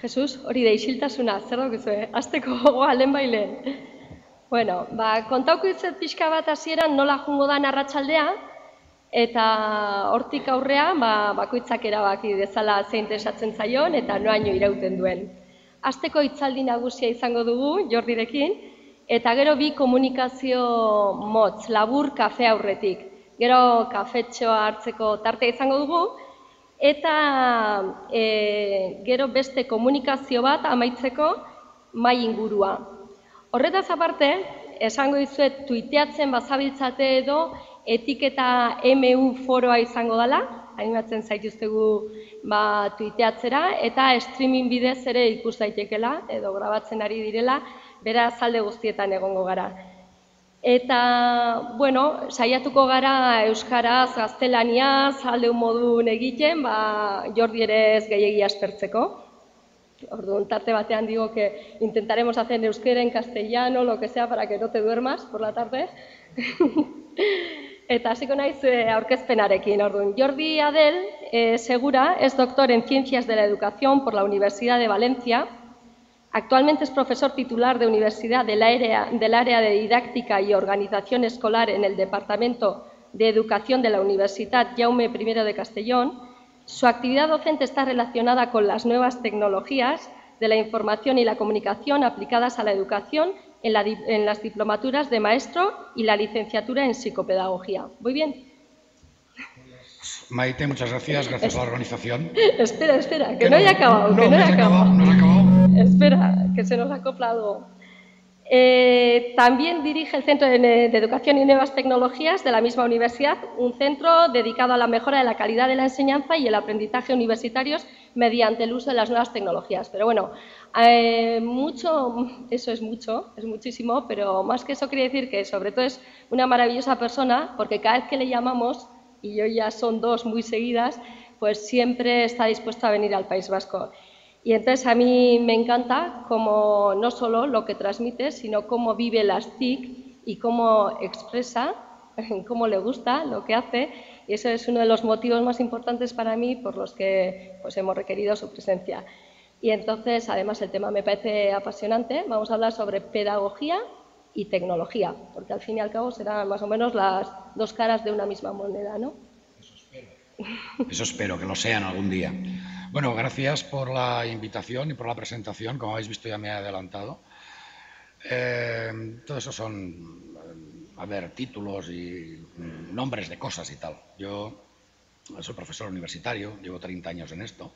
Jesus, hori da isiltasuna, zer daukizue, hasteko gogoa lehenbailen. Bueno, kontauko izet pixka bat hasieran nola jungo da arratsaldea, eta hortik aurrea bakoitzak erabaki dezala zein interesatzen zaion eta noaino irauten duen. Hasteko hitzaldi nagusia izango dugu Jordirekin, eta gero bi komunikazio motz, labur kafe aurretik. Gero kafetxoa hartzeko tartea izango dugu, eta gero beste komunikazio bat amaitzeko mahai ingurua. Horretaz aparte, esango dizuet tuiteatzen bazabiltzate edo etiketa MU foroa izango dela, animatzen zaituztegu tuiteatzera, eta streaming bidez ere ikus daitekela, edo grabatzen ari direla, beraz alde guztietan egongo gara. Eta, bueno, saiatuko gara euskaraz, gaztelaniaz, aldeun modun egiten, Jordi ere ez gehiegi aspertzeko. Orduan, tarte batean digo que intentaremos hacer en euskera, en castellano, lo que sea, para que no te duermas por la tarde. Eta hasiko naiz aurkezpenarekin. Orduan, Jordi Adel Segura es doctor en Ciencias de la Educación por la Universidad de Valencia. Actualmente es profesor titular de universidad del área de didáctica y organización escolar en el Departamento de Educación de la Universidad Jaume I de Castellón. Su actividad docente está relacionada con las nuevas tecnologías de la información y la comunicación aplicadas a la educación en las diplomaturas de maestro y la licenciatura en psicopedagogía. ¿Voy bien? Maite, muchas gracias. Gracias a la organización. Espera, que no haya acabado. No has acabado. Espera, que se nos acopla algo. También dirige el Centro de Educación y Nuevas Tecnologías de la misma universidad, un centro dedicado a la mejora de la calidad de la enseñanza y el aprendizaje universitarios mediante el uso de las nuevas tecnologías. Pero bueno, eso es muchísimo, pero más que eso quiere decir que sobre todo es una maravillosa persona, porque cada vez que le llamamos, y hoy ya son dos muy seguidas, pues siempre está dispuesto a venir al País Vasco. Y entonces a mí me encanta cómo no solo lo que transmite, sino cómo vive las TIC y cómo expresa, cómo le gusta lo que hace. Y eso es uno de los motivos más importantes para mí por los que pues, hemos requerido su presencia. Y entonces, además, el tema me parece apasionante. Vamos a hablar sobre pedagogía y tecnología, porque al fin y al cabo serán más o menos las dos caras de una misma moneda, ¿no? Eso espero, que lo sean algún día. Bueno, gracias por la invitación y por la presentación. Como habéis visto, ya me he adelantado. Todo eso son, títulos y nombres de cosas y tal. Yo soy profesor universitario, llevo 30 años en esto,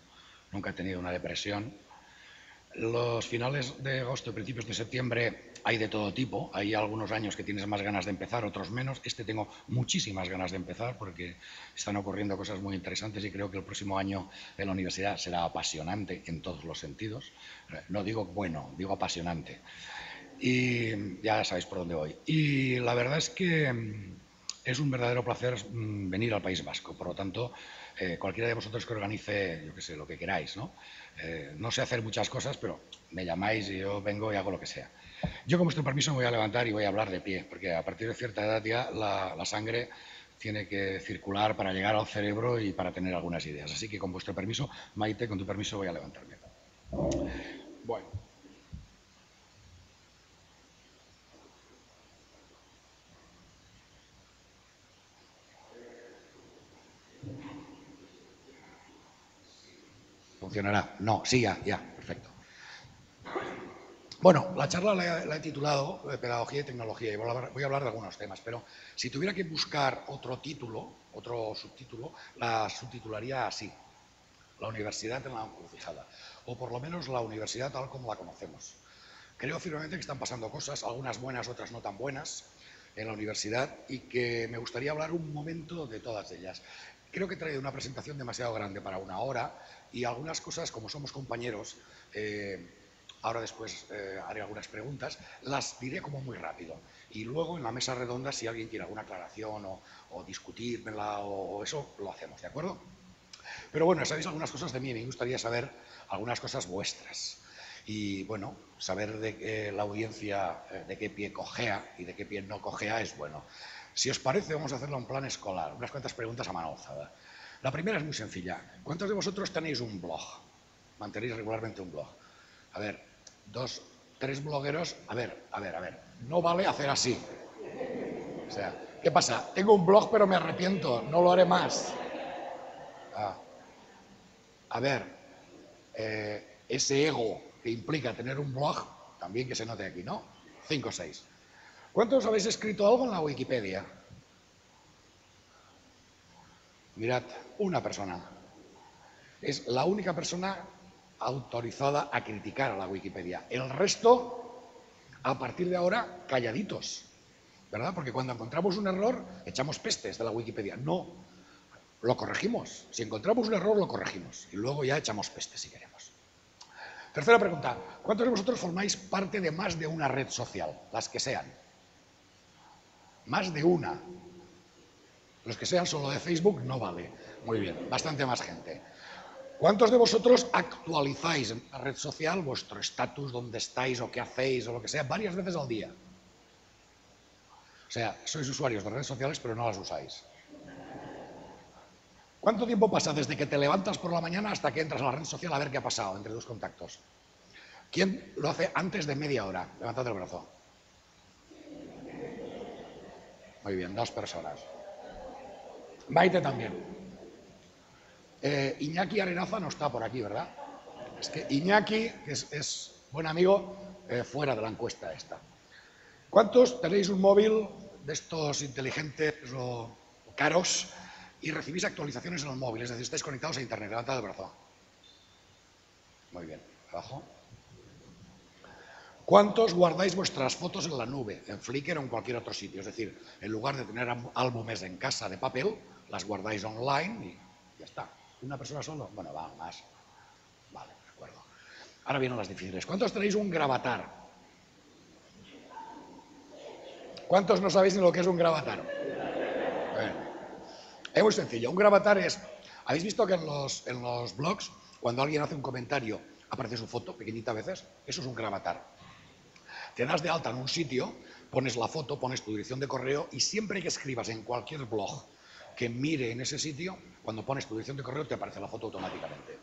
nunca he tenido una depresión. Los finales de agosto y principios de septiembre hay de todo tipo. Hay algunos años que tienes más ganas de empezar, otros menos. Tengo muchísimas ganas de empezar porque están ocurriendo cosas muy interesantes y creo que el próximo año en la universidad será apasionante en todos los sentidos. No digo bueno, digo apasionante. Y ya sabéis por dónde voy. Y la verdad es que es un verdadero placer venir al País Vasco. Por lo tanto, cualquiera de vosotros que organice, yo qué sé, lo que queráis, ¿no? No sé hacer muchas cosas, pero me llamáis y yo vengo y hago lo que sea. Yo, con vuestro permiso, me voy a levantar y voy a hablar de pie, porque a partir de cierta edad ya la sangre tiene que circular para llegar al cerebro y para tener algunas ideas. Así que, con vuestro permiso, Maite, con tu permiso, voy a levantarme. Bueno. ¿Funcionará? No, sí, ya, perfecto. Bueno, la charla la he titulado Pedagogía y Tecnología y voy a hablar de algunos temas, pero si tuviera que buscar otro subtítulo, la subtitularía así: la universidad en la encrucijada, o por lo menos la universidad tal como la conocemos. Creo firmemente que están pasando cosas, algunas buenas, otras no tan buenas, en la universidad y que me gustaría hablar un momento de todas ellas. Creo que he traído una presentación demasiado grande para una hora y algunas cosas, como somos compañeros, ahora después haré algunas preguntas, las diré como muy rápido. Y luego en la mesa redonda, si alguien quiere alguna aclaración o discutírmela o eso, lo hacemos, ¿de acuerdo? Pero bueno, sabéis algunas cosas de mí, me gustaría saber algunas cosas vuestras. Y bueno, saber de la audiencia de qué pie cojea y de qué pie no cojea es bueno. Si os parece, vamos a hacerlo en plan escolar, unas cuantas preguntas a mano alzada. La primera es muy sencilla. ¿Cuántos de vosotros tenéis un blog? mantenéis regularmente un blog. A ver, 2, 3 blogueros, a ver, no vale hacer así. O sea, ¿qué pasa? Tengo un blog pero me arrepiento, no lo haré más. A ver, ese ego que implica tener un blog, también que se note aquí, ¿no? 5 o 6. ¿Cuántos habéis escrito algo en la Wikipedia? Mirad, una persona. Es la única persona autorizada a criticar a la Wikipedia. El resto, a partir de ahora, calladitos, ¿verdad? Porque cuando encontramos un error, echamos pestes de la Wikipedia. No, lo corregimos. Si encontramos un error, lo corregimos. Y luego ya echamos pestes si queremos. Tercera pregunta. ¿Cuántos de vosotros formáis parte de más de una red social? Las que sean. Más de una. Los que sean solo de Facebook no vale. Muy bien, bastante más gente. ¿Cuántos de vosotros actualizáis en la red social vuestro estatus, dónde estáis o qué hacéis o lo que sea, varias veces al día? O sea, sois usuarios de redes sociales pero no las usáis. ¿Cuánto tiempo pasa desde que te levantas por la mañana hasta que entras a la red social a ver qué ha pasado entre tus contactos? ¿Quién lo hace antes de media hora? Levantad el brazo. Muy bien, 2 personas. Maite también. Iñaki Arenaza no está por aquí, ¿verdad? Es que Iñaki es buen amigo fuera de la encuesta esta. ¿Cuántos tenéis un móvil de estos inteligentes o caros y recibís actualizaciones en el móvil? Es decir, estáis conectados a internet. Levantad el brazo. Muy bien. Abajo. ¿Cuántos guardáis vuestras fotos en la nube, en Flickr o en cualquier otro sitio? Es decir, en lugar de tener álbumes en casa de papel, las guardáis online y ya está. ¿Una persona solo? Bueno, va, más. Vale, de acuerdo. Ahora vienen las difíciles. ¿Cuántos tenéis un gravatar? ¿Cuántos no sabéis ni lo que es un gravatar? Bueno, es muy sencillo. Un gravatar es... ¿Habéis visto que en los blogs, cuando alguien hace un comentario, aparece su foto, pequeñita a veces? Eso es un gravatar. Te das de alta en un sitio, pones la foto, pones tu dirección de correo y siempre que escribas en cualquier blog que mire en ese sitio, cuando pones tu dirección de correo te aparece la foto automáticamente.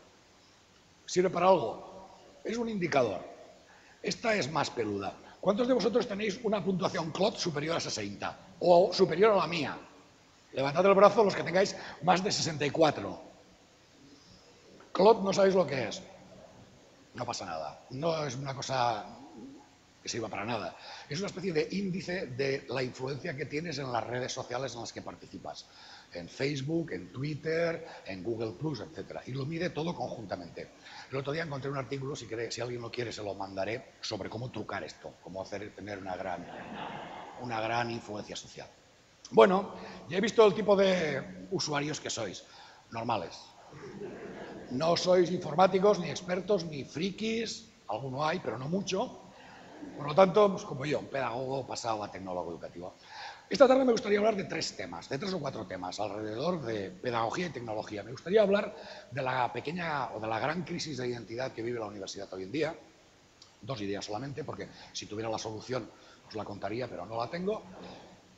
¿Sirve para algo? Es un indicador. Esta es más peluda. ¿Cuántos de vosotros tenéis una puntuación CLOT superior a 60? O superior a la mía. Levantad el brazo los que tengáis más de 64. CLOT no sabéis lo que es. No pasa nada. No es una cosa que sirva para nada. Es una especie de índice de la influencia que tienes en las redes sociales en las que participas. En Facebook, en Twitter, en Google+, etc. Y lo mide todo conjuntamente. El otro día encontré un artículo, si alguien lo quiere se lo mandaré, sobre cómo trucar esto, cómo tener una gran influencia social. Bueno, ya he visto el tipo de usuarios que sois. Normales. No sois informáticos, ni expertos, ni frikis. Alguno hay, pero no mucho. Por lo tanto, pues como yo, un pedagogo pasado a tecnólogo educativo. Esta tarde me gustaría hablar de 3 temas, de 3 o 4 temas alrededor de pedagogía y tecnología. Me gustaría hablar de la pequeña o de la gran crisis de identidad que vive la universidad hoy en día. 2 ideas solamente, porque si tuviera la solución os la contaría, pero no la tengo.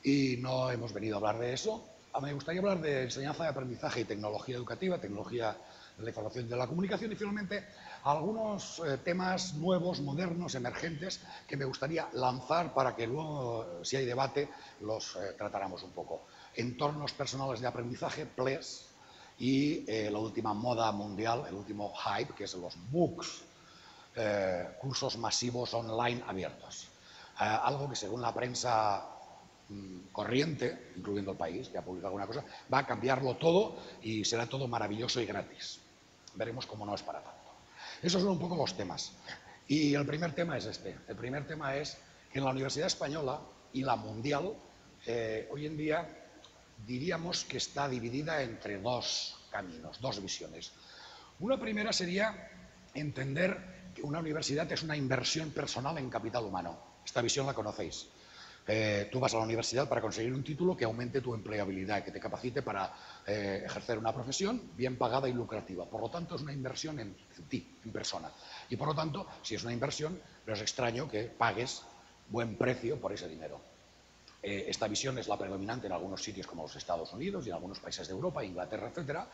Y no hemos venido a hablar de eso. Me gustaría hablar de enseñanza y aprendizaje y tecnología educativa, tecnología de la información y de la comunicación y finalmente algunos temas nuevos, modernos, emergentes que me gustaría lanzar para que luego, si hay debate, los tratáramos un poco. Entornos personales de aprendizaje, PLES, y la última moda mundial, el último hype, que es los MOOCs, cursos masivos online abiertos. Algo que según la prensa corriente, incluyendo El País, que ha publicado alguna cosa, va a cambiarlo todo y será todo maravilloso y gratis. Veremos cómo no es para tanto. Esos son un poco los temas. Y el primer tema es este. El primer tema es que en la Universidad Española y la mundial, hoy en día diríamos que está dividida entre 2 caminos, 2 visiones. Una primera sería entender que una universidad es una inversión personal en capital humano. Esta visión la conocéis. Tú vas a la universidad para conseguir un título que aumente tu empleabilidad, que te capacite para ejercer una profesión bien pagada y lucrativa. Por lo tanto, es una inversión en ti, en persona. Y por lo tanto, si es una inversión, no es extraño que pagues buen precio por ese dinero. Esta visión es la predominante en algunos sitios como los Estados Unidos y en algunos países de Europa, Inglaterra, etcétera.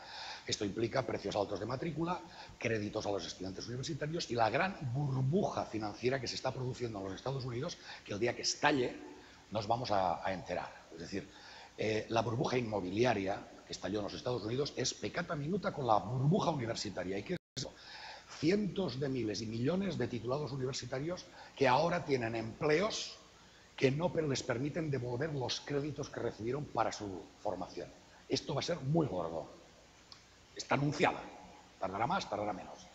Esto implica precios altos de matrícula, créditos a los estudiantes universitarios y la gran burbuja financiera que se está produciendo en los Estados Unidos, que el día que estalle nos vamos a enterar. Es decir, la burbuja inmobiliaria que estalló en los Estados Unidos es peccata minuta con la burbuja universitaria. ¿Y qué es eso? Cientos de miles y millones de titulados universitarios que ahora tienen empleos que no les permiten devolver los créditos que recibieron para su formación. Esto va a ser muy gordo. Está anunciada. Tardará más, tardará menos.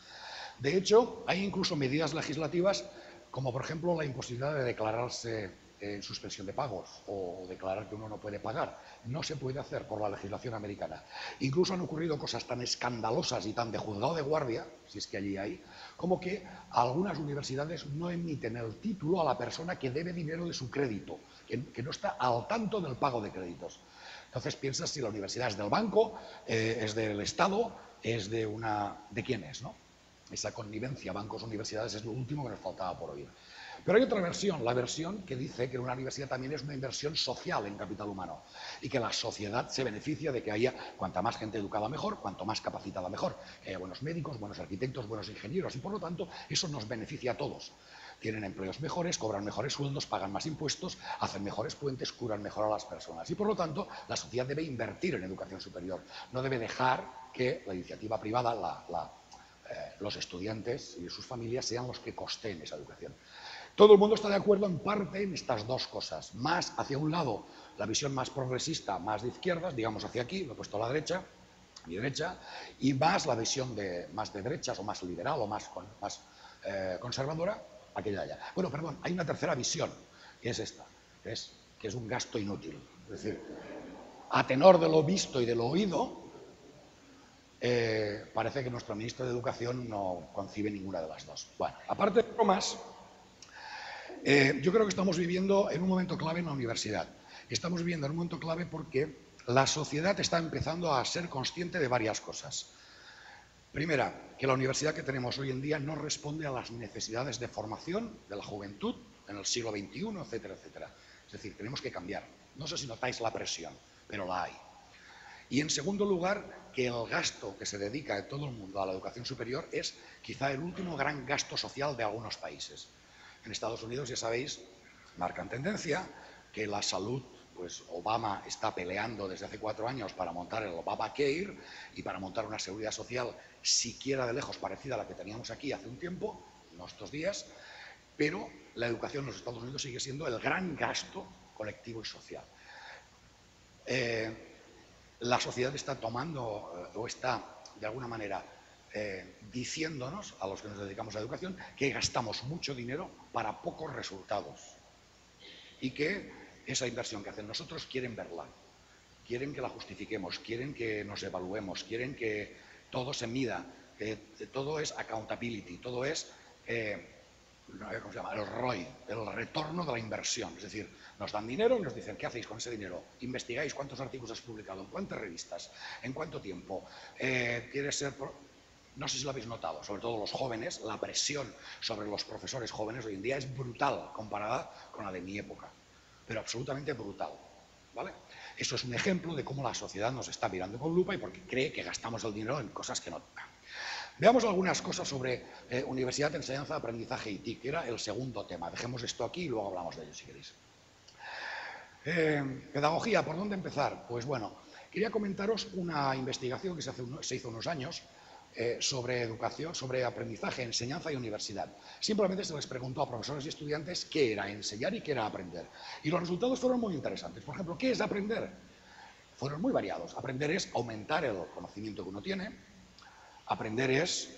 De hecho, hay incluso medidas legislativas como, por ejemplo, la imposibilidad de declararse en suspensión de pagos o declarar que uno no puede pagar. No se puede hacer por la legislación americana. Incluso han ocurrido cosas tan escandalosas y tan de juzgado de guardia, si es que allí hay, como que algunas universidades no emiten el título a la persona que debe dinero de su crédito, que no está al tanto del pago de créditos. Entonces piensas si la universidad es del banco, es del Estado, es de una... ¿De quién es, no? Esa connivencia bancos-universidades es lo último que nos faltaba por oír. Pero hay otra versión, la versión que dice que una universidad también es una inversión social en capital humano y que la sociedad se beneficia de que haya cuanta más gente educada mejor, cuanto más capacitada mejor, que haya buenos médicos, buenos arquitectos, buenos ingenieros y por lo tanto eso nos beneficia a todos. Tienen empleos mejores, cobran mejores sueldos, pagan más impuestos, hacen mejores puentes, curan mejor a las personas y por lo tanto la sociedad debe invertir en educación superior, no debe dejar que la iniciativa privada, los estudiantes y sus familias sean los que costeen esa educación. Todo el mundo está de acuerdo en parte en estas dos cosas. Más hacia un lado, la visión más progresista, más de izquierdas, digamos hacia aquí, lo he puesto a la derecha, mi derecha, y más la visión más de derechas o más liberal o más conservadora, aquella allá. Bueno, perdón, hay una tercera visión, que es esta, que es un gasto inútil. Es decir, a tenor de lo visto y de lo oído, parece que nuestro ministro de Educación no concibe ninguna de las dos. Bueno, aparte de bromas, yo creo que estamos viviendo en un momento clave en la universidad. Estamos viviendo en un momento clave porque la sociedad está empezando a ser consciente de varias cosas. Primera, que la universidad que tenemos hoy en día no responde a las necesidades de formación de la juventud en el siglo XXI, etcétera, etcétera. Es decir, tenemos que cambiar. No sé si notáis la presión, pero la hay. Y en segundo lugar, que el gasto que se dedica de todo el mundo a la educación superior es quizá el último gran gasto social de algunos países. En Estados Unidos, ya sabéis, marcan tendencia, que la salud, pues Obama está peleando desde hace 4 años para montar el Obamacare y para montar una seguridad social siquiera de lejos parecida a la que teníamos aquí hace un tiempo, no estos días, pero la educación en los Estados Unidos sigue siendo el gran gasto colectivo y social. La sociedad está tomando o está, de alguna manera, diciéndonos, a los que nos dedicamos a la educación, que gastamos mucho dinero para pocos resultados y que esa inversión que hacen nosotros quieren verla, quieren que la justifiquemos, quieren que nos evaluemos, quieren que todo se mida, que todo es accountability, todo es ¿cómo se llama? El ROI, el retorno de la inversión. Es decir, nos dan dinero y nos dicen, ¿qué hacéis con ese dinero? ¿Investigáis cuántos artículos has publicado? ¿En cuántas revistas? ¿En cuánto tiempo? ¿Quieres ser...? No sé si lo habéis notado, sobre todo los jóvenes, la presión sobre los profesores jóvenes hoy en día es brutal comparada con la de mi época, pero absolutamente brutal, ¿vale? Eso es un ejemplo de cómo la sociedad nos está mirando con lupa y porque cree que gastamos el dinero en cosas que no tocan. Veamos algunas cosas sobre universidad, enseñanza, aprendizaje y TIC, que era el segundo tema. Dejemos esto aquí y luego hablamos de ello, si queréis. Pedagogía, ¿por dónde empezar? Pues bueno, quería comentaros una investigación que se hizo unos años sobre educación, sobre aprendizaje, enseñanza y universidad. Simplemente se les preguntó a profesores y estudiantes qué era enseñar y qué era aprender. Y los resultados fueron muy interesantes. Por ejemplo, ¿qué es aprender? Fueron muy variados. Aprender es aumentar el conocimiento que uno tiene. Aprender es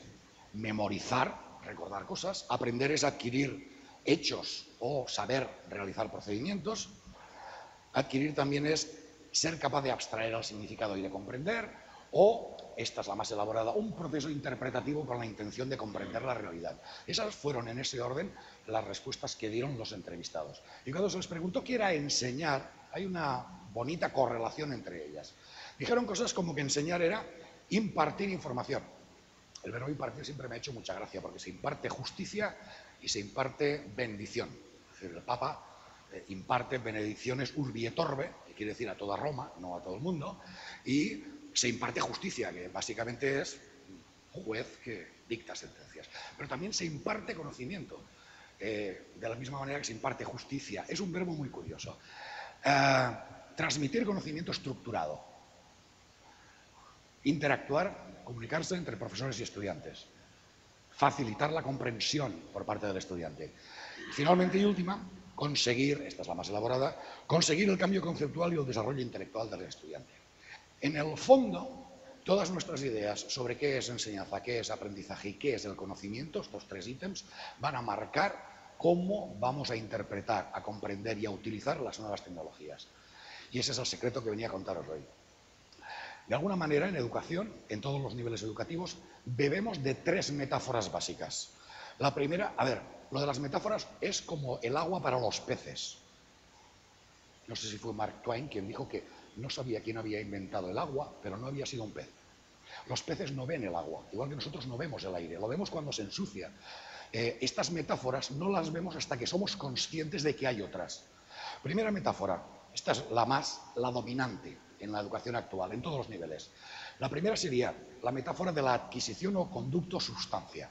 memorizar, recordar cosas. Aprender es adquirir hechos o saber realizar procedimientos. Adquirir también es ser capaz de abstraer el significado y de comprender. O, esta es la más elaborada, un proceso interpretativo con la intención de comprender la realidad. Esas fueron en ese orden las respuestas que dieron los entrevistados. Y cuando se les preguntó qué era enseñar, hay una bonita correlación entre ellas. Dijeron cosas como que enseñar era impartir información. El verbo impartir siempre me ha hecho mucha gracia porque se imparte justicia y se imparte bendición. Es decir, el Papa imparte benedicciones urbi et orbe, que quiere decir a toda Roma, no a todo el mundo, y se imparte justicia, que básicamente es un juez que dicta sentencias. Pero también se imparte conocimiento, de la misma manera que se imparte justicia. Es un verbo muy curioso. Transmitir conocimiento estructurado. Interactuar, comunicarse entre profesores y estudiantes. Facilitar la comprensión por parte del estudiante. Finalmente y última, conseguir, esta es la más elaborada, conseguir el cambio conceptual y el desarrollo intelectual del estudiante. En el fondo, todas nuestras ideas sobre qué es enseñanza, qué es aprendizaje y qué es el conocimiento, estos tres ítems, van a marcar cómo vamos a interpretar, a comprender y a utilizar las nuevas tecnologías. Y ese es el secreto que venía a contaros hoy. De alguna manera, en educación, en todos los niveles educativos, bebemos de tres metáforas básicas. La primera, lo de las metáforas es como el agua para los peces. No sé si fue Mark Twain quien dijo que no sabía quién había inventado el agua, pero no había sido un pez. Los peces no ven el agua, igual que nosotros no vemos el aire, lo vemos cuando se ensucia. Estas metáforas no las vemos hasta que somos conscientes de que hay otras. Primera metáfora, esta es la dominante en la educación actual, en todos los niveles. La primera sería la metáfora de la adquisición o conducto-sustancia.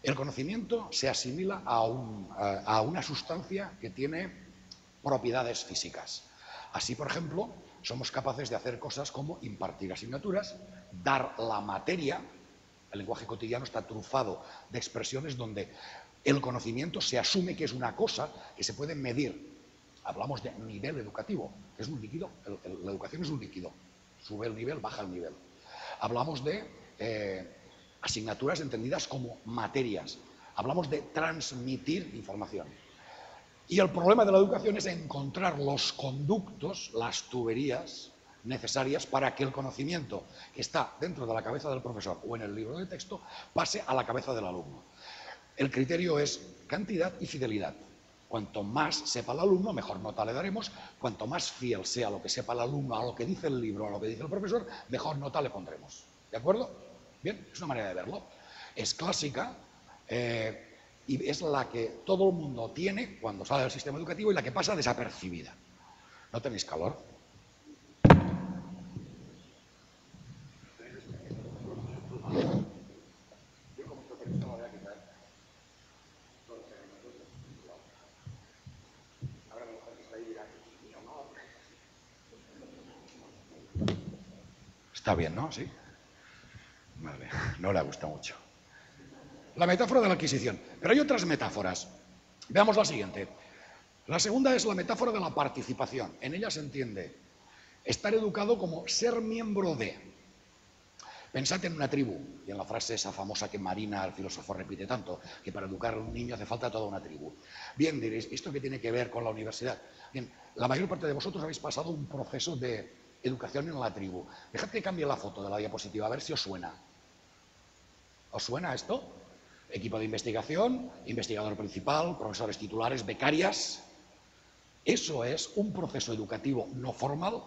El conocimiento se asimila a una sustancia que tiene propiedades físicas. Así, por ejemplo, somos capaces de hacer cosas como impartir asignaturas, dar la materia. El lenguaje cotidiano está trufado de expresiones donde el conocimiento se asume que es una cosa que se puede medir. Hablamos de nivel educativo, que es un líquido. La educación es un líquido. Sube el nivel, baja el nivel. Hablamos de asignaturas entendidas como materias. Hablamos de transmitir información. Y el problema de la educación es encontrar los conductos, las tuberías necesarias para que el conocimiento que está dentro de la cabeza del profesor o en el libro de texto pase a la cabeza del alumno. El criterio es cantidad y fidelidad. Cuanto más sepa el alumno, mejor nota le daremos. Cuanto más fiel sea lo que sepa el alumno a lo que dice el libro, a lo que dice el profesor, mejor nota le pondremos. ¿De acuerdo? Bien, es una manera de verlo. Es clásica y es la que todo el mundo tiene cuando sale del sistema educativo y la que pasa desapercibida. ¿No tenéis calor? Está bien, ¿no? ¿Sí? Vale, no le gusta mucho. La metáfora de la adquisición. Pero hay otras metáforas. Veamos la siguiente. La segunda es la metáfora de la participación. En ella se entiende estar educado como ser miembro de. Pensad en una tribu, y en la frase esa famosa que Marina, el filósofo, repite tanto, que para educar a un niño hace falta toda una tribu. Bien, diréis, ¿esto qué tiene que ver con la universidad? Bien, la mayor parte de vosotros habéis pasado un proceso de educación en la tribu. Dejad que cambie la foto de la diapositiva, a ver si os suena. ¿Os suena esto? Equipo de investigación, investigador principal, profesores titulares, becarias. Eso es un proceso educativo no formal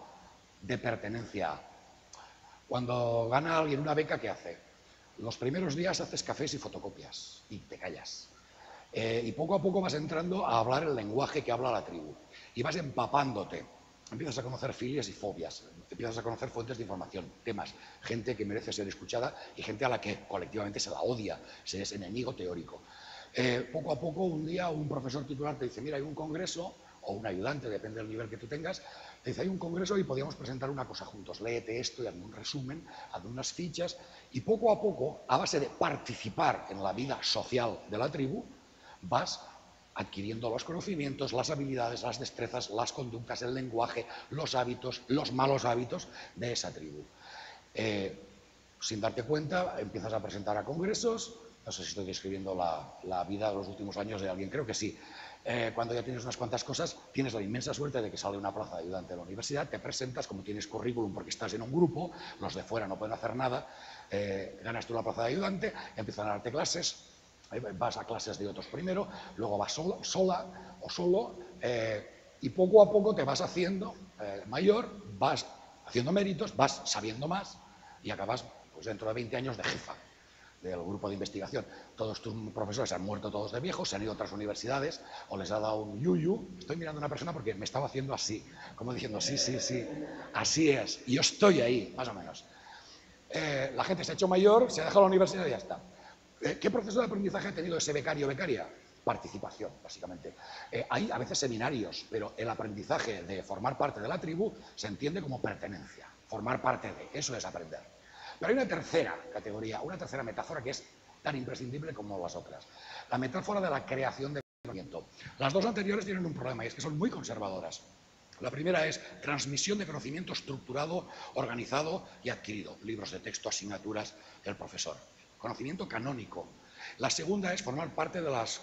de pertenencia a. Cuando gana alguien una beca, ¿qué hace? Los primeros días haces cafés y fotocopias y te callas. Y poco a poco vas entrando a hablar el lenguaje que habla la tribu. Y vas empapándote. Empiezas a conocer filias y fobias. Empiezas a conocer fuentes de información, temas, gente que merece ser escuchada y gente a la que colectivamente se la odia, se es enemigo teórico. Poco a poco, un día, un profesor titular te dice, mira, hay un congreso, o un ayudante, depende del nivel que tú tengas, te dice, hay un congreso y podríamos presentar una cosa juntos, léete esto y hazme un resumen, hazme unas fichas, y poco a poco, a base de participar en la vida social de la tribu, vas adquiriendo los conocimientos, las habilidades, las destrezas, las conductas, el lenguaje, los hábitos, los malos hábitos de esa tribu. Sin darte cuenta, empiezas a presentar a congresos, no sé si estoy describiendo la vida de los últimos años de alguien, creo que sí. Cuando ya tienes unas cuantas cosas, tienes la inmensa suerte de que sale una plaza de ayudante de la universidad, te presentas, como tienes currículum porque estás en un grupo, los de fuera no pueden hacer nada, ganas tú la plaza de ayudante, empiezan a darte clases, vas a clases de otros primero, luego vas sola o solo, y poco a poco te vas haciendo mayor, vas haciendo méritos, vas sabiendo más y acabas pues, dentro de 20 años de jefa del grupo de investigación. Todos tus profesores han muerto todos de viejos, se han ido a otras universidades o les ha dado un yuyu. Estoy mirando a una persona porque me estaba haciendo así, como diciendo, sí, sí, sí, así es. Y yo estoy ahí, más o menos. La gente se ha hecho mayor, se ha dejado la universidad y ya está. ¿Qué proceso de aprendizaje ha tenido ese becario o becaria? Participación, básicamente. Hay a veces seminarios, pero el aprendizaje de formar parte de la tribu se entiende como pertenencia, formar parte de, eso es aprender. Pero hay una tercera categoría, una tercera metáfora que es tan imprescindible como las otras. La metáfora de la creación de conocimiento. Las dos anteriores tienen un problema y es que son muy conservadoras. La primera es transmisión de conocimiento estructurado, organizado y adquirido. Libros de texto, asignaturas del profesor. Conocimiento canónico. La segunda es formar parte de las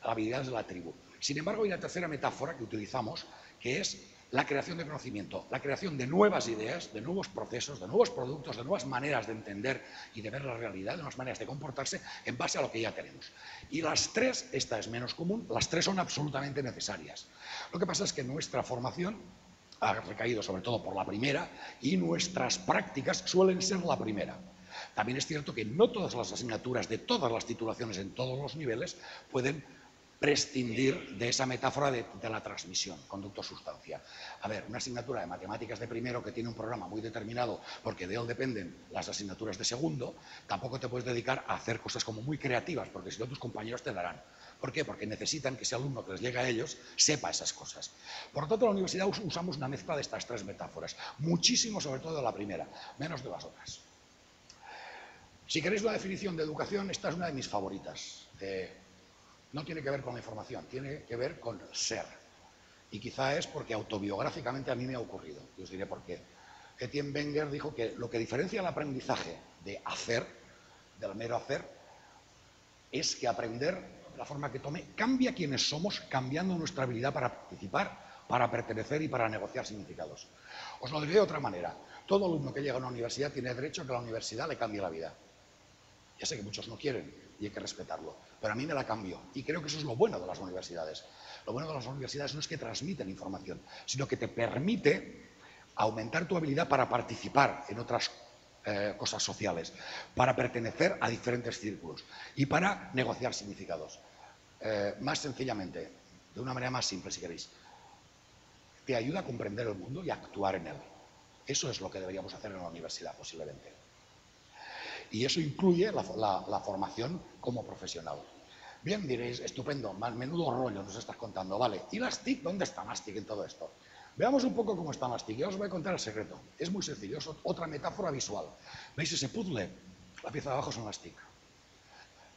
habilidades de la tribu. Sin embargo, hay una tercera metáfora que utilizamos, que es la creación de conocimiento, la creación de nuevas ideas, de nuevos procesos, de nuevos productos, de nuevas maneras de entender y de ver la realidad, de nuevas maneras de comportarse en base a lo que ya tenemos. Y las tres, esta es menos común, las tres son absolutamente necesarias. Lo que pasa es que nuestra formación ha recaído sobre todo por la primera y nuestras prácticas suelen ser la primera. También es cierto que no todas las asignaturas de todas las titulaciones en todos los niveles pueden prescindir de esa metáfora de la transmisión, conducto-sustancia. A ver, una asignatura de matemáticas de primero que tiene un programa muy determinado porque de él dependen las asignaturas de segundo, tampoco te puedes dedicar a hacer cosas como muy creativas, porque si no tus compañeros te darán. ¿Por qué? Porque necesitan que ese alumno que les llegue a ellos sepa esas cosas. Por lo tanto, en la universidad usamos una mezcla de estas tres metáforas, muchísimo sobre todo de la primera, menos de las otras. Si queréis una definición de educación, esta es una de mis favoritas. No tiene que ver con la información, tiene que ver con ser. Y quizá es porque autobiográficamente a mí me ha ocurrido. Y os diré por qué. Etienne Wenger dijo que lo que diferencia el aprendizaje de hacer, del mero hacer, es que aprender, de la forma que tome, cambia quienes somos, cambiando nuestra habilidad para participar, para pertenecer y para negociar significados. Os lo diré de otra manera. Todo alumno que llega a una universidad tiene derecho a que la universidad le cambie la vida. Ya sé que muchos no quieren y hay que respetarlo, pero a mí me la cambió y creo que eso es lo bueno de las universidades. Lo bueno de las universidades no es que transmiten información, sino que te permite aumentar tu habilidad para participar en otras cosas sociales, para pertenecer a diferentes círculos y para negociar significados. Más sencillamente, de una manera más simple si queréis, te ayuda a comprender el mundo y a actuar en él. Eso es lo que deberíamos hacer en la universidad posiblemente. Y eso incluye la formación como profesional. Bien, diréis, estupendo, menudo rollo nos estás contando, vale. ¿Y las TIC? ¿Dónde está las TIC en todo esto? Veamos un poco cómo están las TIC. Yo os voy a contar el secreto. Es muy sencillo, es otra metáfora visual. ¿Veis ese puzzle? La pieza de abajo son las TIC.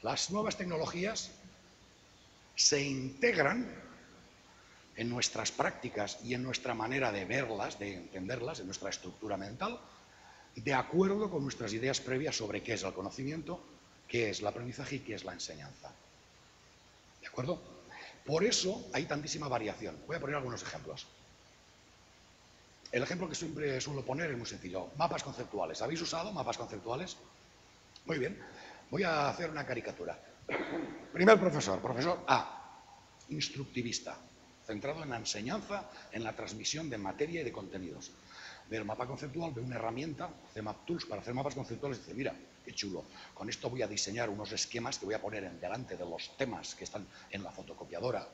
Las nuevas tecnologías se integran en nuestras prácticas y en nuestra manera de verlas, de entenderlas, en nuestra estructura mental, de acuerdo con nuestras ideas previas sobre qué es el conocimiento, qué es el aprendizaje y qué es la enseñanza. ¿De acuerdo? Por eso hay tantísima variación. Voy a poner algunos ejemplos. El ejemplo que siempre suelo poner es muy sencillo. Mapas conceptuales. ¿Habéis usado mapas conceptuales? Muy bien. Voy a hacer una caricatura. Primer profesor, profesor A, instructivista, centrado en la enseñanza, en la transmisión de materia y de contenidos. Ve el mapa conceptual, ve una herramienta, CMapTools, para hacer mapas conceptuales y dice, mira, qué chulo, con esto voy a diseñar unos esquemas que voy a poner delante de los temas que están en la fotocopiadora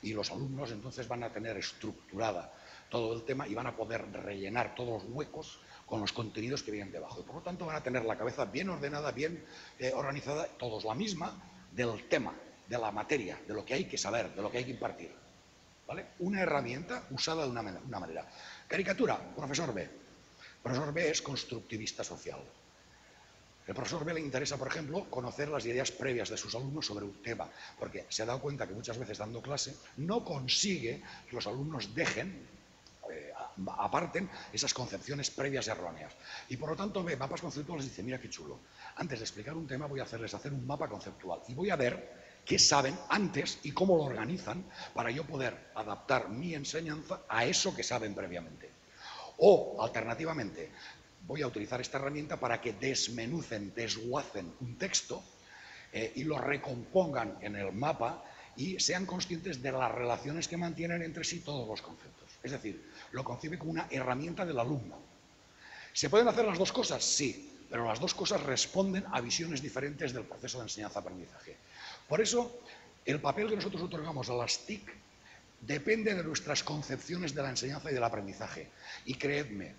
y los alumnos entonces van a tener estructurada todo el tema y van a poder rellenar todos los huecos con los contenidos que vienen debajo. Y por lo tanto van a tener la cabeza bien ordenada, bien organizada, todos la misma, del tema, de la materia, de lo que hay que saber, de lo que hay que impartir. ¿Vale? Una herramienta usada de una manera. Caricatura, profesor B. Profesor B es constructivista social. El profesor B le interesa, por ejemplo, conocer las ideas previas de sus alumnos sobre un tema, porque se ha dado cuenta que muchas veces dando clase no consigue que los alumnos aparten esas concepciones previas erróneas. Y por lo tanto ve mapas conceptuales y dice, mira qué chulo, antes de explicar un tema voy a hacerles hacer un mapa conceptual y voy a ver qué saben antes y cómo lo organizan para yo poder adaptar mi enseñanza a eso que saben previamente. O, alternativamente, voy a utilizar esta herramienta para que desmenucen, desguacen un texto y lo recompongan en el mapa y sean conscientes de las relaciones que mantienen entre sí todos los conceptos. Es decir, lo concibe como una herramienta del alumno. ¿Se pueden hacer las dos cosas? Sí. pero las dos cosas responden a visiones diferentes del proceso de enseñanza-aprendizaje. Por eso, el papel que nosotros otorgamos a las TIC depende de nuestras concepciones de la enseñanza y del aprendizaje. Y creedme,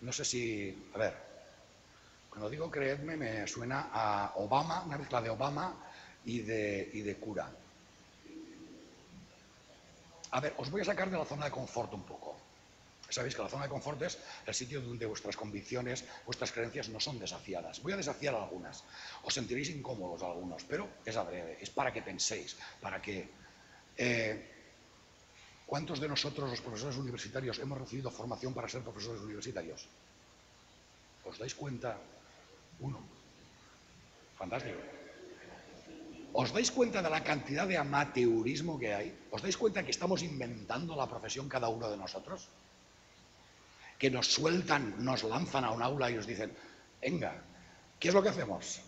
no sé si... A ver, cuando digo creedme me suena a Obama, una mezcla de Obama y de cura. A ver, os voy a sacar de la zona de confort un poco. Sabéis que la zona de confort es el sitio donde vuestras convicciones, vuestras creencias no son desafiadas. Voy a desafiar algunas. Os sentiréis incómodos algunos, pero es adrede, es para que penséis, para que... ¿Cuántos de nosotros, los profesores universitarios, hemos recibido formación para ser profesores universitarios? ¿Os dais cuenta? Uno. Fantástico. ¿Os dais cuenta de la cantidad de amateurismo que hay? ¿Os dais cuenta que estamos inventando la profesión cada uno de nosotros? Que nos sueltan, nos lanzan a un aula y nos dicen, venga, ¿qué es lo que hacemos?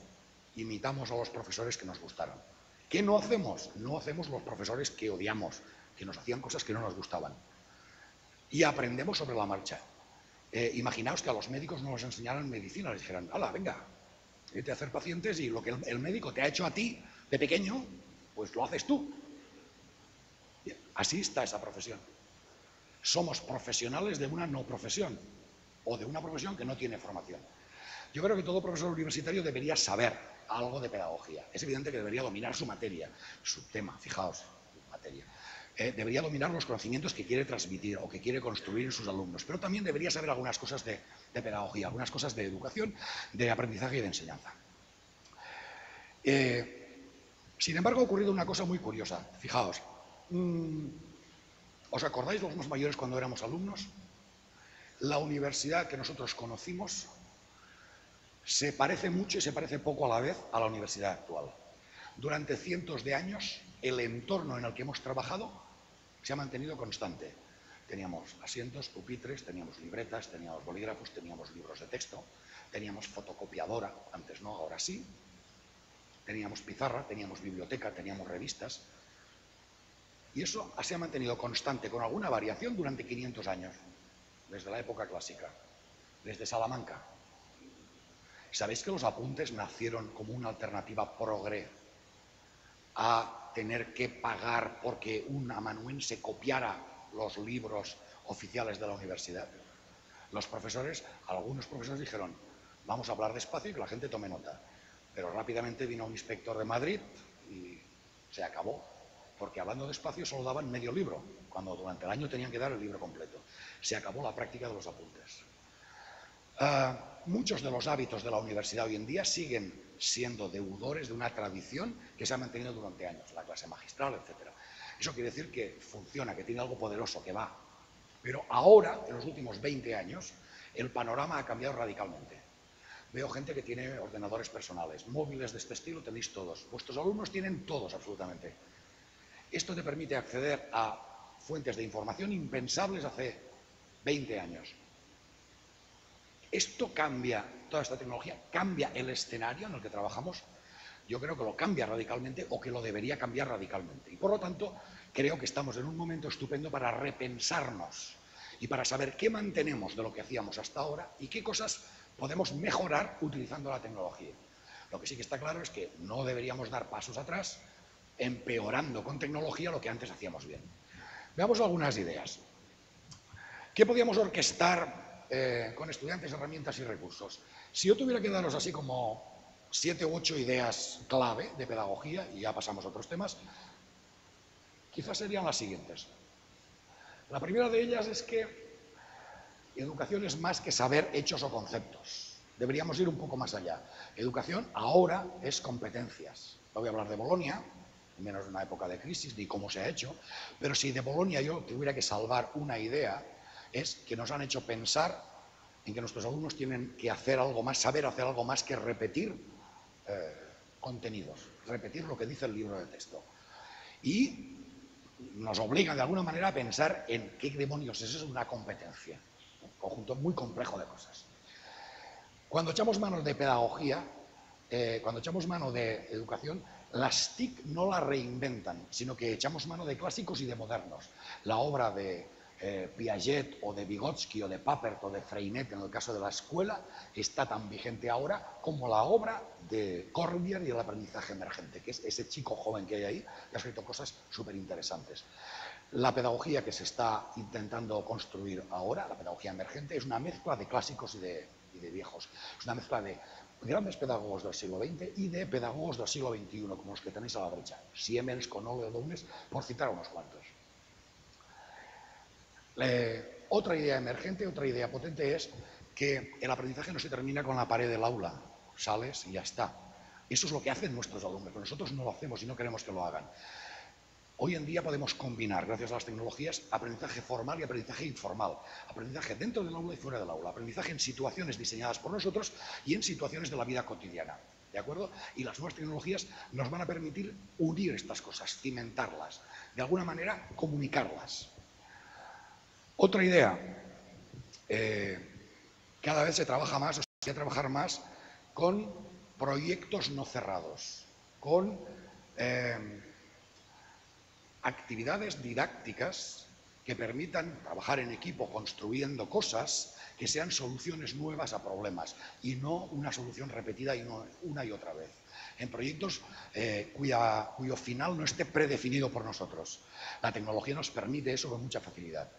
Imitamos a los profesores que nos gustaron. ¿Qué no hacemos? No hacemos los profesores que odiamos, que nos hacían cosas que no nos gustaban. Y aprendemos sobre la marcha. Imaginaos que a los médicos no nos enseñaran medicina, les dijeran, hala, venga, vete a hacer pacientes y lo que el médico te ha hecho a ti de pequeño, pues lo haces tú. Así está esa profesión. Somos profesionales de una no profesión o de una profesión que no tiene formación. Yo creo que todo profesor universitario debería saber algo de pedagogía. Es evidente que debería dominar su materia, su tema, fijaos, materia. Debería dominar los conocimientos que quiere transmitir o que quiere construir en sus alumnos, pero también debería saber algunas cosas de pedagogía, algunas cosas de educación, de aprendizaje y de enseñanza. Sin embargo, ha ocurrido una cosa muy curiosa. Fijaos, ¿os acordáis los más mayores cuando éramos alumnos? La universidad que nosotros conocimos se parece mucho y se parece poco a la vez a la universidad actual. Durante cientos de años, el entorno en el que hemos trabajado se ha mantenido constante. Teníamos asientos, pupitres, teníamos libretas, teníamos bolígrafos, teníamos libros de texto, teníamos fotocopiadora, antes no, ahora sí, teníamos pizarra, teníamos biblioteca, teníamos revistas. Y eso se ha mantenido constante, con alguna variación, durante 500 años, desde la época clásica, desde Salamanca. ¿Sabéis que los apuntes nacieron como una alternativa progre a tener que pagar porque un amanuense copiara los libros oficiales de la universidad? Los profesores, algunos profesores dijeron, vamos a hablar despacio y que la gente tome nota. Pero rápidamente vino un inspector de Madrid y se acabó. Porque hablando despacio solo daban medio libro, cuando durante el año tenían que dar el libro completo. Se acabó la práctica de los apuntes. Muchos de los hábitos de la universidad hoy en día siguen siendo deudores de una tradición que se ha mantenido durante años, la clase magistral, etc. Eso quiere decir que funciona, que tiene algo poderoso, que va. Pero ahora, en los últimos 20 años, el panorama ha cambiado radicalmente. Veo gente que tiene ordenadores personales, móviles de este estilo tenéis todos. Vuestros alumnos tienen todos, absolutamente. Esto te permite acceder a fuentes de información impensables hace 20 años. Esto cambia, toda esta tecnología, cambia el escenario en el que trabajamos. Yo creo que lo cambia radicalmente o que lo debería cambiar radicalmente. Y por lo tanto, creo que estamos en un momento estupendo para repensarnos y para saber qué mantenemos de lo que hacíamos hasta ahora y qué cosas podemos mejorar utilizando la tecnología. Lo que sí que está claro es que no deberíamos dar pasos atrás empeorando con tecnología lo que antes hacíamos bien. Veamos algunas ideas. ¿Qué podíamos orquestar con estudiantes, herramientas y recursos? Si yo tuviera que daros así como 7 u 8 ideas clave de pedagogía, y ya pasamos a otros temas, quizás serían las siguientes. La primera de ellas es que educación es más que saber hechos o conceptos. Deberíamos ir un poco más allá. Educación ahora es competencias. No voy a hablar de Bolonia, menos en una época de crisis, ni cómo se ha hecho, pero si de Bolonia yo tuviera que salvar una idea, es que nos han hecho pensar en que nuestros alumnos tienen que hacer algo más, saber hacer algo más que repetir contenidos, repetir lo que dice el libro de texto. Y nos obligan de alguna manera a pensar en qué demonios es eso, una competencia. Un conjunto muy complejo de cosas. Cuando echamos mano de pedagogía, cuando echamos mano de educación, las TIC no la reinventan, sino que echamos mano de clásicos y de modernos. La obra de Piaget o de Vygotsky o de Papert o de Freinet en el caso de la escuela está tan vigente ahora como la obra de Corbière y el aprendizaje emergente, que es ese chico joven que hay ahí que ha escrito cosas súper interesantes. La pedagogía que se está intentando construir ahora, la pedagogía emergente, es una mezcla de clásicos y de viejos. Es una mezcla de grandes pedagogos del siglo XX y de pedagogos del siglo XXI, como los que tenéis a la derecha. Siemens, Knoll, Downes, por citar a unos cuantos. Otra idea emergente, otra idea potente es que el aprendizaje no se termina con la pared del aula, sales y ya está. Eso es lo que hacen nuestros alumnos, pero nosotros no lo hacemos y no queremos que lo hagan. Hoy en día podemos combinar, gracias a las tecnologías, aprendizaje formal y aprendizaje informal. Aprendizaje dentro del aula y fuera del aula. Aprendizaje en situaciones diseñadas por nosotros y en situaciones de la vida cotidiana. ¿De acuerdo? Y las nuevas tecnologías nos van a permitir unir estas cosas, cimentarlas, de alguna manera comunicarlas. Otra idea, cada vez se trabaja más, o se quiere trabajar más con proyectos no cerrados, con actividades didácticas que permitan trabajar en equipo construyendo cosas que sean soluciones nuevas a problemas y no una solución repetida una y otra vez. En proyectos cuyo final no esté predefinido por nosotros. La tecnología nos permite eso con mucha facilidad.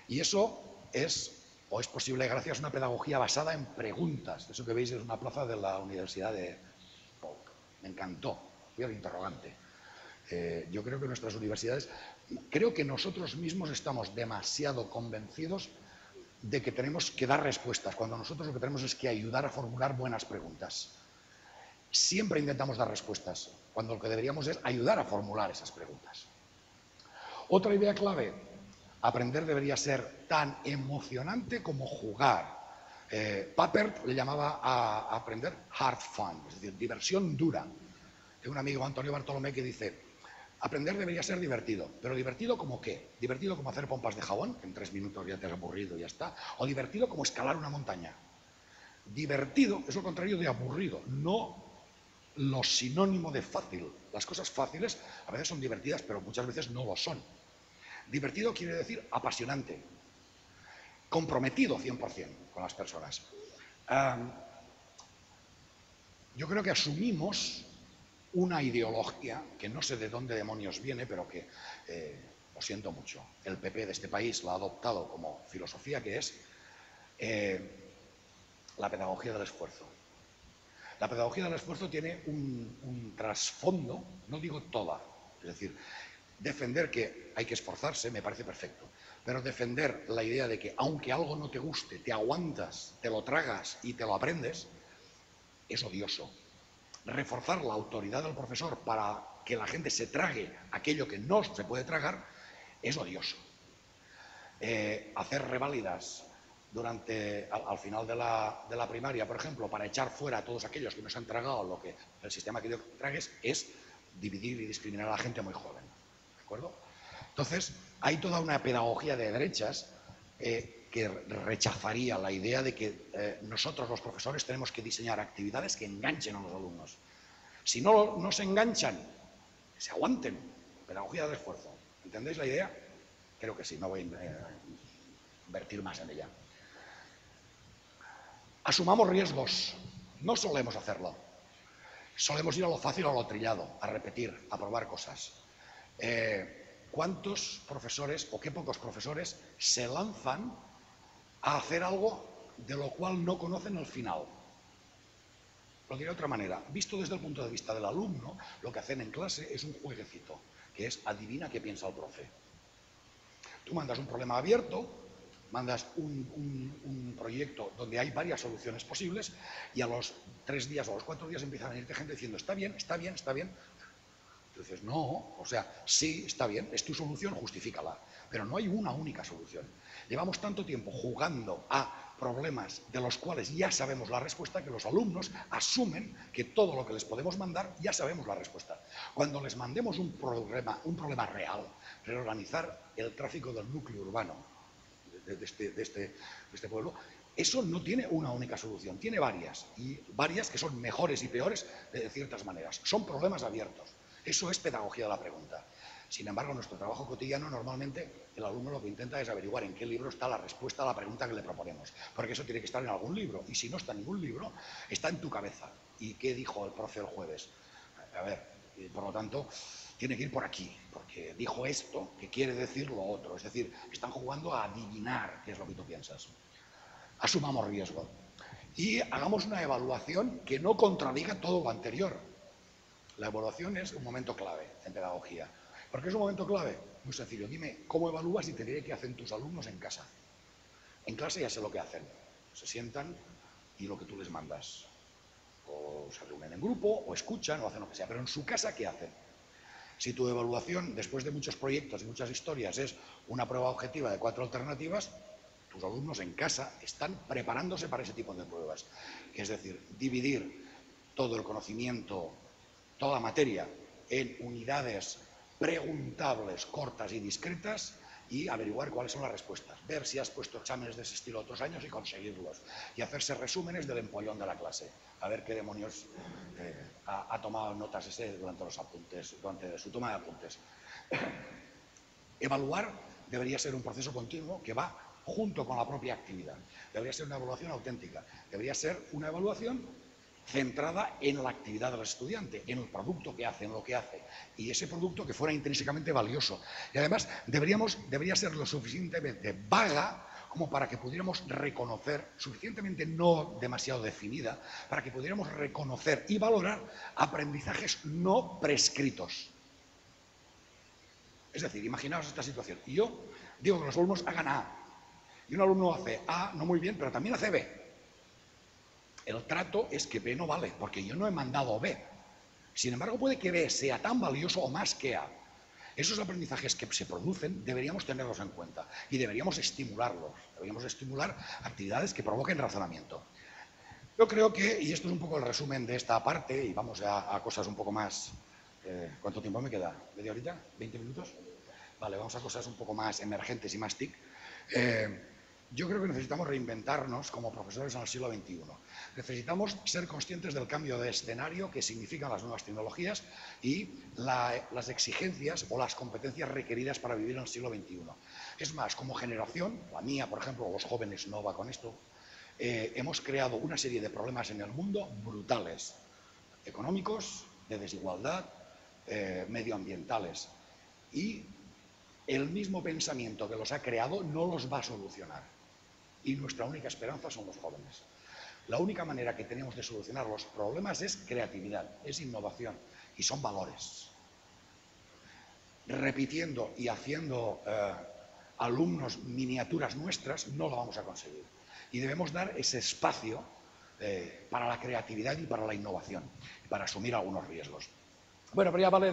Y eso es posible gracias a una pedagogía basada en preguntas. Eso que veis es una plaza de la Universidad de Polk. Me encantó. Fui al interrogante. Yo creo que nuestras universidades, creo que nosotros mismos estamos demasiado convencidos de que tenemos que dar respuestas, cuando nosotros lo que tenemos es que ayudar a formular buenas preguntas. Siempre intentamos dar respuestas, cuando lo que deberíamos es ayudar a formular esas preguntas. Otra idea clave, aprender debería ser tan emocionante como jugar. Papert le llamaba a aprender hard fun, es decir, diversión dura. Tengo un amigo, Antonio Bartolomé, que dice: aprender debería ser divertido, pero ¿divertido como qué? ¿Divertido como hacer pompas de jabón, que en 3 minutos ya te has aburrido y ya está? ¿O divertido como escalar una montaña? Divertido es lo contrario de aburrido, no lo sinónimo de fácil. Las cosas fáciles a veces son divertidas, pero muchas veces no lo son. Divertido quiere decir apasionante, comprometido 100% con las personas. Yo creo que asumimos una ideología que no sé de dónde demonios viene, pero que, lo siento mucho, el PP de este país la ha adoptado como filosofía, que es la pedagogía del esfuerzo. La pedagogía del esfuerzo tiene un trasfondo, no digo toda, es decir, defender que hay que esforzarse me parece perfecto, pero defender la idea de que aunque algo no te guste, te aguantas, te lo tragas y te lo aprendes, es odioso. Reforzar la autoridad del profesor para que la gente se trague aquello que no se puede tragar es odioso. Hacer reválidas al final de la primaria, por ejemplo, para echar fuera a todos aquellos que no se han tragado lo que el sistema quiere que tragues, es dividir y discriminar a la gente muy joven. ¿De acuerdo? Entonces, hay toda una pedagogía de derechas que rechazaría la idea de que nosotros los profesores tenemos que diseñar actividades que enganchen a los alumnos. Si no se enganchan, que se aguanten. Pedagogía del esfuerzo. ¿Entendéis la idea? Creo que sí, no voy a invertir más en ella. Asumamos riesgos. No solemos hacerlo. Solemos ir a lo fácil o a lo trillado, a repetir, a probar cosas. ¿Cuántos profesores o qué pocos profesores se lanzan a hacer algo de lo cual no conocen el final? Lo diré de otra manera. Visto desde el punto de vista del alumno, lo que hacen en clase es un jueguecito, que es adivina qué piensa el profe. Tú mandas un problema abierto, mandas un proyecto donde hay varias soluciones posibles y a los 3 días o a los 4 días empieza a venirte gente diciendo está bien, está bien, está bien. Tú dices, no, o sea, sí, está bien, es tu solución, justifícala. Pero no hay una única solución. Llevamos tanto tiempo jugando a problemas de los cuales ya sabemos la respuesta que los alumnos asumen que todo lo que les podemos mandar ya sabemos la respuesta. Cuando les mandemos un problema real, reorganizar el tráfico del núcleo urbano de este pueblo, eso no tiene una única solución, tiene varias, y varias que son mejores y peores de ciertas maneras. Son problemas abiertos. Eso es pedagogía de la pregunta. Sin embargo, en nuestro trabajo cotidiano, normalmente, el alumno lo que intenta es averiguar en qué libro está la respuesta a la pregunta que le proponemos. Porque eso tiene que estar en algún libro. Y si no está en ningún libro, está en tu cabeza. ¿Y qué dijo el profe el jueves? A ver, y por lo tanto, tiene que ir por aquí. Porque dijo esto, que quiere decir lo otro. Es decir, están jugando a adivinar qué es lo que tú piensas. Asumamos riesgo. Y hagamos una evaluación que no contradiga todo lo anterior. La evaluación es un momento clave en pedagogía. ¿Por qué es un momento clave? Muy sencillo. Dime, ¿cómo evalúas y te diré qué hacen tus alumnos en casa? En clase ya sé lo que hacen. Se sientan y lo que tú les mandas. O se reúnen en grupo, o escuchan, o hacen lo que sea. Pero en su casa, ¿qué hacen? Si tu evaluación, después de muchos proyectos y muchas historias, es una prueba objetiva de 4 alternativas, tus alumnos en casa están preparándose para ese tipo de pruebas. Es decir, dividir todo el conocimiento, toda la materia, en unidades preguntables, cortas y discretas, y averiguar cuáles son las respuestas. Ver si has puesto exámenes de ese estilo otros años y conseguirlos. Y hacerse resúmenes del empollón de la clase. A ver qué demonios ha tomado notas ese durante los apuntes, durante su toma de apuntes. Evaluar debería ser un proceso continuo que va junto con la propia actividad. Debería ser una evaluación auténtica. Debería ser una evaluación centrada en la actividad del estudiante, en el producto que hace, en lo que hace. Y ese producto que fuera intrínsecamente valioso. Y además debería ser lo suficientemente vaga como para que pudiéramos reconocer, suficientemente no demasiado definida, para que pudiéramos reconocer y valorar aprendizajes no prescritos. Es decir, imaginaos esta situación. Y yo digo que los alumnos hagan A. Y un alumno hace A, no muy bien, pero también hace B. El trato es que B no vale, porque yo no he mandado B. Sin embargo, puede que B sea tan valioso o más que A. Esos aprendizajes que se producen deberíamos tenerlos en cuenta y deberíamos estimularlos. Deberíamos estimular actividades que provoquen razonamiento. Yo creo que, y esto es un poco el resumen de esta parte, y vamos a cosas un poco más... ¿cuánto tiempo me queda? ¿Media horita? ¿20 minutos? Vale, vamos a cosas un poco más emergentes y más TIC. Yo creo que necesitamos reinventarnos como profesores en el siglo XXI. Necesitamos ser conscientes del cambio de escenario que significan las nuevas tecnologías y las exigencias o las competencias requeridas para vivir en el siglo XXI. Es más, como generación, la mía, por ejemplo, los jóvenes no va con esto, hemos creado una serie de problemas en el mundo brutales, económicos, de desigualdad, medioambientales. Y el mismo pensamiento que los ha creado no los va a solucionar. Y nuestra única esperanza son los jóvenes. La única manera que tenemos de solucionar los problemas es creatividad, es innovación y son valores. Repitiendo y haciendo alumnos miniaturas nuestras no lo vamos a conseguir. Y debemos dar ese espacio para la creatividad y para la innovación, para asumir algunos riesgos. Bueno, pero ya vale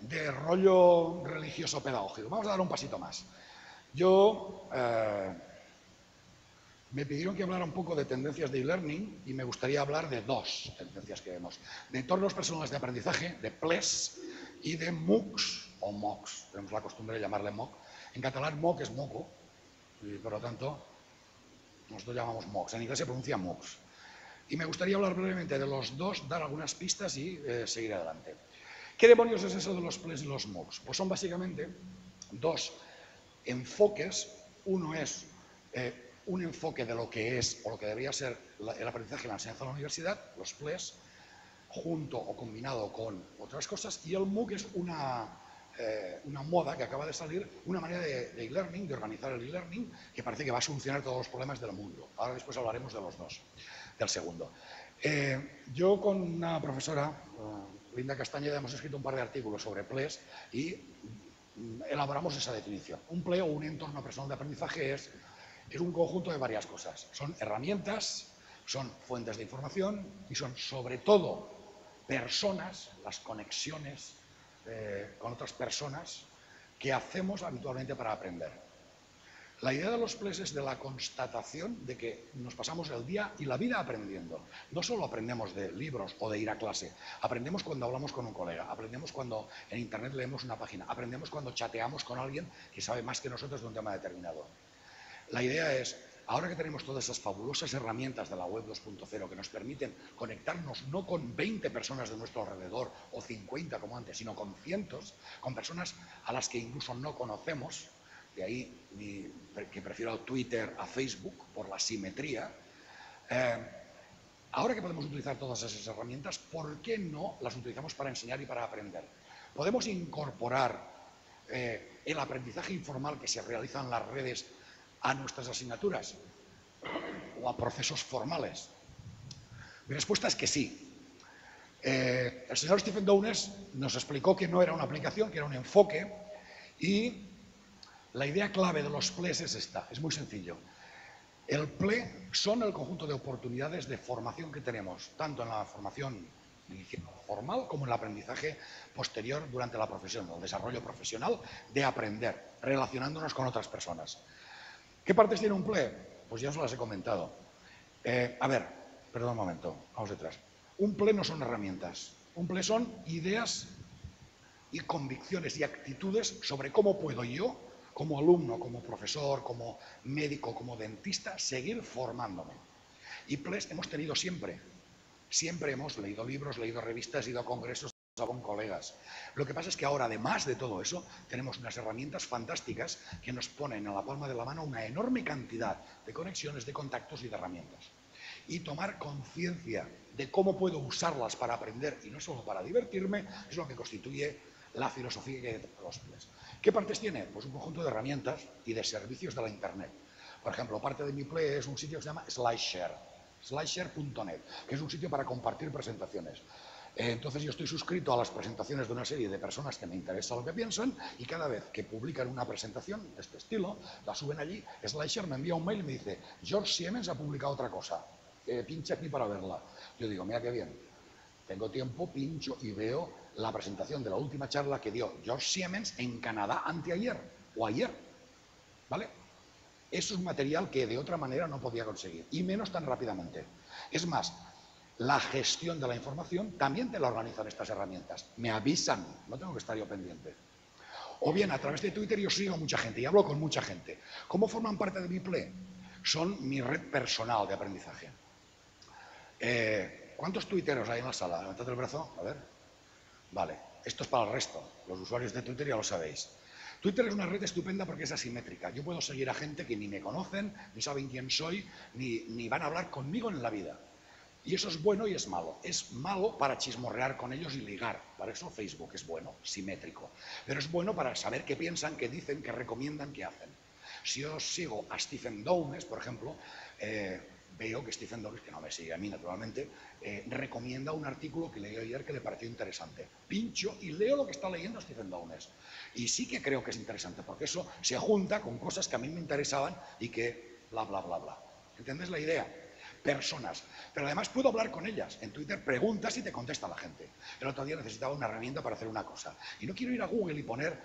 de rollo religioso pedagógico. Vamos a dar un pasito más. Yo me pidieron que hablara un poco de tendencias de e-learning y me gustaría hablar de dos tendencias que vemos. De entornos personales de aprendizaje, de PLES, y de MOOCs o MOOCs. Tenemos la costumbre de llamarle MOOC. En catalán MOOC es moco y por lo tanto nosotros llamamos MOOCs. En inglés se pronuncia MOOCs. Y me gustaría hablar brevemente de los dos, dar algunas pistas y seguir adelante. ¿Qué demonios es eso de los PLES y los MOOCs? Pues son básicamente dos enfoques. Uno es un enfoque de lo que es o lo que debería ser el aprendizaje y la enseñanza en la universidad, los PLES, junto o combinado con otras cosas, y el MOOC es una moda que acaba de salir, una manera de e-learning, de organizar el e-learning, que parece que va a solucionar todos los problemas del mundo. Ahora después hablaremos de los dos, del segundo. Yo con una profesora, Linda Castañeda, hemos escrito un par de artículos sobre PLES y elaboramos esa definición. Un PLE o un entorno personal de aprendizaje es un conjunto de varias cosas. Son herramientas, son fuentes de información y son sobre todo personas, las conexiones con otras personas que hacemos habitualmente para aprender. La idea de los PLES es de la constatación de que nos pasamos el día y la vida aprendiendo. No solo aprendemos de libros o de ir a clase, aprendemos cuando hablamos con un colega, aprendemos cuando en internet leemos una página, aprendemos cuando chateamos con alguien que sabe más que nosotros de un tema determinado. La idea es ahora que tenemos todas esas fabulosas herramientas de la web 2.0 que nos permiten conectarnos no con 20 personas de nuestro alrededor o 50 como antes, sino con cientos, con personas a las que incluso no conocemos, de ahí que prefiero Twitter a Facebook por la simetría. Ahora que podemos utilizar todas esas herramientas, ¿por qué no las utilizamos para enseñar y para aprender? Podemos incorporar el aprendizaje informal que se realiza en las redes a nuestras asignaturas o a procesos formales. Mi respuesta es que sí. El señor Stephen Downes nos explicó que no era una aplicación, que era un enfoque, y la idea clave de los PLEs es esta, es muy sencillo. El PLE son el conjunto de oportunidades de formación que tenemos, tanto en la formación formal como en el aprendizaje posterior durante la profesión, el desarrollo profesional de aprender, relacionándonos con otras personas. ¿Qué partes tiene un PLE? Pues ya os las he comentado. A ver, perdón un momento, vamos detrás. Un PLE no son herramientas, un PLE son ideas y convicciones y actitudes sobre cómo puedo yo, como alumno, como profesor, como médico, como dentista, seguir formándome. Y PLEs hemos tenido siempre. Siempre hemos leído libros, leído revistas, ido a congresos con colegas. Lo que pasa es que ahora, además de todo eso, tenemos unas herramientas fantásticas que nos ponen a la palma de la mano una enorme cantidad de conexiones, de contactos y de herramientas. Y tomar conciencia de cómo puedo usarlas para aprender y no solo para divertirme es lo que constituye la filosofía que hay detrás de los PLEs. ¿Qué partes tiene? Pues un conjunto de herramientas y de servicios de la Internet. Por ejemplo, parte de mi PLE es un sitio que se llama SlideShare, slideshare.net, que es un sitio para compartir presentaciones. Entonces yo estoy suscrito a las presentaciones de una serie de personas que me interesa lo que piensan y cada vez que publican una presentación de este estilo, la suben allí, SlideShare me envía un mail y me dice George Siemens ha publicado otra cosa, pincha aquí para verla. Yo digo, mira qué bien, tengo tiempo, pincho y veo la presentación de la última charla que dio George Siemens en Canadá anteayer o ayer, ¿vale? Eso es un material que de otra manera no podía conseguir, y menos tan rápidamente. Es más, la gestión de la información también te la organizan estas herramientas. Me avisan, no tengo que estar yo pendiente. O bien, a través de Twitter yo sigo a mucha gente y hablo con mucha gente. ¿Cómo forman parte de mi PLE? Son mi red personal de aprendizaje. ¿Cuántos tuiteros hay en la sala? Levantad el brazo, a ver. Vale, esto es para el resto. Los usuarios de Twitter ya lo sabéis. Twitter es una red estupenda porque es asimétrica. Yo puedo seguir a gente que ni me conocen, ni saben quién soy, ni van a hablar conmigo en la vida. Y eso es bueno y es malo. Es malo para chismorrear con ellos y ligar. Para eso Facebook es bueno, simétrico. Pero es bueno para saber qué piensan, qué dicen, qué recomiendan, qué hacen. Si yo sigo a Stephen Downes, por ejemplo, veo que Stephen Downes, que no me sigue a mí naturalmente, recomienda un artículo que leí ayer que le pareció interesante. Pincho y leo lo que está leyendo Stephen Downes. Y sí que creo que es interesante, porque eso se junta con cosas que a mí me interesaban y que bla, bla, bla, bla. ¿Entendés la idea? Personas. Pero además puedo hablar con ellas. En Twitter preguntas y te contesta la gente. El otro día necesitaba una herramienta para hacer una cosa. Y no quiero ir a Google y poner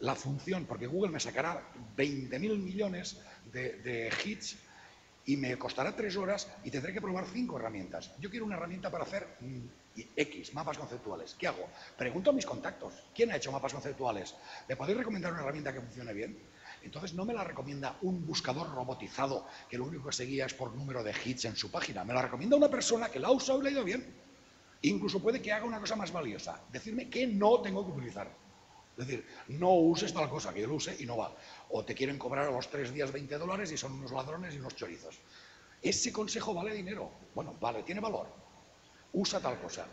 la función, porque Google me sacará 20.000 millones de hits y me costará 3 horas y tendré que probar 5 herramientas. Yo quiero una herramienta para hacer X, mapas conceptuales. ¿Qué hago? Pregunto a mis contactos. ¿Quién ha hecho mapas conceptuales? ¿Me podéis recomendar una herramienta que funcione bien? Entonces no me la recomienda un buscador robotizado que lo único que seguía es por número de hits en su página. Me la recomienda una persona que la ha usado y le ha ido bien. Incluso puede que haga una cosa más valiosa. Decirme que no tengo que utilizar. Es decir, no uses tal cosa, que yo lo use y no va. O te quieren cobrar a los 3 días $20 y son unos ladrones y unos chorizos. Ese consejo vale dinero. Bueno, vale, tiene valor. Usa tal cosa.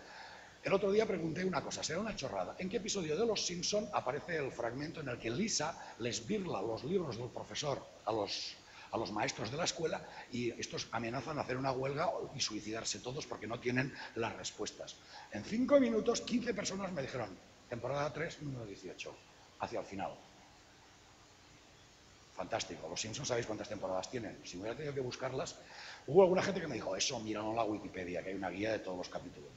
El otro día pregunté una cosa, será una chorrada. ¿En qué episodio de Los Simpson aparece el fragmento en el que Lisa les birla los libros del profesor a los maestros de la escuela y estos amenazan a hacer una huelga y suicidarse todos porque no tienen las respuestas? En 5 minutos, 15 personas me dijeron, temporada 3, número 18, hacia el final. Fantástico. Los Simpsons, ¿sabéis cuántas temporadas tienen? Si hubiera tenido que buscarlas, hubo alguna gente que me dijo, eso, míralo en la Wikipedia, que hay una guía de todos los capítulos.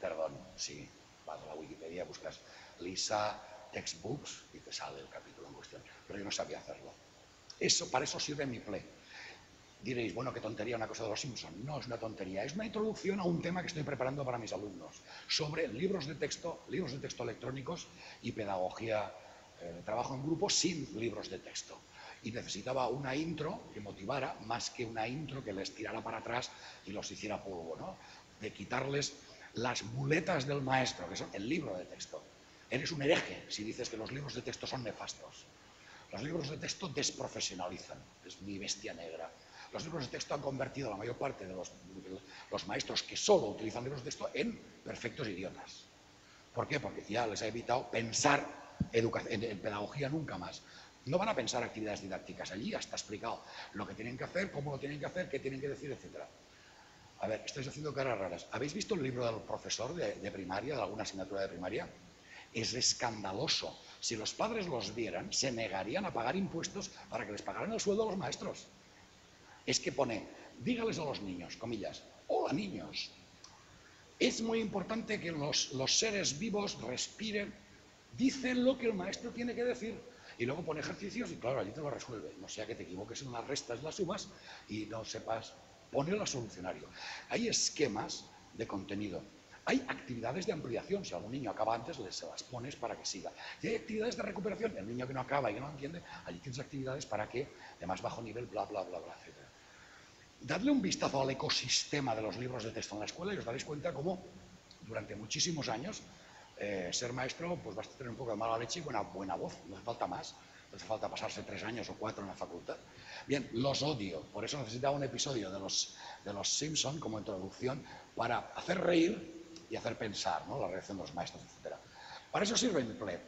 Perdón, sí, vas a la Wikipedia, buscas Lisa Textbooks y te sale el capítulo en cuestión. Pero yo no sabía hacerlo. Para eso sirve mi PLE. Diréis, bueno, qué tontería una cosa de Los Simpsons. No es una tontería, es una introducción a un tema que estoy preparando para mis alumnos sobre libros de texto electrónicos y pedagogía, trabajo en grupo sin libros de texto. y necesitaba una intro que motivara más que una intro que les tirara para atrás y los hiciera polvo, ¿no? De quitarles las muletas del maestro, que son el libro de texto. Eres un hereje si dices que los libros de texto son nefastos. Los libros de texto desprofesionalizan, es mi bestia negra. Los libros de texto han convertido a la mayor parte de los maestros que solo utilizan libros de texto en perfectos idiotas. ¿Por qué? Porque ya les ha evitado pensar en pedagogía nunca más. No van a pensar actividades didácticas, allí ya está explicado lo que tienen que hacer, cómo lo tienen que hacer, qué tienen que decir, etc. A ver, estáis haciendo caras raras. ¿Habéis visto el libro del profesor de primaria, de alguna asignatura de primaria? Es escandaloso. Si los padres los vieran, se negarían a pagar impuestos para que les pagaran el sueldo a los maestros. Es que pone, dígales a los niños, comillas, hola niños, es muy importante que los seres vivos respiren, dicen lo que el maestro tiene que decir. Y luego pone ejercicios y claro, allí te lo resuelve. No sea que te equivoques en las restas, las sumas y no sepas, pone el solucionario. Hay esquemas de contenido. Hay actividades de ampliación, si algún niño acaba antes, se las pones para que siga. Y hay actividades de recuperación, el niño que no acaba y que no entiende, allí tienes actividades para que, de más bajo nivel, bla, bla, bla, bla, etc. Dadle un vistazo al ecosistema de los libros de texto en la escuela y os daréis cuenta cómo durante muchísimos años ser maestro pues vas a tener un poco de mala leche y buena voz, no hace falta más, no hace falta pasarse 3 años o 4 en la facultad. Bien, los odio, por eso necesitaba un episodio de los Simpson como introducción para hacer reír y hacer pensar, ¿no? La reacción de los maestros, etc. Para eso sirve el PLE.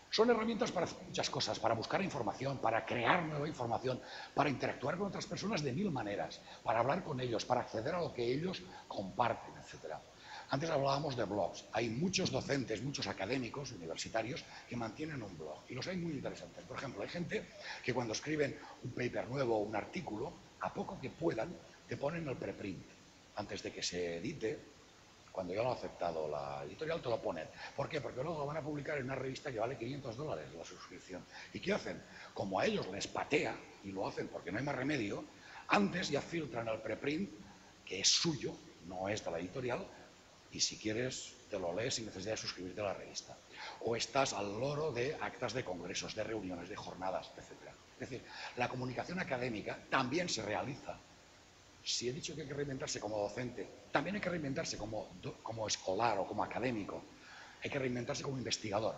Son herramientas para hacer muchas cosas, para buscar información, para crear nueva información, para interactuar con otras personas de 1000 maneras, para hablar con ellos, para acceder a lo que ellos comparten, etc. Antes hablábamos de blogs. Hay muchos docentes, muchos académicos universitarios que mantienen un blog y los hay muy interesantes. Por ejemplo, hay gente que cuando escriben un paper nuevo o un artículo, a poco que puedan, te ponen el preprint antes de que se edite. Cuando ya lo ha aceptado la editorial, te lo ponen. ¿Por qué? Porque luego lo van a publicar en una revista que vale $500 la suscripción. ¿Y qué hacen? Como a ellos les patea, y lo hacen porque no hay más remedio, antes ya filtran el preprint, que es suyo, no es de la editorial, y si quieres te lo lees sin necesidad de suscribirte a la revista. O estás al loro de actas de congresos, de reuniones, de jornadas, etc. Es decir, la comunicación académica también se realiza. Si he dicho que hay que reinventarse como docente, también hay que reinventarse como escolar o como académico. Hay que reinventarse como investigador.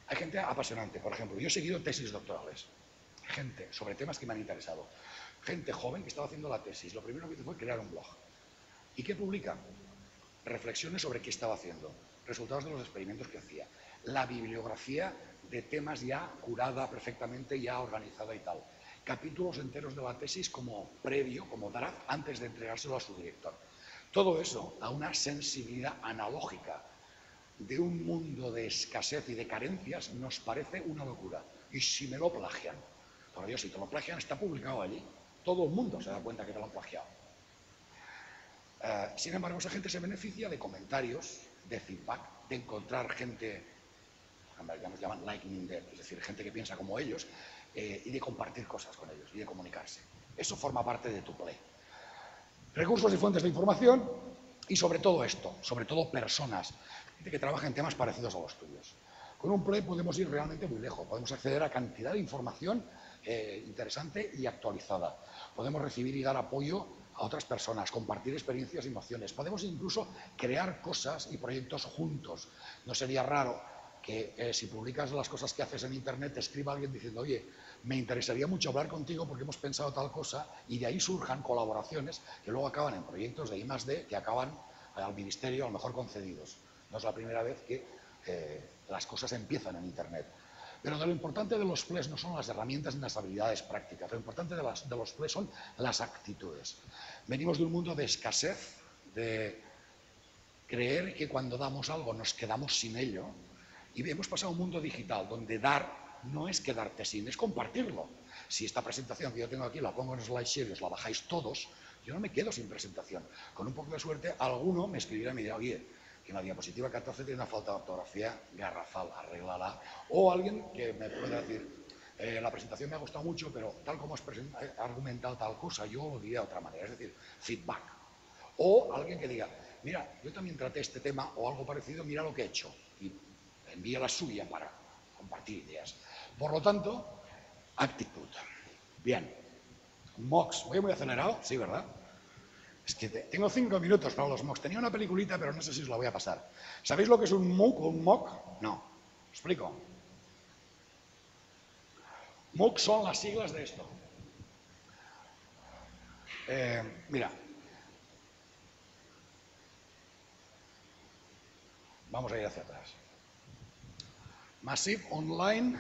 Hay gente apasionante. Por ejemplo, yo he seguido tesis doctorales. Gente sobre temas que me han interesado. Gente joven que estaba haciendo la tesis. Lo primero que hizo fue crear un blog. ¿Y qué publica? Reflexiones sobre qué estaba haciendo. Resultados de los experimentos que hacía. La bibliografía de temas ya curada perfectamente, ya organizada y tal. Capítulos enteros de la tesis como previo, como draft, antes de entregárselo a su director. Todo eso a una sensibilidad analógica de un mundo de escasez y de carencias nos parece una locura. Y si me lo plagian, por Dios, si te lo plagian, está publicado allí. Todo el mundo se da cuenta que te lo han plagiado. Sin embargo, esa gente se beneficia de comentarios, de feedback, de encontrar gente, ya nos llaman like minded, es decir, gente que piensa como ellos, y de compartir cosas con ellos y de comunicarse. Eso forma parte de tu play. Recursos y fuentes de información y sobre todo esto, sobre todo personas, gente que trabaja en temas parecidos a los tuyos. Con un play podemos ir realmente muy lejos, podemos acceder a cantidad de información interesante y actualizada. Podemos recibir y dar apoyo a otras personas, compartir experiencias y emociones. Podemos incluso crear cosas y proyectos juntos. No sería raro que si publicas las cosas que haces en Internet, te escriba alguien diciendo, oye, me interesaría mucho hablar contigo porque hemos pensado tal cosa, y de ahí surjan colaboraciones que luego acaban en proyectos de I+D que acaban al ministerio a lo mejor concedidos. No es la primera vez que las cosas empiezan en Internet. Pero de lo importante de los plays no son las herramientas ni las habilidades prácticas, lo importante de los plays son las actitudes. Venimos de un mundo de escasez, de creer que cuando damos algo nos quedamos sin ello, y hemos pasado a un mundo digital donde dar no es quedarte sin, es compartirlo. Si esta presentación que yo tengo aquí la pongo en SlideShare y os la bajáis todos, yo no me quedo sin presentación. Con un poco de suerte, alguno me escribirá y me dirá, oye, que en la diapositiva 14 tiene una falta de ortografía garrafal, arréglala. O alguien que me pueda decir, la presentación me ha gustado mucho, pero tal como has argumentado tal cosa, yo lo diría de otra manera, es decir, feedback. O alguien que diga, mira, yo también traté este tema o algo parecido, mira lo que he hecho. Y envía la suya para compartir ideas. Por lo tanto, actitud. Bien. MOOCs. ¿Voy muy acelerado? Sí, ¿verdad? Es que tengo 5 minutos para los MOOCs. Tenía una peliculita, pero no sé si os la voy a pasar. ¿Sabéis lo que es un MOOC o un MOOC? No. ¿Os explico? MOOC son las siglas de esto. Mira. Vamos a ir hacia atrás. Massive Online,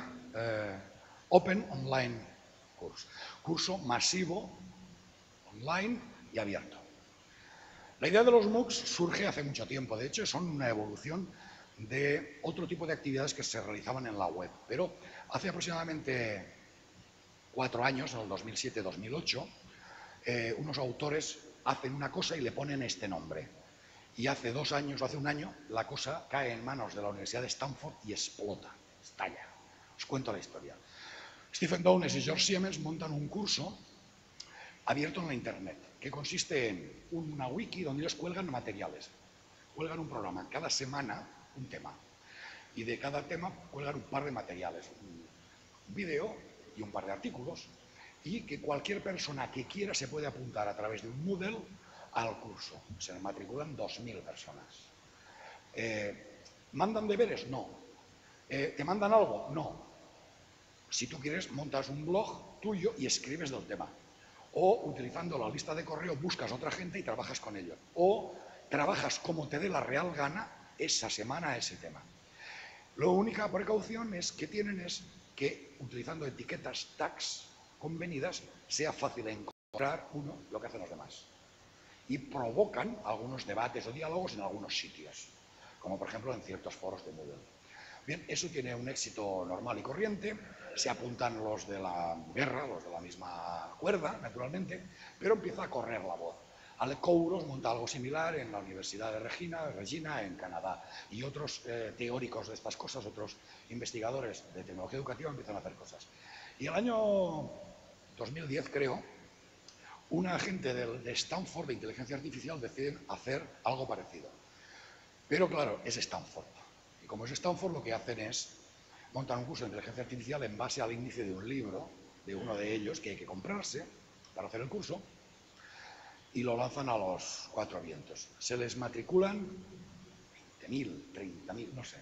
Open Online Course. Curso masivo, online y abierto. La idea de los MOOCs surge hace mucho tiempo. De hecho, son una evolución de otro tipo de actividades que se realizaban en la web. Pero hace aproximadamente 4 años, en el 2007-2008, unos autores hacen una cosa y le ponen este nombre. Y hace 2 años o hace 1 año, la cosa cae en manos de la Universidad de Stanford y explota, estalla. Os cuento la historia. Stephen Downes y George Siemens montan un curso abierto en la Internet, que consiste en una wiki donde ellos cuelgan materiales. Cuelgan un programa, cada semana un tema. Y de cada tema cuelgan un par de materiales, un vídeo y un par de artículos, y que cualquier persona que quiera se puede apuntar a través de un Moodle al curso. Se matriculan 2.000 personas. ¿Mandan deberes? No. ¿Te mandan algo? No. Si tú quieres, montas un blog tuyo y escribes del tema. O, utilizando la lista de correo, buscas a otra gente y trabajas con ellos. O trabajas como te dé la real gana esa semana ese tema. La única precaución que tienen es que, utilizando etiquetas tags convenidas, sea fácil encontrar lo que hacen los demás. Y provocan algunos debates o diálogos en algunos sitios, como por ejemplo en ciertos foros de Moodle. Bien, eso tiene un éxito normal y corriente, se apuntan los de la guerra, los de la misma cuerda, naturalmente, pero empieza a correr la voz. Alec Couros monta algo similar en la Universidad de Regina, en Canadá, y otros teóricos de estas cosas, otros investigadores de tecnología educativa empiezan a hacer cosas. Y el año 2010, creo, una agente de Stanford de inteligencia artificial decide hacer algo parecido. Pero claro, es Stanford. Y como es Stanford, lo que hacen es montar un curso de inteligencia artificial en base al índice de un libro, de uno de ellos, que hay que comprarse para hacer el curso, y lo lanzan a los 4 vientos. Se les matriculan 20.000, 30.000, no sé,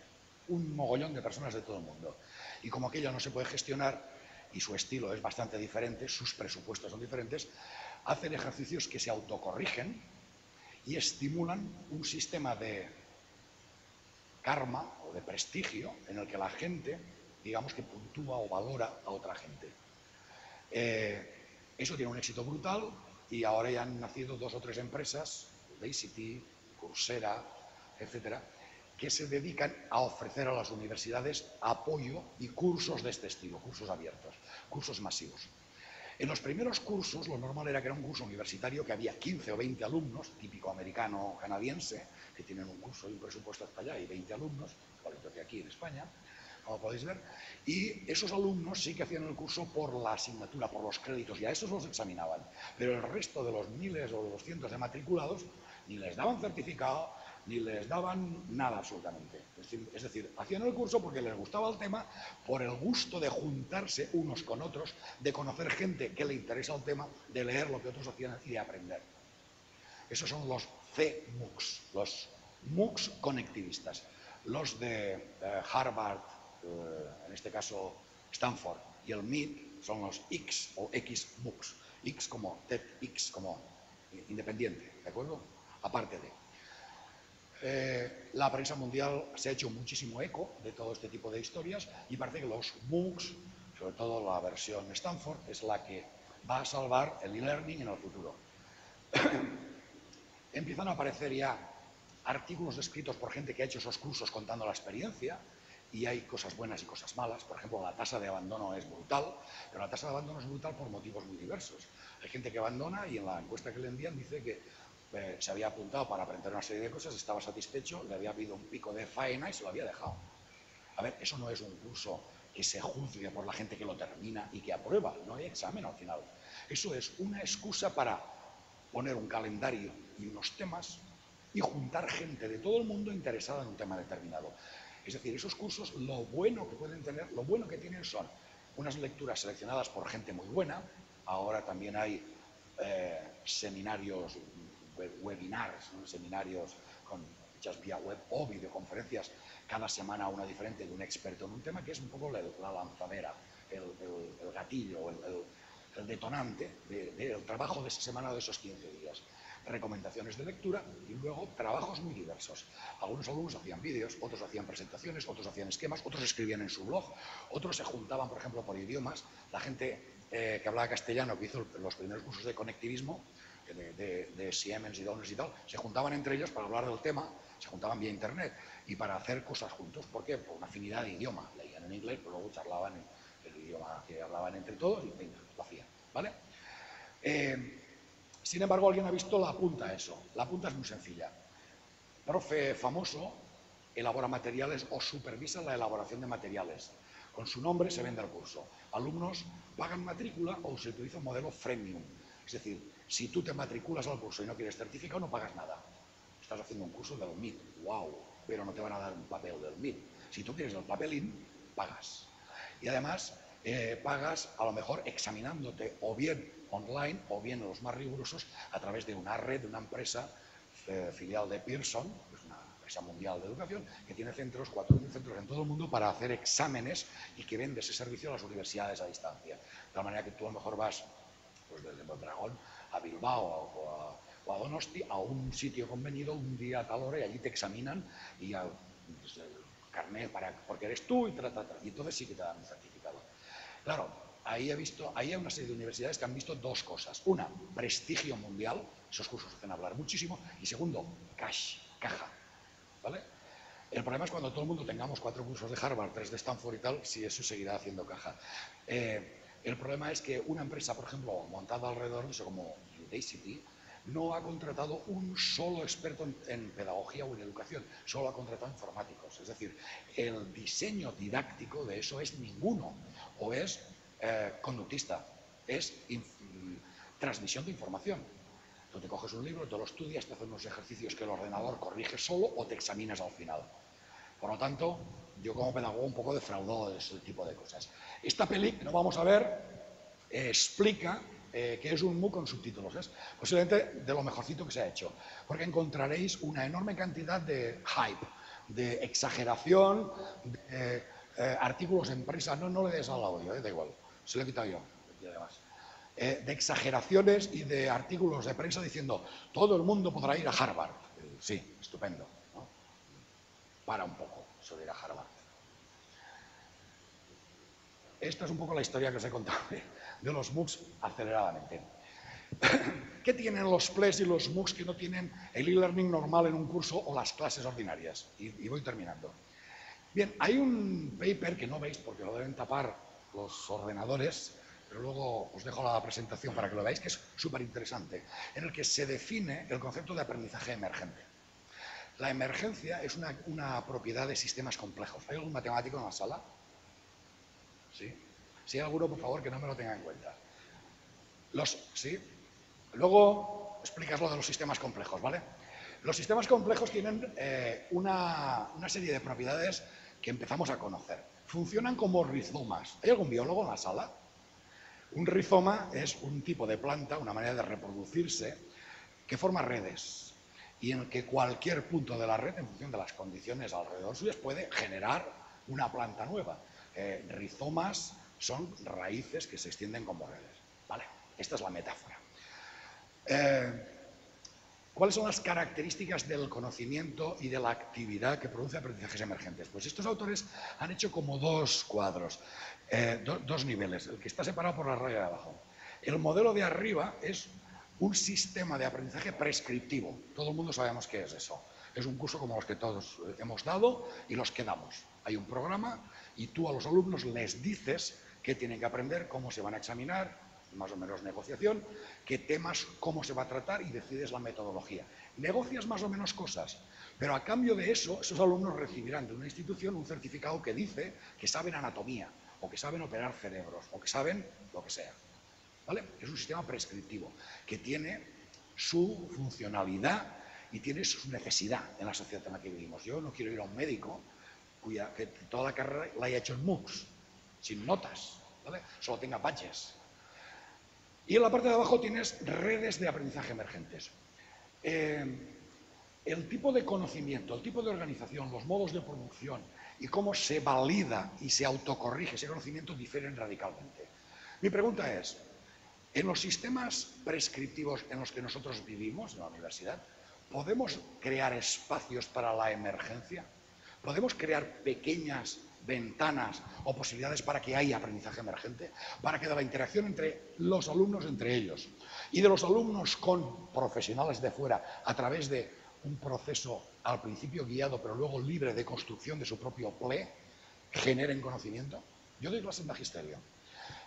un mogollón de personas de todo el mundo. Y como aquello no se puede gestionar, y su estilo es bastante diferente, sus presupuestos son diferentes, hacen ejercicios que se autocorrigen y estimulan un sistema de karma o de prestigio en el que la gente, digamos que puntúa o valora a otra gente. Eso tiene un éxito brutal y ahora ya han nacido 2 o 3 empresas, Udacity, Coursera, etcétera, que se dedican a ofrecer a las universidades apoyo y cursos de este estilo, cursos abiertos, cursos masivos. En los primeros cursos, lo normal era que era un curso universitario que había 15 o 20 alumnos, típico americano-canadiense, que tienen un curso y un presupuesto hasta allá y 20 alumnos, igual que aquí en España, como podéis ver, y esos alumnos sí que hacían el curso por la asignatura, por los créditos, y a esos los examinaban. Pero el resto de los miles o de los cientos de matriculados ni les daban certificado, ni les daban nada absolutamente. Es decir, hacían el curso porque les gustaba el tema, por el gusto de juntarse unos con otros, de conocer gente que le interesa el tema, de leer lo que otros hacían y de aprender. Esos son los CMOOCs, los MOOCs conectivistas. Los de Harvard, en este caso Stanford, y el MIT son los X o X MOOCs. X como TEDx, como independiente, ¿de acuerdo? Aparte de. La prensa mundial se ha hecho muchísimo eco de todo este tipo de historias y parece que los MOOCs, sobre todo la versión Stanford, es la que va a salvar el e-learning en el futuro. Empiezan a aparecer ya artículos escritos por gente que ha hecho esos cursos contando la experiencia y hay cosas buenas y cosas malas. Por ejemplo, la tasa de abandono es brutal, pero la tasa de abandono es brutal por motivos muy diversos. Hay gente que abandona y en la encuesta que le envían dice que se había apuntado para aprender una serie de cosas, estaba satisfecho, le había habido un pico de faena y se lo había dejado. A ver, eso no es un curso que se juzgue por la gente que lo termina y que aprueba, no hay examen al final. Eso es una excusa para poner un calendario y unos temas y juntar gente de todo el mundo interesada en un tema determinado. Es decir, esos cursos, lo bueno que pueden tener, lo bueno que tienen son unas lecturas seleccionadas por gente muy buena, ahora también hay seminarios, webinars, ¿no? Seminarios hechas vía web o videoconferencias, cada semana una diferente de un experto en un tema, que es un poco la lanzadera, el gatillo, el detonante del trabajo de esa semana o de esos 15 días. Recomendaciones de lectura y luego trabajos muy diversos. Algunos alumnos hacían vídeos, otros hacían presentaciones, otros hacían esquemas, otros escribían en su blog, otros se juntaban, por ejemplo, por idiomas. La gente que hablaba castellano, que hizo los primeros cursos de conectivismo, de Siemens y Downes y tal, se juntaban entre ellos para hablar del tema, se juntaban vía internet y para hacer cosas juntos. ¿Por qué? Por una afinidad de idioma. Leían en inglés, pero luego charlaban en el idioma que hablaban entre todos y venga, lo hacían, ¿vale? Sin embargo, alguien ha visto la punta a eso. La punta es muy sencilla. Profe famoso elabora materiales o supervisa la elaboración de materiales. Con su nombre se vende el curso. Alumnos pagan matrícula o se utiliza un modelo freemium. Es decir, si tú te matriculas al curso y no quieres certificado, no pagas nada. Estás haciendo un curso del MIT, wow, pero no te van a dar un papel del MIT. Si tú quieres el papelín, pagas. Y además, pagas a lo mejor examinándote o bien online o bien los más rigurosos a través de una red, de una empresa filial de Pearson, que es una empresa mundial de educación, que tiene centros, 4.000 centros en todo el mundo para hacer exámenes y que vende ese servicio a las universidades a distancia. De tal manera que tú a lo mejor vas pues, desde Mondragón a Bilbao o a Donosti a un sitio convenido un día a tal hora y allí te examinan y ya, pues, el carnet porque eres tú y entonces sí que te dan un certificado. Claro, ahí hay una serie de universidades que han visto dos cosas. Una, prestigio mundial, esos cursos hacen hablar muchísimo. Y segundo, caja, ¿vale? El problema es cuando todo el mundo tengamos 4 cursos de Harvard, 3 de Stanford y tal, si eso seguirá haciendo caja. El problema es que una empresa, por ejemplo, montada alrededor de eso, como Udacity, no ha contratado un solo experto en pedagogía o en educación, solo ha contratado informáticos. Es decir, el diseño didáctico de eso es ninguno, o es conductista, es transmisión de información. Tú te coges un libro, te lo estudias, te haces unos ejercicios que el ordenador corrige solo o te examinas al final. Por lo tanto, yo como pedagogo un poco defraudado de ese tipo de cosas. Esta peli que no vamos a ver explica que es un MOOC con subtítulos. Es posiblemente de lo mejorcito que se ha hecho, porque encontraréis una enorme cantidad de hype, de exageración, de artículos en prensa. No le des al audio, da igual, se lo he quitado yo. Y además, de exageraciones y de artículos de prensa diciendo todo el mundo podrá ir a Harvard. Sí, estupendo, ¿no? Para un poco sobre ir a Harvard. Esta es un poco la historia que os he contado de los MOOCs aceleradamente. ¿Qué tienen los PLES y los MOOCs que no tienen el e-learning normal en un curso o las clases ordinarias? Y voy terminando. Bien, hay un paper que no veis porque lo deben tapar los ordenadores, pero luego os dejo la presentación para que lo veáis, que es súper interesante, en el que se define el concepto de aprendizaje emergente. La emergencia es una propiedad de sistemas complejos. ¿Hay algún matemático en la sala? ¿Sí? Si hay alguno, por favor, que no me lo tenga en cuenta. ¿Sí? Luego explicas lo de los sistemas complejos, ¿vale? Los sistemas complejos tienen una serie de propiedades que empezamos a conocer. Funcionan como rizomas. ¿Hay algún biólogo en la sala? Un rizoma es un tipo de planta, una manera de reproducirse, que forma redes y en el que cualquier punto de la red, en función de las condiciones alrededor suyas, puede generar una planta nueva. Rizomas son raíces que se extienden como redes. ¿Vale? Esta es la metáfora. ¿Cuáles son las características del conocimiento y de la actividad que produce aprendizajes emergentes? Pues estos autores han hecho como dos cuadros, dos niveles, el que está separado por la raya de abajo. El modelo de arriba es un sistema de aprendizaje prescriptivo. Todo el mundo sabemos qué es eso. Es un curso como los que todos hemos dado y los que damos. Hay un programa y tú a los alumnos les dices qué tienen que aprender, cómo se van a examinar, más o menos negociación, qué temas, cómo se va a tratar y decides la metodología. Negocias más o menos cosas, pero a cambio de eso, esos alumnos recibirán de una institución un certificado que dice que saben anatomía, o que saben operar cerebros, o que saben lo que sea. ¿Vale? Es un sistema prescriptivo que tiene su funcionalidad y tiene su necesidad en la sociedad en la que vivimos. Yo no quiero ir a un médico que toda la carrera la haya hecho en MOOCs, sin notas, ¿vale? Solo tenga badges. Y en la parte de abajo tienes redes de aprendizaje emergentes. El tipo de conocimiento, el tipo de organización, los modos de producción y cómo se valida y se autocorrige ese conocimiento difieren radicalmente. Mi pregunta es, en los sistemas prescriptivos en los que nosotros vivimos en la universidad, ¿podemos crear espacios para la emergencia? ¿Podemos crear pequeñas ventanas o posibilidades para que haya aprendizaje emergente? Para que de la interacción entre los alumnos, entre ellos, y de los alumnos con profesionales de fuera, a través de un proceso al principio guiado, pero luego libre de construcción de su propio PLE, generen conocimiento. Yo doy clases en magisterio.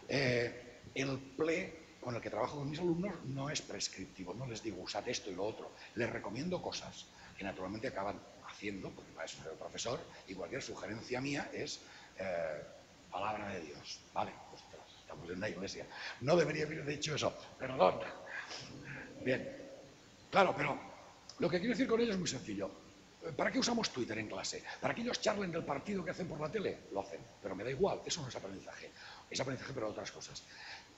El PLE con el que trabajo con mis alumnos no es prescriptivo, no les digo usad esto y lo otro, les recomiendo cosas que naturalmente acaban haciendo, porque para eso soy el profesor, y cualquier sugerencia mía es palabra de Dios, ¿vale? Ostras, estamos en la iglesia. No debería haber dicho eso, perdón. Bien, claro, pero lo que quiero decir con ello es muy sencillo. ¿Para qué usamos Twitter en clase? ¿Para que ellos charlen del partido que hacen por la tele? Lo hacen, pero me da igual, eso no es aprendizaje. Es aprendizaje pero de otras cosas.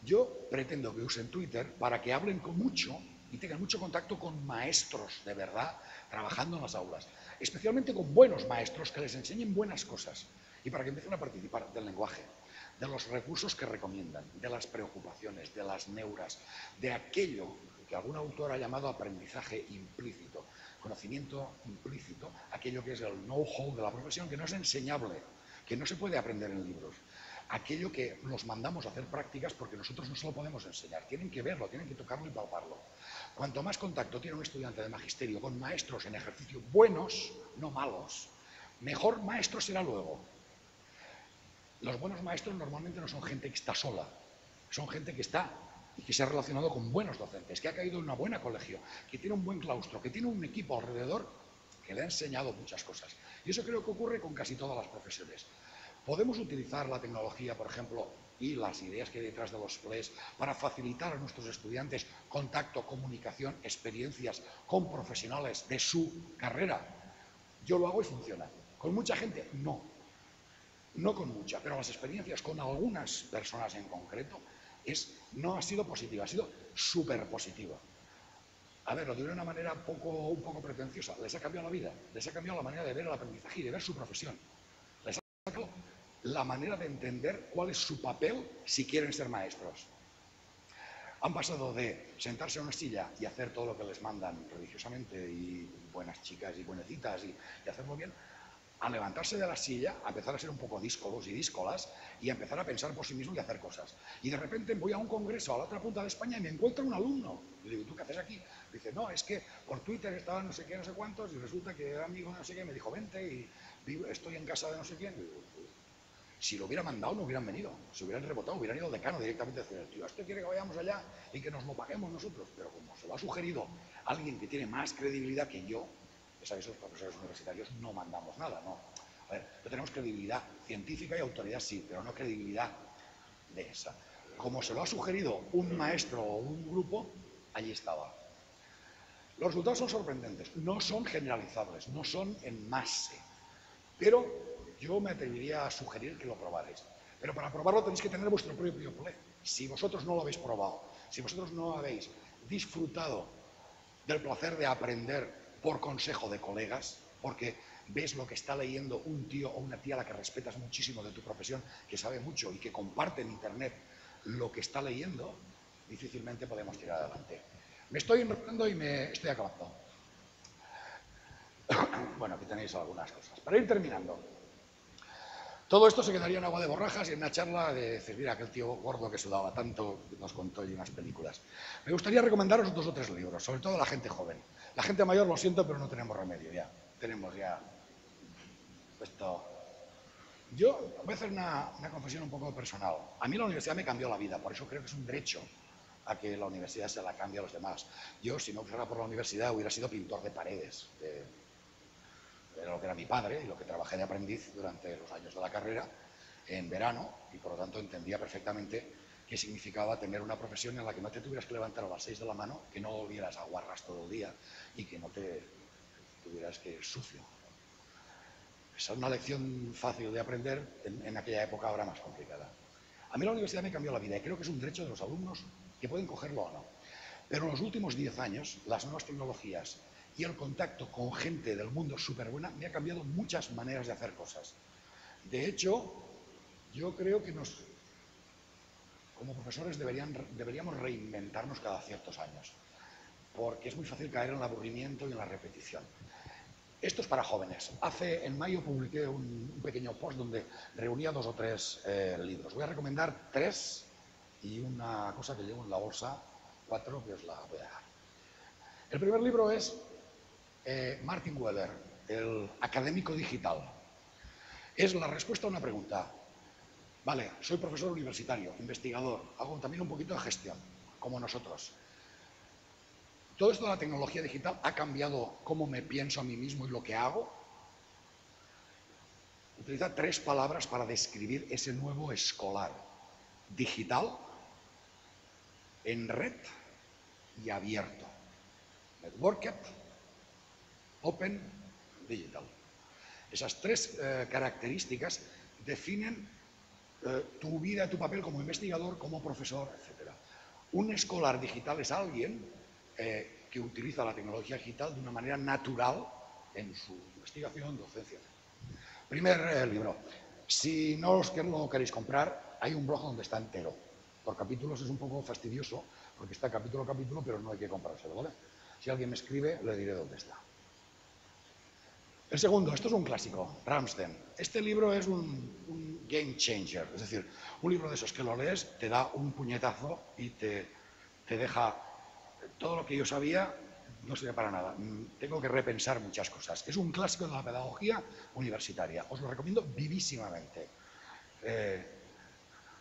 Yo pretendo que usen Twitter para que hablen con mucho y tengan mucho contacto con maestros de verdad trabajando en las aulas, especialmente con buenos maestros que les enseñen buenas cosas y para que empiecen a participar del lenguaje, de los recursos que recomiendan, de las preocupaciones, de las neuras, de aquello que algún autor ha llamado aprendizaje implícito, conocimiento implícito, aquello que es el know-how de la profesión, que no es enseñable, que no se puede aprender en libros, aquello que nos mandamos a hacer prácticas porque nosotros no se lo podemos enseñar, tienen que verlo, tienen que tocarlo y palparlo. Cuanto más contacto tiene un estudiante de magisterio con maestros en ejercicio buenos, no malos, mejor maestro será luego. Los buenos maestros normalmente no son gente que está sola, son gente que está y que se ha relacionado con buenos docentes, que ha caído en una buena colegio, que tiene un buen claustro, que tiene un equipo alrededor que le ha enseñado muchas cosas. Y eso creo que ocurre con casi todas las profesiones. Podemos utilizar la tecnología, por ejemplo, y las ideas que hay detrás de los PLEs para facilitar a nuestros estudiantes contacto, comunicación, experiencias con profesionales de su carrera. Yo lo hago y funciona. ¿Con mucha gente? No. No con mucha, pero las experiencias con algunas personas en concreto no ha sido positiva, ha sido súper positiva. A ver, lo digo de una manera un poco pretenciosa. Les ha cambiado la vida, les ha cambiado la manera de ver el aprendizaje y de ver su profesión. Les ha cambiado la manera de entender cuál es su papel si quieren ser maestros. Han pasado de sentarse en una silla y hacer todo lo que les mandan religiosamente y buenas chicas y buenecitas y hacerlo bien, a levantarse de la silla, a empezar a ser un poco díscolos y díscolas y a empezar a pensar por sí mismo y a hacer cosas. Y de repente voy a un congreso a la otra punta de España y me encuentro un alumno. Y le digo, ¿tú qué haces aquí? Dice, no, es que por Twitter estaban no sé qué, no sé cuántos y resulta que era amigo de no sé qué, me dijo, vente y estoy en casa de no sé quién. Y digo, si lo hubiera mandado no hubieran venido, se hubieran rebotado, hubieran ido al decano directamente a decir, tío, este quiere que vayamos allá y que nos lo paguemos nosotros. Pero como se lo ha sugerido alguien que tiene más credibilidad que yo, ya sabéis, los profesores universitarios no mandamos nada, ¿no? A ver, no tenemos credibilidad científica y autoridad sí, pero no credibilidad de esa. Como se lo ha sugerido un maestro o un grupo, allí estaba. Los resultados son sorprendentes, no son generalizables, no son en masa, pero yo me atrevería a sugerir que lo probaréis. Pero para probarlo tenéis que tener vuestro propio PLE. Si vosotros no lo habéis probado, si vosotros no habéis disfrutado del placer de aprender por consejo de colegas, porque ves lo que está leyendo un tío o una tía a la que respetas muchísimo de tu profesión, que sabe mucho y que comparte en internet lo que está leyendo, difícilmente podemos tirar adelante. Me estoy enrollando y me estoy acabando. Bueno, aquí tenéis algunas cosas. Para ir terminando, todo esto se quedaría en agua de borrajas y en una charla de decir, mira, aquel tío gordo que sudaba tanto nos contó y unas películas. Me gustaría recomendaros 2 o 3 libros, sobre todo a la gente joven. La gente mayor, lo siento, pero no tenemos remedio ya. Tenemos ya esto. Yo voy a hacer una confesión un poco personal. A mí la universidad me cambió la vida, por eso creo que es un derecho a que la universidad se la cambie a los demás. Yo, si no fuera por la universidad, hubiera sido pintor de paredes. Era lo que era mi padre y lo que trabajé de aprendiz durante los años de la carrera en verano y por lo tanto entendía perfectamente qué significaba tener una profesión en la que no te tuvieras que levantar a las 6 de la mano, que no olieras a guarras todo el día y que no te tuvieras que ir sucio. Esa es una lección fácil de aprender en aquella época ahora más complicada. A mí la universidad me cambió la vida y creo que es un derecho de los alumnos que pueden cogerlo o no. Pero en los últimos 10 años, las nuevas tecnologías y el contacto con gente del mundo súper buena me ha cambiado muchas maneras de hacer cosas. De hecho, yo creo que como profesores deberíamos reinventarnos cada ciertos años, porque es muy fácil caer en el aburrimiento y en la repetición. Esto es para jóvenes. En mayo publiqué un pequeño post donde reunía 2 o 3 libros. Voy a recomendar 3 y una cosa que llevo en la bolsa, 4, que os la voy a dejar. El primer libro es Martin Weller, el académico digital. Es la respuesta a una pregunta. Vale, soy profesor universitario, investigador, hago también un poquito de gestión, como nosotros. ¿Todo esto de la tecnología digital ha cambiado cómo me pienso a mí mismo y lo que hago? Utiliza 3 palabras para describir ese nuevo escolar. Digital, en red y abierto. Networked, open, digital. Esas 3 características definen tu vida, tu papel como investigador, como profesor, etc. Un escolar digital es alguien que utiliza la tecnología digital de una manera natural en su investigación, docencia. Primer libro. Si no lo queréis comprar, hay un blog donde está entero. Por capítulos es un poco fastidioso, porque está capítulo a capítulo, pero no hay que comprárselo, ¿vale? Si alguien me escribe, le diré dónde está. El segundo, esto es un clásico, Ramsden. Este libro es un game changer, es decir, un libro de esos que lo lees, te da un puñetazo y te deja todo lo que yo sabía, no sirve para nada. Tengo que repensar muchas cosas. Es un clásico de la pedagogía universitaria. Os lo recomiendo vivísimamente.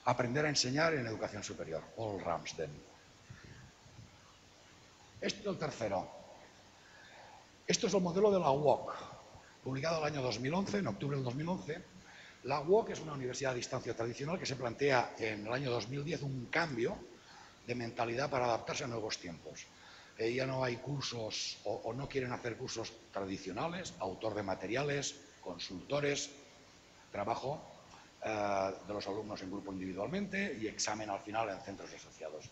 Aprender a enseñar en educación superior, Paul Ramsden. Este es el tercero. Esto es el modelo de la UOC, publicado el año 2011, en octubre del 2011. La UOC es una universidad a distancia tradicional que se plantea en el año 2010 un cambio de mentalidad para adaptarse a nuevos tiempos. Ya no hay cursos o no quieren hacer cursos tradicionales, autor de materiales, consultores, trabajo de los alumnos en grupo individualmente y examen al final en centros asociados.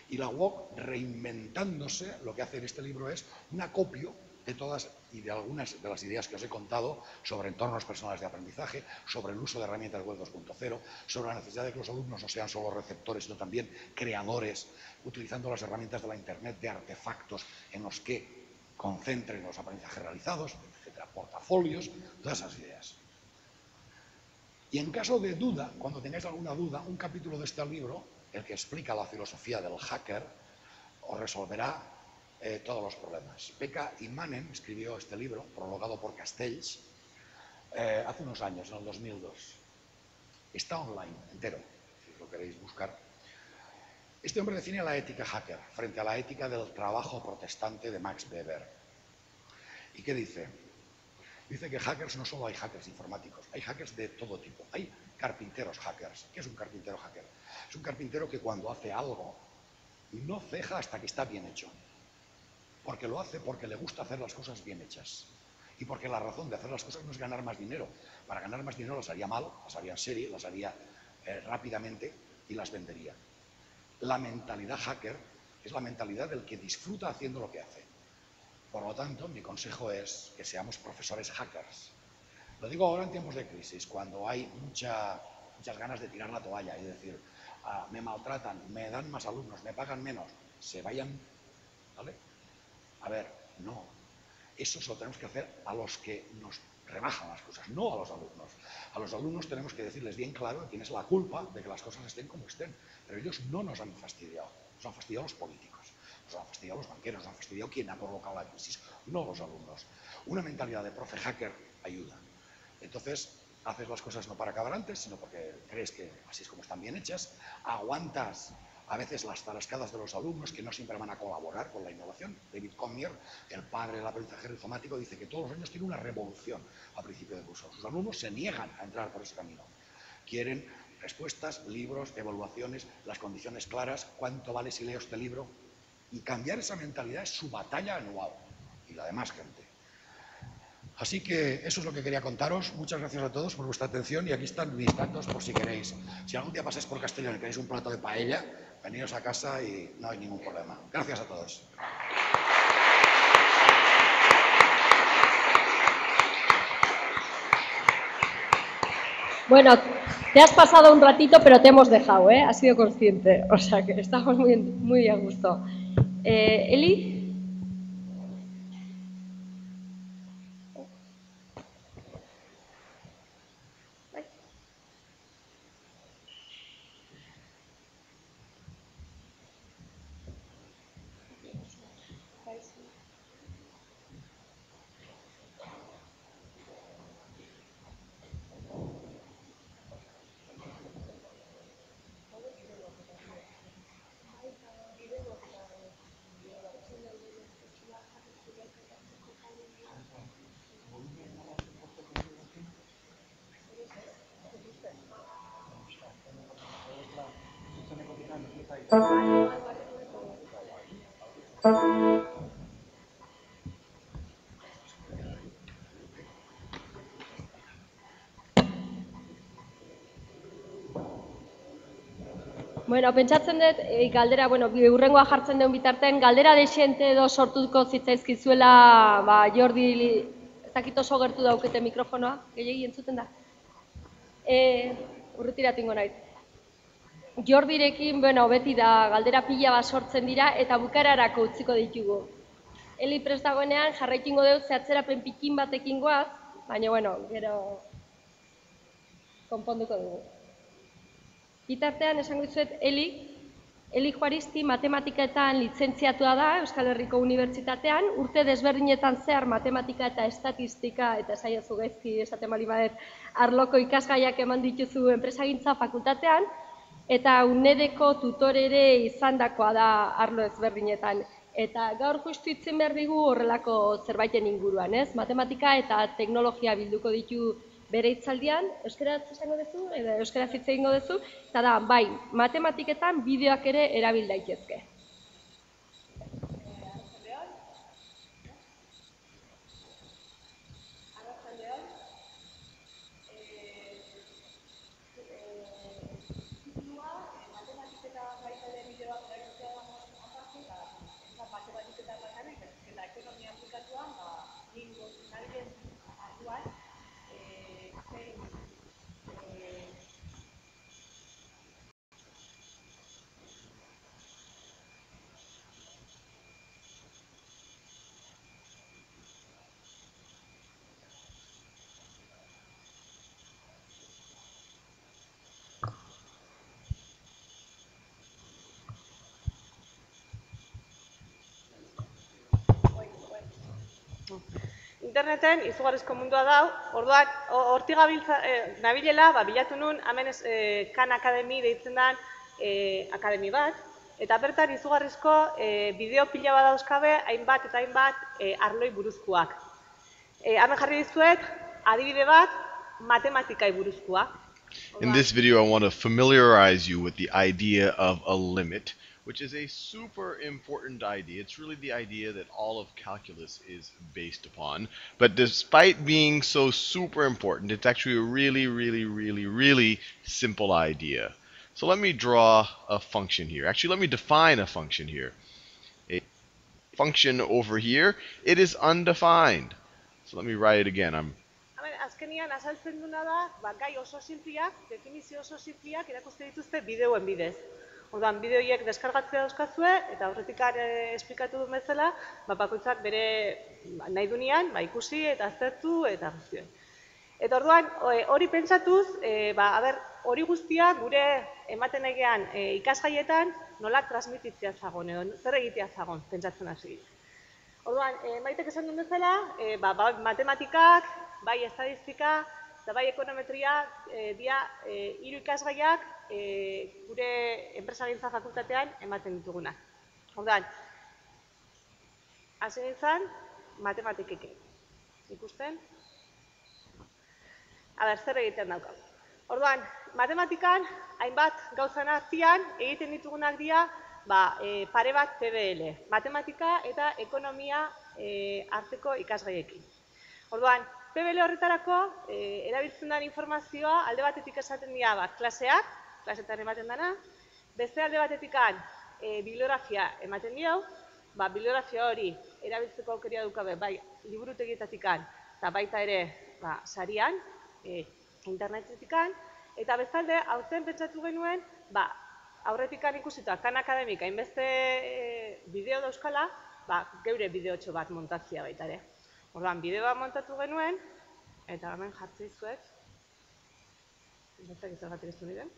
Y la UOC, reinventándose, lo que hace en este libro es un acopio de todas y de algunas de las ideas que os he contado sobre entornos personales de aprendizaje, sobre el uso de herramientas web 2.0, sobre la necesidad de que los alumnos no sean solo receptores, sino también creadores, utilizando las herramientas de la Internet de artefactos en los que concentren los aprendizajes realizados, etcétera, portafolios, todas esas ideas. Y en caso de duda, cuando tengáis alguna duda, un capítulo de este libro, el que explica la filosofía del hacker, os resolverá todos los problemas. Pekka Immonen escribió este libro, prologado por Castells, hace unos años, en el 2002. Está online, entero, si lo queréis buscar. Este hombre define la ética hacker frente a la ética del trabajo protestante de Max Weber. ¿Y qué dice? Dice que hackers no solo hay hackers informáticos, hay hackers de todo tipo. Hay carpinteros hackers. ¿Qué es un carpintero hacker? Es un carpintero que cuando hace algo no ceja hasta que está bien hecho. Porque lo hace porque le gusta hacer las cosas bien hechas. Y porque la razón de hacer las cosas no es ganar más dinero. Para ganar más dinero las haría mal, las haría en serie, las haría rápidamente y las vendería. La mentalidad hacker es la mentalidad del que disfruta haciendo lo que hace. Por lo tanto, mi consejo es que seamos profesores hackers. Lo digo ahora en tiempos de crisis, cuando hay muchas ganas de tirar la toalla y decir, me maltratan, me dan más alumnos, me pagan menos, se vayan, ¿vale? A ver, no. Eso se lo tenemos que hacer a los que nos rebajan las cosas, no a los alumnos. A los alumnos tenemos que decirles bien claro quién es la culpa de que las cosas estén como estén. Pero ellos no nos han fastidiado, nos han fastidiado los políticos. Nos han fastidiado los banqueros, nos han fastidiado quien ha provocado la crisis, no los alumnos. Una mentalidad de profe hacker ayuda. Entonces, haces las cosas no para acabar antes, sino porque crees que así es como están bien hechas, aguantas a veces las tarascadas de los alumnos que no siempre van a colaborar con la innovación. David Conmier, el padre del aprendizaje informático, dice que todos los años tiene una revolución a principio de curso. Sus alumnos se niegan a entrar por ese camino. Quieren respuestas, libros, evaluaciones, las condiciones claras, cuánto vale si leo este libro. Y cambiar esa mentalidad es su batalla anual y la de más gente. Así que eso es lo que quería contaros. Muchas gracias a todos por vuestra atención y aquí están mis datos por si queréis. Si algún día pasáis por Castellón y queréis un plato de paella, veniros a casa y no hay ningún problema. Gracias a todos. Bueno, te has pasado un ratito, pero te hemos dejado, ¿eh? Has sido consciente, o sea que estamos muy a gusto. Eli. Bueno, pentsatzen dut, galdera, hurrengoa jartzen duen bitartean, galdera desente edo sortuko zitzaizkizuela, Jordi, ez dakit oso gertu daukete mikrofonoa, gehiagi entzuten da? Urrutira tingo naiz. Jordirekin, beti da, galdera pila bat sortzen dira, eta bukararako utziko ditugu. Eli prest dagoenean, jarraikingo dut, zehatzerapen pikin batekin goaz, baina, gero konponduko dugu. Bitartean, esango dizuet, Eli Juaristi matematikaetan lizentziatua da Euskal Herriko Unibertsitatean, urte desberdinetan zehar matematika eta estatistika, eta esaiozu gaizki esaten bali badet, arloko ikasgaiak eman dituzu enpresagintza fakultatean, eta UNED-eko tutore ere izandakoa da arlo ezberdinetan. Eta gaur justu hitzen behar digu horrelako zerbaiten inguruan, ez? Matematika eta teknologia bilduko ditu bere hitzaldian, euskaraz esango duzu, edo euskaraz hitz egingo duzu, eta da, bai, matematiketan bideoak ere erabil daitezke. Interneten izugarrizko mundua dau, orduan hortik nabilela, bilatu nun, hemen Khan Academy deitzen den akademi bat, eta bertan izugarrizko bideo pila bat dauzkabe, hainbat eta hainbat arloi buruzkoak. Hemen jarri dizuet, adibide bat, matematikai buruzkoa. In this video, I want to familiarize you with the idea of a limit, which is a super important idea. It's really the idea that all of calculus is based upon. But despite being so super important, it's actually a really simple idea. So let me draw a function here. Actually, let me define a function here. A function over here, it is undefined. So let me write it again. Azkenian azaltzen duna da, gai oso simpliak, definizio oso simpliak erakusten dituzte bideoen bidez. Orduan, bideoiek deskargatzea dauzkazue, eta horretik esplikatu duen bezala, bakoitzak bere nahi dunean, ikusi eta aztertu eta guztien. Eta orduan, hori pentsatuz, hori guztia gure ematen egean ikasgaietan nolak transmititzea zagon, edo zer egitea zagon, pentsatzen hasi. Orduan, Maitek esan duen bezala, matematikak, bai estadistika eta bai ekonometria dira hiru ikasgaiak gure enpresagintza fakultatean ematen ditugunak. Orduan, hasi nintzen matematikekin. Ikusten? Zer egiten daukagu. Orduan, matematikan, hainbat gauzan artean egiten ditugunak dira pare bat PBL, matematika eta ekonomia arteko ikasgaiekin. Orduan, PBL horretarako erabiltzen den informazioa alde batetik esaten dira klaseak, klasetan ematen dena, beste alde batetik bibliografia ematen dio, bibliografia hori erabiltzeko aukeria dukabe, bai liburutegietatik eta baita ere sarian, internetetik, eta bestalde, aurten pentsatu genuen, aurretik ikusita, Khan Academic hainbeste bideo dauzkala, geure bideotxo bat montatzia baita ere. Orduan, bideoa montatu genuen, eta hemen jartzei zuet, bestak izagatik ez du diren.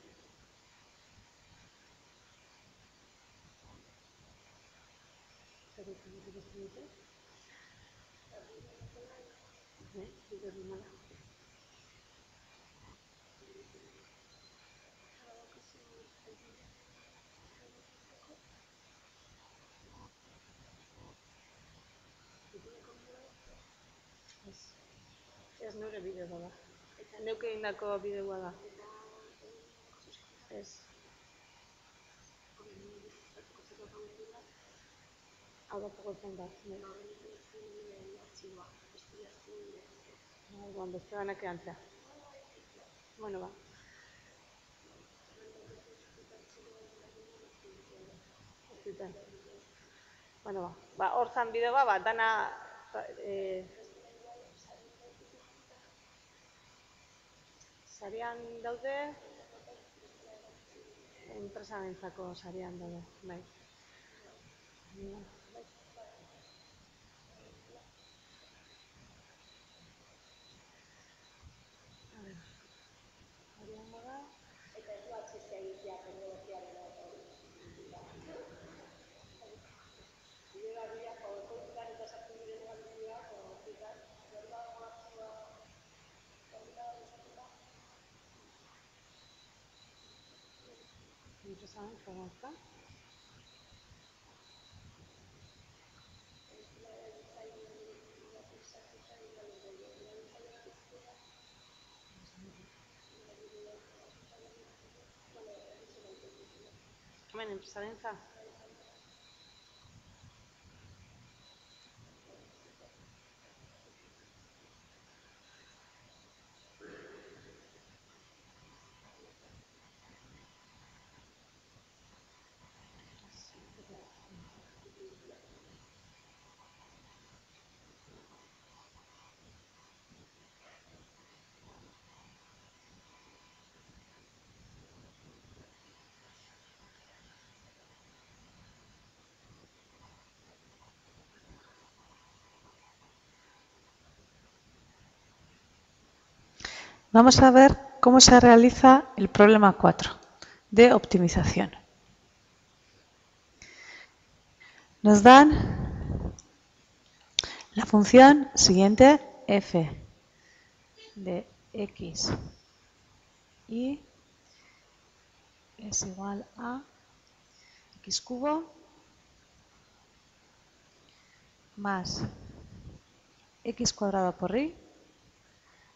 Ez neure bideoa da. Neuke egindako bideoa da. Ez. Hau da pogotzen da. Beste banak eantzea. Bueno, hor zan bideoa, dana sarian daude, enpresarentzako sarian daude, bai. Sarian bada. Eta ez du atxezea egitea teknologiaren hori. Bideoa dira, kontutan eta sartu diren galdua, kontutan, hori dago artxua. Interesante, ¿verdad? Hemen, enpresarentza. Vamos a ver cómo se realiza el problema 4 de optimización. Nos dan la función siguiente, f de x y es igual a x cubo más x cuadrado por y.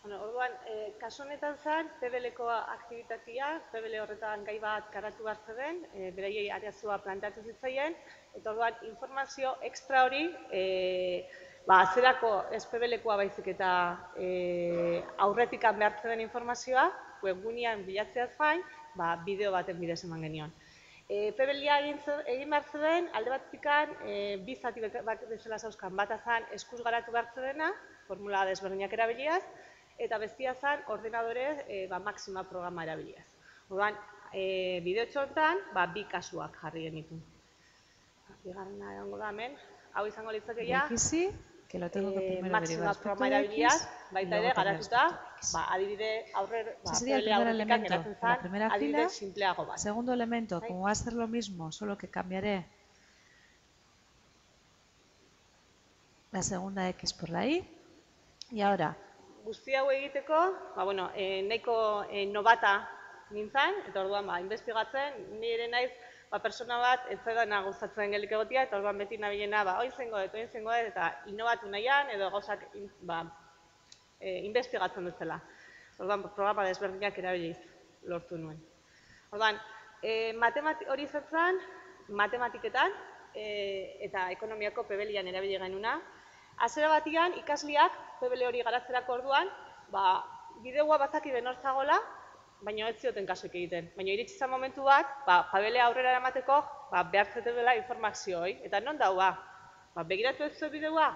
Orduan, kasu honetan zen, PBL-ko aktibitatea, PBL horretan gai bat garatu behar zeuden, beraiei arazoa planteatu zitzaien, eta orduan, informazio ekstra hori, zerako ez PBL-koa baizik eta aurretikan behar zeuden informazioa, webgunean bilatzeaz gain, bideo baten bidez eman genion. PBL-a egin behar zeuden, alde batikan, bi zati bezala zauzkan, bat azan eskuz garatu behar zeudena, formula desberdinak erabiliaz, eta bestia zen ordenadore Maxima programa erabiliaz. Orduan, bideo txontan, bi kasuak jarri genitu. Bigarrena egongo da hemen, hau izango litzakeia, Maxima programa erabiliaz, baita ere garatuta, adibide aurrera, aurretikak geratzen zen, adibide simpleago bat. Segundo elemento, como va a ser lo mismo, solo que cambiaré la segunda x por la y, y ahora, guzti hau egiteko, nahiko nobata nintzen, eta orduan, investigatzen, nire naiz, persona bat, ez zaidana gustatzen gelik egotia, eta orduan beti nabilena, oin zengo dut, eta inobatu nahian, edo gauzak investigatzen duzela. Orduan, programa desberdinak erabiliz lortu nuen. Orduan, hori zen, matematiketan, eta ekonomiako PBL-an erabili genuna, hasiera batean ikasleak PBL hori garatzerako orduan, bideoa bazaki benortzagola, baina ez zioten kasuik egiten. Baina iritsi zen momentu bat, PBL aurrera eramateko, behar zetela informazio hori. Eta non dau, begiratu ez zuen bideoa?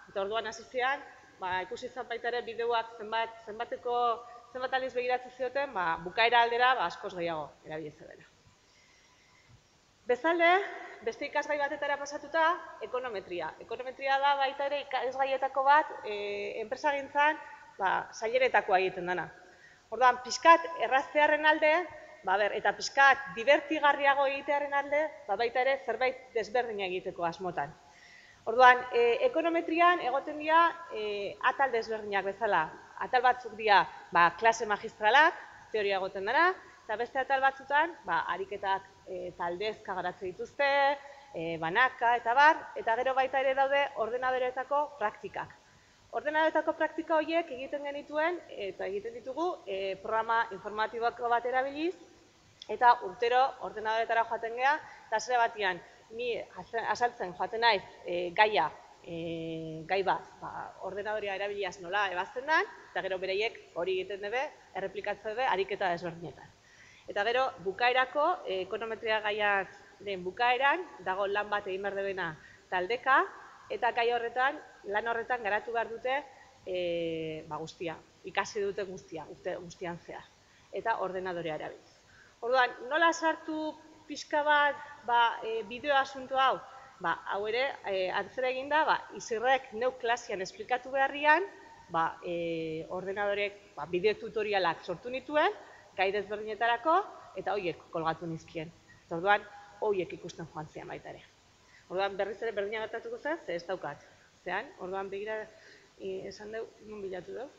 Eta orduan hasi zian, ikusi izan baita ere bideoak zenbat aldiz begiratzen zioten, bukaera aldera askoz gehiago erabiltzen dela. Bezalde, beste ikasgai batetara pasatuta, ekonometria. Ekonometria da baita ere ikasgaietako bat, enpresagintzan, saileretakoa egiten dena. Orduan, pixkat erraztearen alde, eta pixkat divertigarriago egitearen alde, baita ere zerbait desberdina egiteko asmotan. Orduan, ekonometrian egoten dira atal desberdinak bezala. Atal batzuk dira klase magistralak, teoria egoten dena, eta beste atal batzutan, ariketak taldezka garatzen dituzte, banaka eta bar, eta gero baita ere daude ordenadoreetako praktikak. Ordenadoreetako praktika horiek egiten genituen, eta egiten ditugu, programa informatiboko bat erabiliz, eta urtero ordenadoretara joaten geha, eta zera batian, ni azaltzen joaten naiz gai bat, ordenadorea erabiliaz nola ebazten den, eta gero bereiek hori egiten dube, erreplikatzen dube, ariketa desberdinetan. Eta gero, bukaerako, ekonometria gaiaren bukaeran, dago lan bat egin behar debena taldeka, eta gai horretan, lan horretan garatu behar dute guztia, ikasi dute guztian zehar, eta ordenadorea erabiliz. Orduan, nola sartu pixka bat bideo asunto hau? Hau ere, antzera eginda, izirrek neu klasian esplikatu beharrian, ordenadorek bideo tutorialak sortu nituen, gai desberdinetarako, eta horiek kolgatu nizkien. Orduan, horiek ikusten joan zian baita ere. Orduan, berriz ere berdina gertatuko zen, ze ez daukat. Zean, orduan begira, esan dugu, nun bilatu dugu?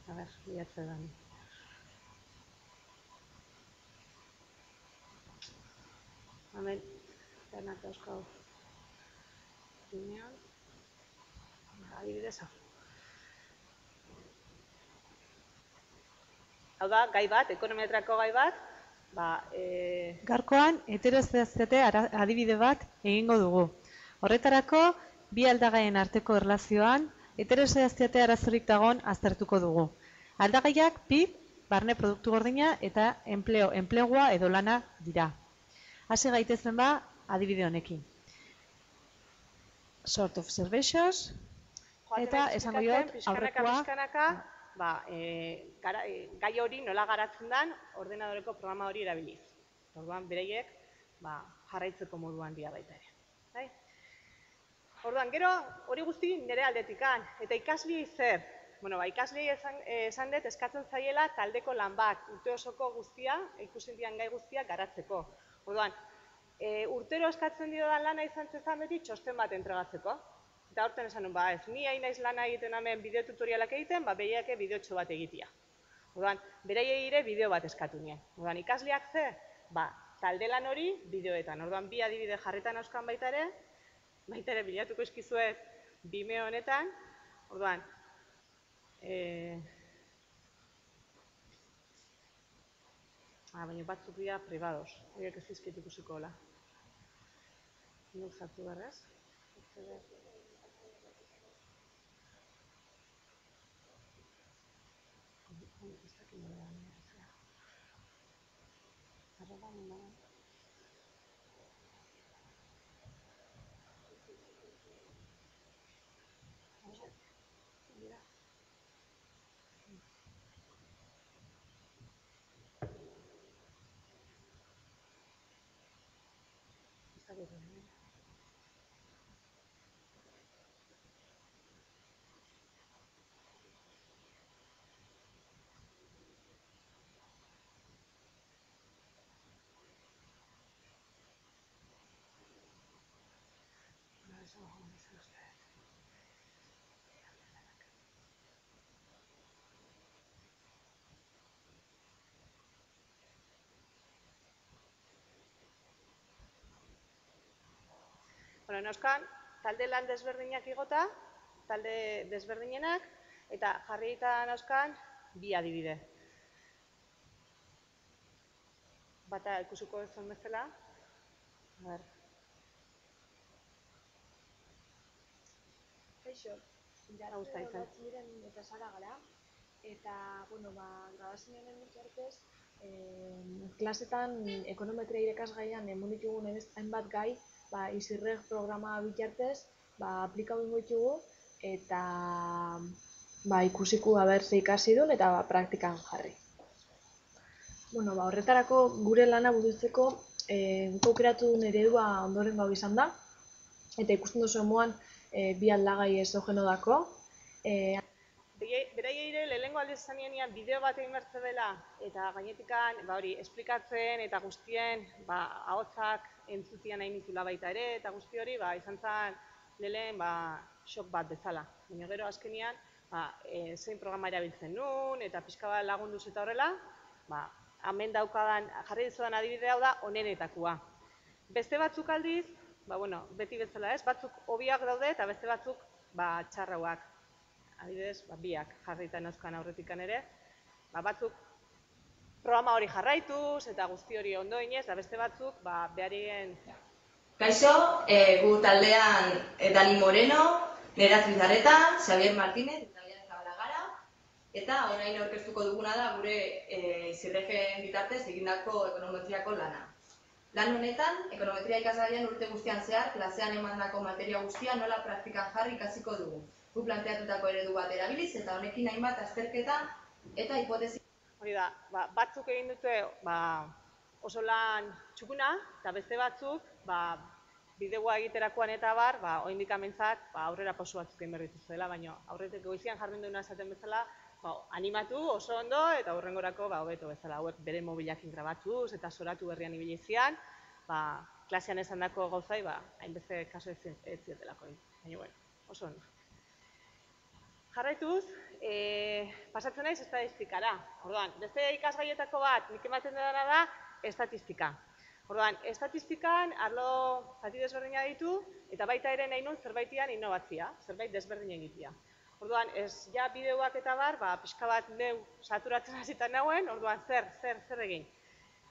A ber, bilatzen da. Hemen, denak dauzkau. Linean. Adibidez hau. Hau da, gai bat, ekonometrako gai bat, Gaurkoan, heterozeaztate adibide bat egingo dugu. Horretarako, bi aldagaien arteko erlazioan, heterozeaztate arazorik dagon aztertuko dugu. Aldagaiak PIB, barne produktu gordina eta enplegua edo lana dira. Hasi gaitezen adibide honekin. Sort of observations, eta esango jot, aurrekoa, gai hori nola garatzen den ordenadoreko programa hori erabiliz. Orduan, bereiek jarraitzeko moduan dira baita ere. Orduan, gero hori guzti nire aldetikan, eta ikasliei zer? Ikasliei esan dut eskatzen zaiela taldeko lan bat, urte osoko guztia, ikusten dian gai guztia garatzeko. Orduan, urtero eskatzen diodan lana izan zezan beti txosten bat entregatzeko. Eta horten esan nun, ez ni hain naiz lana egiten hemen bideo tutorialak egiten, bereiake bideotxo bat egitea. Orduan, beraiei ere bideo bat eskatu nien. Orduan, ikasleak ze? Talde lan hori bideoetan. Orduan, bi adibide jarretan euskan baita ere bilatuko eskizuet Vimeo honetan. Orduan, baina batzuk dira privados. Horiek ez dizkit ikusiko hola. Nuk sartu berrez. Neuzkan, talde lan desberdinak igota, talde desberdinenak, eta jarri eta neuzkan, bi adibide. Bata ikusiko ez zuen bezala. Kaixo, Gusta izan. Batzen diren eta Sara gara, eta, grabazioen bitartez, klasetan ekonometria irakasgaian emun ditugun hainbat gai, ISIRREG programa bitartez, aplikatu ditugu, eta ikusiko ze ikasi duen eta praktikan jarri. Horretarako gure lana burutzeko aukeratu duen eredua ondorengo hau izan da, eta ikusten duzu moan bi aldagai exogenodako. Beraiei ere lehenengo aldiz esan nienean bideo bat egin bertze dela eta gainetikan esplikatzen eta guztien ahotsak entzutian nahi nitula baita ere eta guzti hori izan zen lehen shock bat bezala. Baina gero azkenean zein programa erabiltzen nuen eta pixka bat lagunduz eta horrela, hemen daukadan jarri dizudan adibide hau da onenetakoa. Beste batzuk aldiz, beti bezala ez, batzuk hobiak daude eta beste batzuk txarrauak. Adibidez, biak jarrita neuzkan aurretikan ere. Batzuk programa hori jarraituz eta guzti hori ondo inez, eta beste batzuk beharien... Kaixo, gu taldean Dani Moreno, Neraz Bizarreta, Xavier Martínez eta Liana Zabalagara, eta orain aurkeztuko duguna da gure ISIRREGen bitartez egindako ekonometriako lana. Lan honetan, ekonometria ikasgaian urte guztian zehar, klasean emandako materia guztia nola praktikan jarri ikasiko dugu. Gu planteatutako eredu bat erabiliz eta honekin hainbat azterketa eta hipotesi. Hori da, batzuk egin dute oso lan txukuna, eta beste batzuk bideoa egiterakoan eta oraindik amentzat aurrera pauso batzuk egin behar dituztela, baina aurretik goizian jardun duena esaten bezala, animatu oso ondo eta hurrengorako hobeto bezala. Hauek bere mobilakin grabatuz eta soratu berrian ibili zian, klasean esandako gauzai hainbeste kaso ez zietelako. Baina oso ondo. Jarraituz, pasatzen naiz estatistikara. Orduan, beste ikasgaietako bat nik ematen dena da estatistika. Orduan, estatistikan arlo zati desberdina ditu eta baita ere nahi nun zerbaitian innovatzia, zerbait desberdin egitea. Orduan, ez bideoak eta pixka bat neu saturatzen hasitan nagoen, orduan zer egin.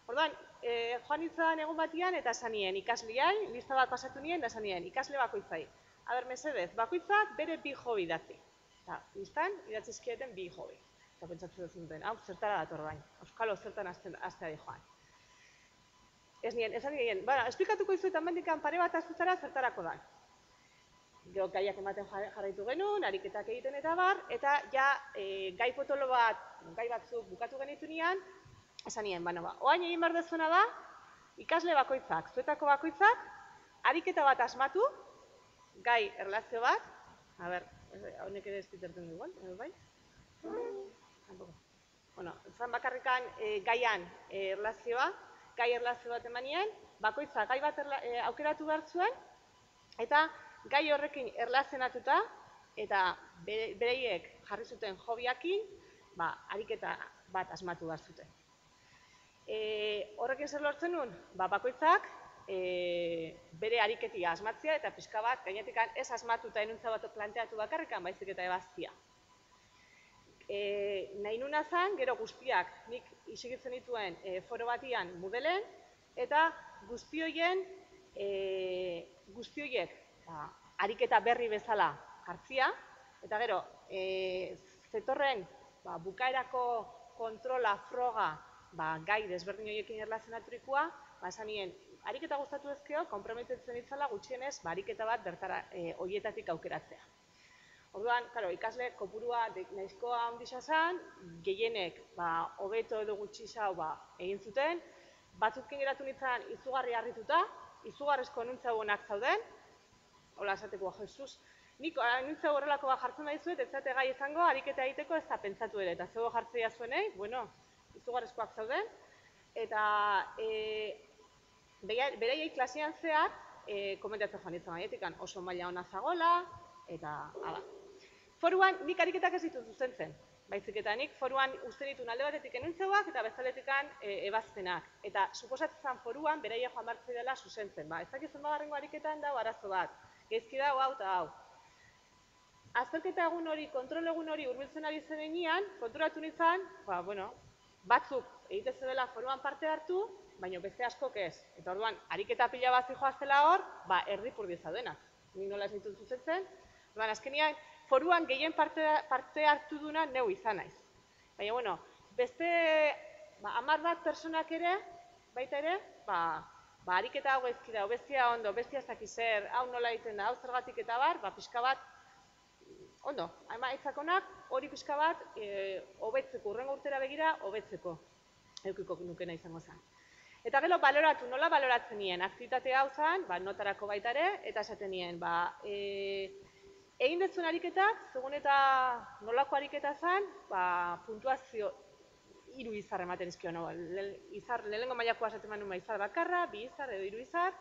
Orduan, joan nintzen egun batian eta esan nien ikasleai, lista bat pasatu nien, eta esan nien ikasle bakoitzai. Aber, mesedez, bakoitzak bere bi hobi idatzi. Listan, idatzizkieten bi hobi. Eta pentsatzen duten, hau zertara dator bain, euskalo zertan astea di joan. Esan nien, esplikatuko izuetan mendikan pare bat azutara zertarako da. Gero gaiak ematen jarraitu genuen, ariketak egiten eta gai potolo bat, gai batzuk bukatu genitu nian, esan nien, oain egin behar dezuena da, ikasle bakoitzak, zuetako bakoitzak, ariketa bat asmatu, gai erlazio bat, honek ere ez diterten dugu, bai? Zan bakarrikan gaian erlazioa, gai erlazio bat emanien, bakoitzak gai bat aukeratu behar zuen, eta gai horrekin erlazionatuta eta bereiek jarri zuten hobiakin, ariketa bat asmatu behar zuten. Horrekin zer lortzen nuen? Bakoitzak bere ariketia asmatzea eta pixka bat gainetik ez asmatuta enuntza bat planteatu bakarrikan, baizik eta ebaztia. Nahi nuna zen, gero guztiak nik isigitzen dituen foro batian Moodleen eta guzti horiek ariketa berri bezala jartzia, eta gero zetorren bukaerako kontrola, froga, gai desberdin horiekin erlazionaturikoa, esan nien, ariketa gustatu ezkeo, konprometitzen ditzala gutxienez, ariketa bat bertara horietatik aukeratzea. Orduan, ikasle kopurua nahizkoa handisa zen, gehienek hobeto edo gutxi xau egin zuten, batzutkin geratu nintzen izugarri harrituta, izugarrizko enuntza honak zauden, hola esateko, Jesus, nik enuntza horrelako jartzen badizuet, ez zate gai izango, ariketa egiteko ez da pentsatu ere, eta zego jartzea zuenei, izugarrizkoak zauden, eta beraiei klasean zehar, komentatzen joan ditzen maietik, oso maila hona zagola, eta hala. Foruan nik ariketak ez ditut zuzentzen, baizik eta nik foruan uste ditun alde batetik enuntzeuak eta bezaletik ebazpenak. Eta suposatzen foruan beraiek joan bartzi dela zuzentzen. Ez dakizun bagarrengo ariketan dago arazo bat, gezki dago hau eta hau. Azterketa egun hori, kontrol egun hori hurbiltzen ari zenean, konturatu nintzen, batzuk egitezen dela foruan parte hartu, baina beste askok ez. Eta orduan, ariketa pila bat zijoaztela hor, erdipurdi zaudenak. Nik nola ez ditut zuzentzen. Azkenean, foruan gehien parte hartu duna neu izan naiz. Baina, bueno, beste 10 bat personak ere, baita ere, ariketa hau gaizki da, bestia ondo, bestia ez dakiz zer, hau nola egiten da, hau zergatik eta bar, pixka bat, ondo, emaitzak onak, hori pixka bat, hobetzeko, hurrengo urtera begira, hobetzeko, eukiko nukena izango zen. Eta gero baloratu, nola baloratzen nien, aktivitate hau zen, notarako baita ere, eta esaten nien, egin dezuen ariketak, segun eta nolako ariketa zen, puntuazio 3 izar ematen izkio, lehenengo mailakoa esaten manuma izar bakarra, 2 izar edo 3 izar,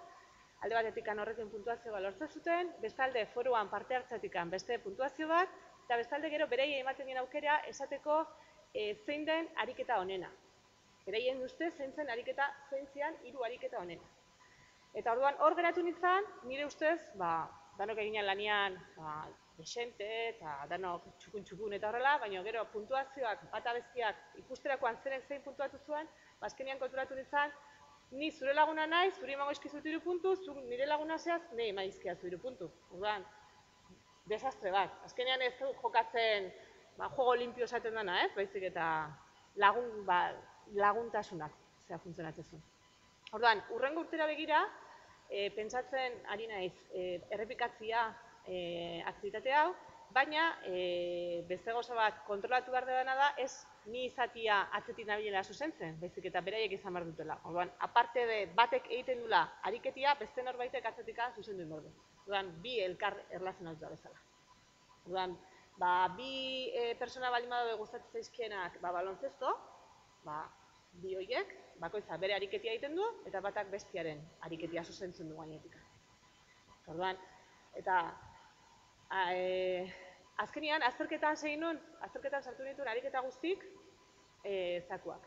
alde batetik horrekin puntuazioa lortzen zuten, bestalde foruan parte hartzetikan beste puntuazio bat, eta bestalde gero berei ematen dien aukera esateko zein den ariketa honena. Bereien uste zein zen ariketa, zein zian 3 ariketa honena. Eta orduan hor geratu nintzen, nire ustez, danok eginen lanian desente eta danok txukun eta horrela, baina gero puntuazioak, bata bestiak ikusterakoan zein puntuatu zuen, azkenean konturatu nintzen, ni zure laguna nahi, zuri emango izkizut 3 puntu, zu nire laguna zehaz, nahi emaizkiaz 3 puntu. Orduan, desastre bat. Azkenean ez du jokatzen juego limpio esaten dena, baizik eta laguntasunak zea funtzionatzen zuen. Orduan, hurrengo urtera begira, pentsatzen ari naiz errepikatzia aktivitate hau, baina beste gauza bat kontrolatu behar dena da, ez ni izatia atzetik nabilela zuzentzen, baizik eta beraiek izan behar dutela. Orduan, aparte de batek egiten dula ariketia, beste norbaitek atzetika zuzendu behar du. Orduan, bi elkar erlazionatu da bezala. Orduan, bi persona baldin badaude gustatzen zaizkienak baloncesto, bi horiek, bakoitza bere ariketia egiten du, eta batak bestiaren ariketia zuzentzen du gainetik. Orduan, eta azkenean, azterketan sartu nituen ariketa guztik zakuak,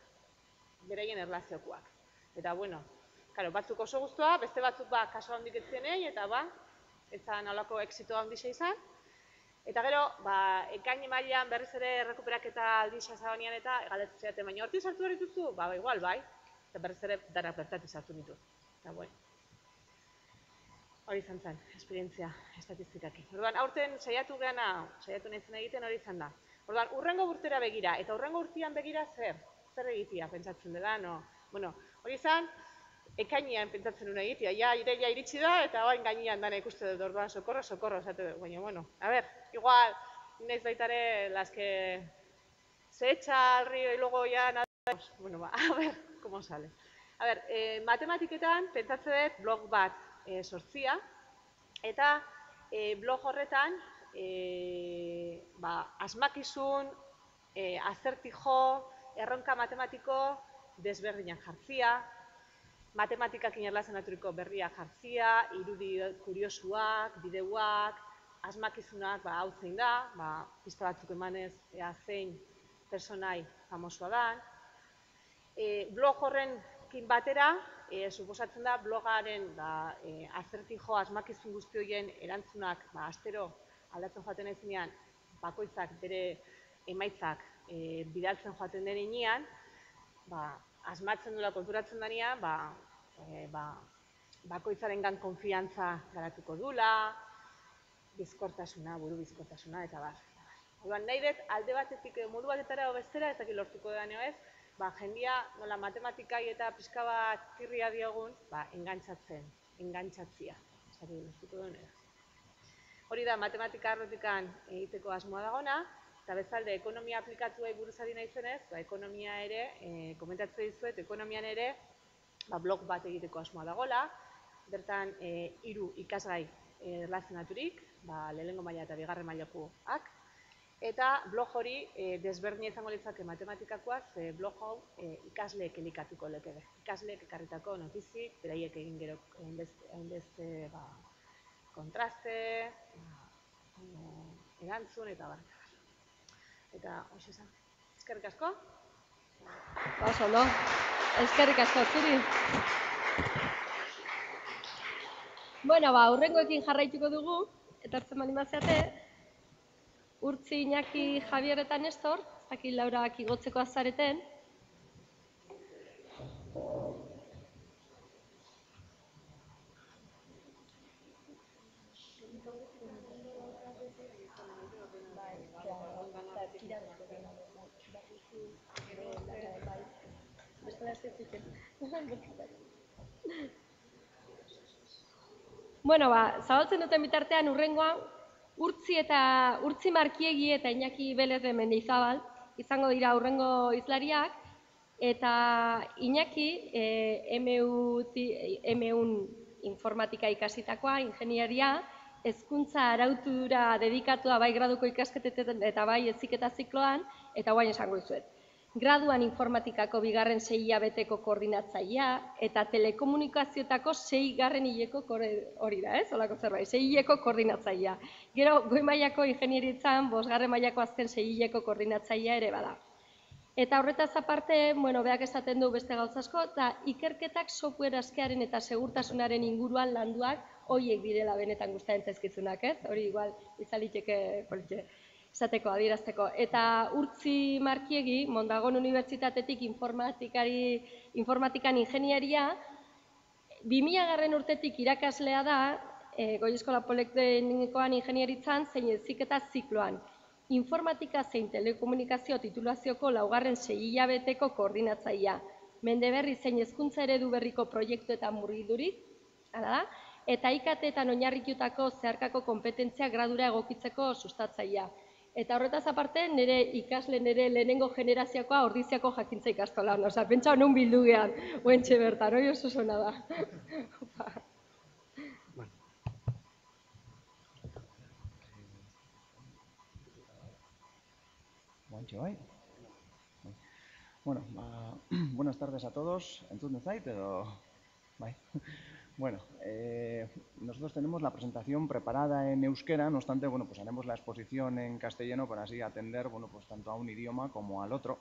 beraien erlaziokoak. Eta, bueno, batzuk oso guztua, beste batzuk kaso handik ez zienei, eta ez zan nolako exito handixa izan. Eta gero, ekain mailan berriz ere errekuperaketa aldixa zagonean eta galdetzen zidaten, baina hortik sartu behar dituzu? Igual, bai. Eta berriz ere dara bertatik sartu nitu. Eta, bueno. Hori izan zen, esperientzia estatistikakin. Orduan, aurten saiatu nahizen egiten hori izan da. Orduan, hurrengo urtera begira, eta hurrengo urtean begira zer egitea pentsatzen dela, no? Bueno, hori izan, ekainean pentsatzen nuen egitea, ireila iritsi da, eta oain gainean dana ikuste dut, orduan, sokorro, esate dut, baina, bueno, a ver, igual, naiz baitare, laske, se echa al río y luego ya nada, bueno, a ver, cómo sale. A ver, matematiketan pentsatzen dut blog bat sortzia, eta blog horretan, asmakizun, azertijo, erronka matematiko desberdinak jartzia, matematikakin erlazionaturiko berriak jartzia, irudi kuriosuak, bideuak, asmakizunak hau zein da, pista batzuk emanez zein personai famosua dan. Blog horrenkin batera, suposatzen da blogaren azertijo asmakizun guzti horien erantzunak astero aldatzen joaten ezinean, bakoitzak bere emaitzak bidaltzen joaten denean, asmatzen dula konturatzen denean, bakoitzarengan konfiantza garatuko dula, bizkortasuna, buru bizkortasuna, eta bar. Orduan, nahi dut alde batetik modu batetara edo bestera, ez dakit lortuko da nio ez, jendia nola matematikai eta pixka bat tirria diogun, engantzatzia. Ez dakit lortuko da nio. Hori da, matematika arlotikan egiteko asmoa dagona, eta bezalde, ekonomia aplikatuei buruz ari naizenez, ekonomia ere, komentatzen dizuet, ekonomian ere, blog bat egiteko asmoa dagoela, bertan 3 ikasgai erlazionaturik, lehenengo maila eta bigarren mailakoak, eta blog hori desberdina izango litzake matematikakoaz, blog hau ikasleek elikatuko lekebe. Ikasleek ekarritako notizik, beraiek egin gero hainbeste kontraste, erantzun eta bar. Eta, hoxe esan. Eskerrik asko. Oso, no? Eskerrik asko, zuri. Bueno, hurrengoekin jarraituko dugu, etortzen baldin bazeate, Urtzi, Iñaki, Javier eta Nestor, ez dakit Laurak igotzeko azareten. Bueno, zabaltzen duten bitartean urrengoa, Urtzi Markiegi eta Iñaki Belez de Mendizabal izango dira urrengo hizlariak, eta Iñaki MUn informatika ikasitakoa, ingenieria, hezkuntza arautura dedikatua bai graduko ikasketetan eta bai heziketa zikloan, eta guain esango dizuet. Graduan informatikako 2. 6 hilabeteko koordinatzailea eta telekomunikazioetako 6. hileko hori da, holako zerbait, 6 hileko koordinatzailea. Gero, goi mailako ingenieritzan 5. mailako azken 6 hileko koordinatzailea ere bada. Eta horretaz aparte, beak esaten du beste gauza asko, eta ikerketak software askearen eta segurtasunaren inguruan landuak horiek direla benetan gustatzen zaizkizunak, ez? Hori igual izaliteke politxe esateko, adierazteko. Eta Urtzi Markiegi, Mondragon Unibertsitatetik informatikan ingenieria, 2000. urtetik irakaslea da, Goi Eskola Politeknikoan ingenieritzan, zein heziketa zikloan. Informatika zein telekomunikazio titulazioko 2. 6 hilabeteko koordinatzailea. Mendeberri zein hezkuntza eredu berriko proiektuetan murgildurik, eta IKT-etan oinarritutako zeharkako kompetentzia gradura egokitzeko sustatzailea. Eta horretaz aparte, nire ikasle nire lehenengo generazioakoa Ordiziako jakintza ikastolan. Osa, pentsa non bildu gehan, oentxe bertan, hori oso zona da. Bueno, buenas tardes a todos. Entzun zait edo... Bueno, nosotros tenemos la presentación preparada en euskera, no obstante, pues haremos la exposición en castellano para así atender, pues tanto a un idioma como al otro.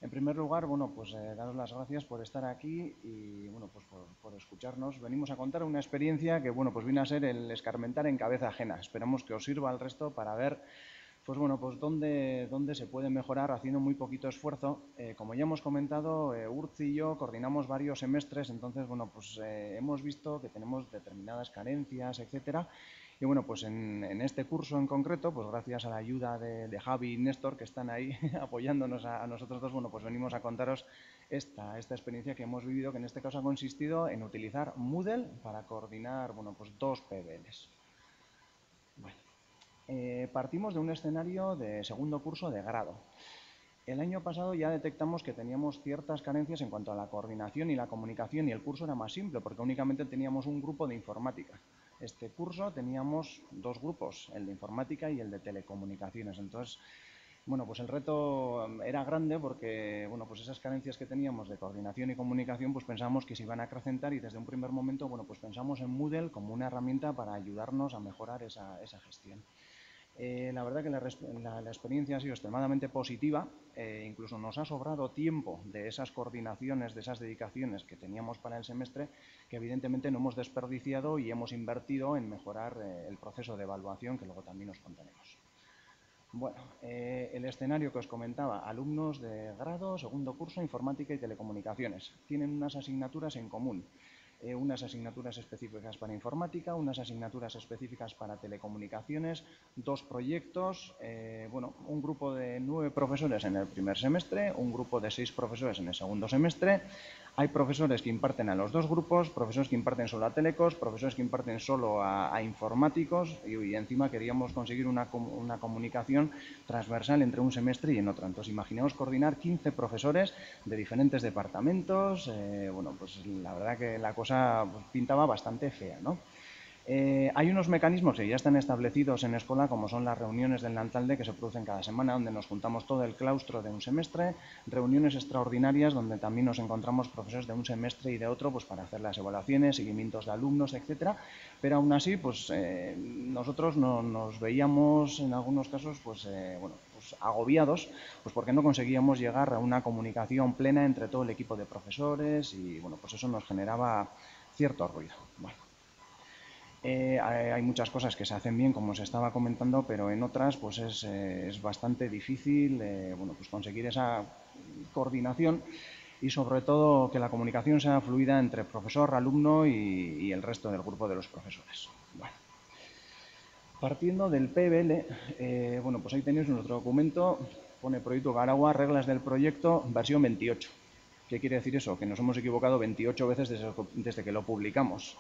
En primer lugar, pues daros las gracias por estar aquí y, pues por escucharnos. Venimos a contar una experiencia que, pues viene a ser el escarmentar en cabeza ajena. Esperamos que os sirva al resto para ver pues dónde se puede mejorar haciendo muy poquito esfuerzo. Como ya hemos comentado, Urtzi y yo coordinamos varios semestres, entonces, pues hemos visto que tenemos determinadas carencias, etcétera. Y pues en este curso en concreto, pues gracias a la ayuda de Javi y Néstor, que están ahí apoyándonos a nosotros dos, pues venimos a contaros esta experiencia que hemos vivido, que en este caso ha consistido en utilizar Moodle para coordinar, pues 2 PBLs. Partimos de un escenario de segundo curso de grado. El año pasado ya detectamos que teníamos ciertas carencias en cuanto a la coordinación y la comunicación, y el curso era más simple porque únicamente teníamos un grupo de informática. Este curso teníamos 2 grupos, el de informática y el de telecomunicaciones. Entonces, pues el reto era grande porque, pues esas carencias que teníamos de coordinación y comunicación, pues pensamos que se iban a acrecentar, y desde un primer momento, pues pensamos en Moodle como una herramienta para ayudarnos a mejorar esa gestión. La verdad que la experiencia ha sido extremadamente positiva, incluso nos ha sobrado tiempo de esas coordinaciones, de esas dedicaciones que teníamos para el semestre, que evidentemente no hemos desperdiciado y hemos invertido en mejorar el proceso de evaluación, que luego también os contaremos. Bueno, el escenario que os comentaba, alumnos de grado, segundo curso, informática y telecomunicaciones, tienen unas asignaturas en común. Unas asignaturas específicas para informática, unas asignaturas específicas para telecomunicaciones, 2 proyectos, un grupo de 9 profesores en el primer semestre, un grupo de 6 profesores en el segundo semestre. Hay profesores que imparten a los 2 grupos, profesores que imparten solo a telecos, profesores que imparten solo a informáticos, y encima queríamos conseguir una comunicación transversal entre un semestre y en otro. Entonces, imaginaos coordinar 15 profesores de diferentes departamentos. Pues la verdad que la cosa pintaba bastante fea, ¿no? Hay unos mecanismos que ya están establecidos en Escola, como son las reuniones del Lantalde, que se producen cada semana, donde nos juntamos todo el claustro de un semestre, reuniones extraordinarias donde también nos encontramos profesores de un semestre y de otro, pues para hacer las evaluaciones, seguimientos de alumnos, etcétera. Pero aún así, pues nosotros nos veíamos en algunos casos, pues agobiados, pues porque no conseguíamos llegar a una comunicación plena entre todo el equipo de profesores, y pues eso nos generaba cierto ruido. Hay muchas cosas que se hacen bien, como os estaba comentando, pero en otras pues es bastante difícil pues conseguir esa coordinación, y sobre todo que la comunicación sea fluida entre profesor, alumno y el resto del grupo de los profesores. Partiendo del PBL, pues ahí tenéis nuestro documento pone Proyecto Garagua, reglas del proyecto, versión 28. ¿Qué quiere decir eso? Que nos hemos equivocado 28 veces desde que lo publicamos.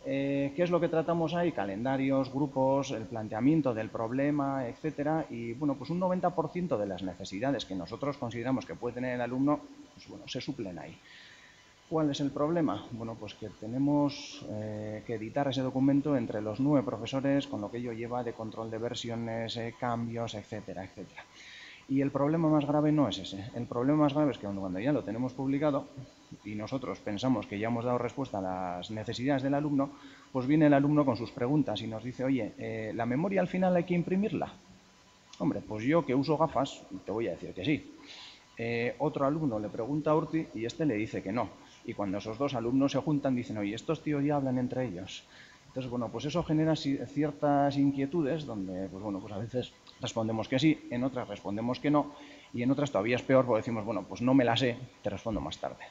¿Qué es lo que tratamos ahí? Calendarios, grupos, el planteamiento del problema, etcétera. Y bueno, pues un 90% de las necesidades que nosotros consideramos que puede tener el alumno, pues bueno, se suplen ahí. ¿Cuál es el problema? Bueno, pues que tenemos que editar ese documento entre los 9 profesores, con lo que ello lleva de control de versiones, cambios, etcétera, etcétera. Y el problema más grave no es ese. El problema más grave es que cuando ya lo tenemos publicado y nosotros pensamos que ya hemos dado respuesta a las necesidades del alumno, pues viene el alumno con sus preguntas y nos dice, oye, ¿la memoria al final hay que imprimirla? Hombre, pues yo que uso gafas, te voy a decir que sí. Otro alumno le pregunta a Urti y este le dice que no. Y cuando esos dos alumnos se juntan dicen, oye, estos tíos ya hablan entre ellos. Entonces, bueno, pues eso genera ciertas inquietudes donde, pues bueno, pues a veces respondemos que sí, en otras respondemos que no, y en otras todavía es peor porque decimos, bueno, pues no me la sé, te respondo más tarde.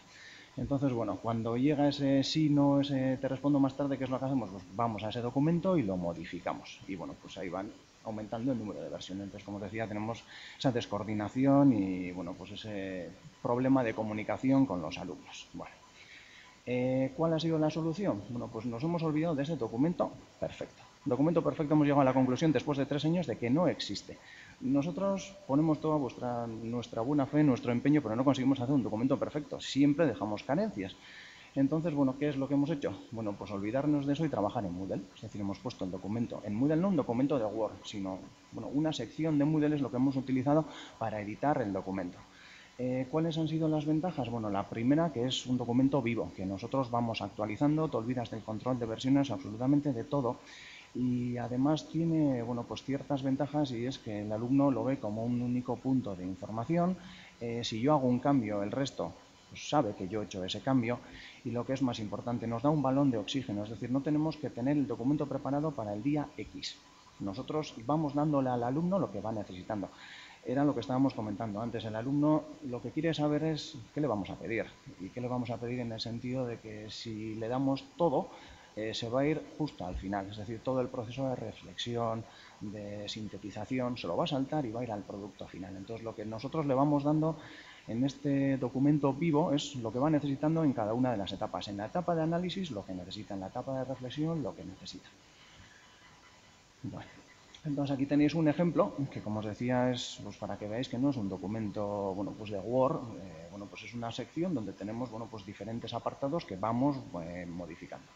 Entonces, bueno, cuando llega ese sí, no, ese te respondo más tarde, ¿qué es lo que hacemos? Pues vamos a ese documento y lo modificamos. Y bueno, pues ahí van aumentando el número de versiones. Entonces, como os decía, tenemos esa descoordinación y, bueno, pues ese problema de comunicación con los alumnos. Bueno. ¿Cuál ha sido la solución? Bueno, pues nos hemos olvidado de ese documento perfecto. Documento perfecto, hemos llegado a la conclusión después de 3 años de que no existe. Nosotros ponemos toda nuestra buena fe, nuestro empeño, pero no conseguimos hacer un documento perfecto. Siempre dejamos carencias. Entonces, bueno, ¿qué es lo que hemos hecho? Bueno, pues olvidarnos de eso y trabajar en Moodle. Es decir, hemos puesto el documento en Moodle, no un documento de Word, sino bueno, una sección de Moodle es lo que hemos utilizado para editar el documento. ¿Cuáles han sido las ventajas? Bueno, la primera, que es un documento vivo, que nosotros vamos actualizando, te olvidas del control de versiones, absolutamente de todo. Y además tiene, bueno, pues ciertas ventajas y es que el alumno lo ve como un único punto de información. Si yo hago un cambio, el resto pues sabe que yo he hecho ese cambio. Y lo que es más importante, nos da un balón de oxígeno, es decir, no tenemos que tener el documento preparado para el día X. Nosotros vamos dándole al alumno lo que va necesitando. Era lo que estábamos comentando antes. El alumno lo que quiere saber es qué le vamos a pedir. Y qué le vamos a pedir en el sentido de que si le damos todo, se va a ir justo al final. Es decir, todo el proceso de reflexión, de sintetización, se lo va a saltar y va a ir al producto final. Entonces, lo que nosotros le vamos dando en este documento vivo es lo que va necesitando en cada una de las etapas. En la etapa de análisis, lo que necesita. En la etapa de reflexión, lo que necesita. Bueno. Entonces aquí tenéis un ejemplo que, como os decía, es pues, para que veáis que no es un documento bueno, pues de Word, bueno, pues es una sección donde tenemos bueno, pues diferentes apartados que vamos modificando.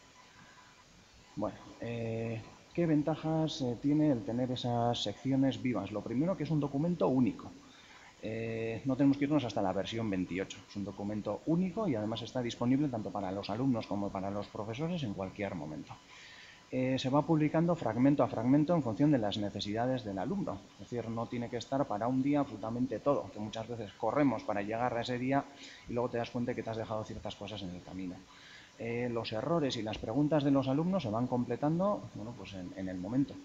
Bueno, ¿qué ventajas tiene el tener esas secciones vivas? Lo primero, que es un documento único. No tenemos que irnos hasta la versión 28. Es un documento único y además está disponible tanto para los alumnos como para los profesores en cualquier momento. Se va publicando fragmento a fragmento en función de las necesidades del alumno. Es decir, no tiene que estar para un día absolutamente todo, que muchas veces corremos para llegar a ese día y luego te das cuenta que te has dejado ciertas cosas en el camino. Los errores y las preguntas de los alumnos se van completando bueno, pues en el momento.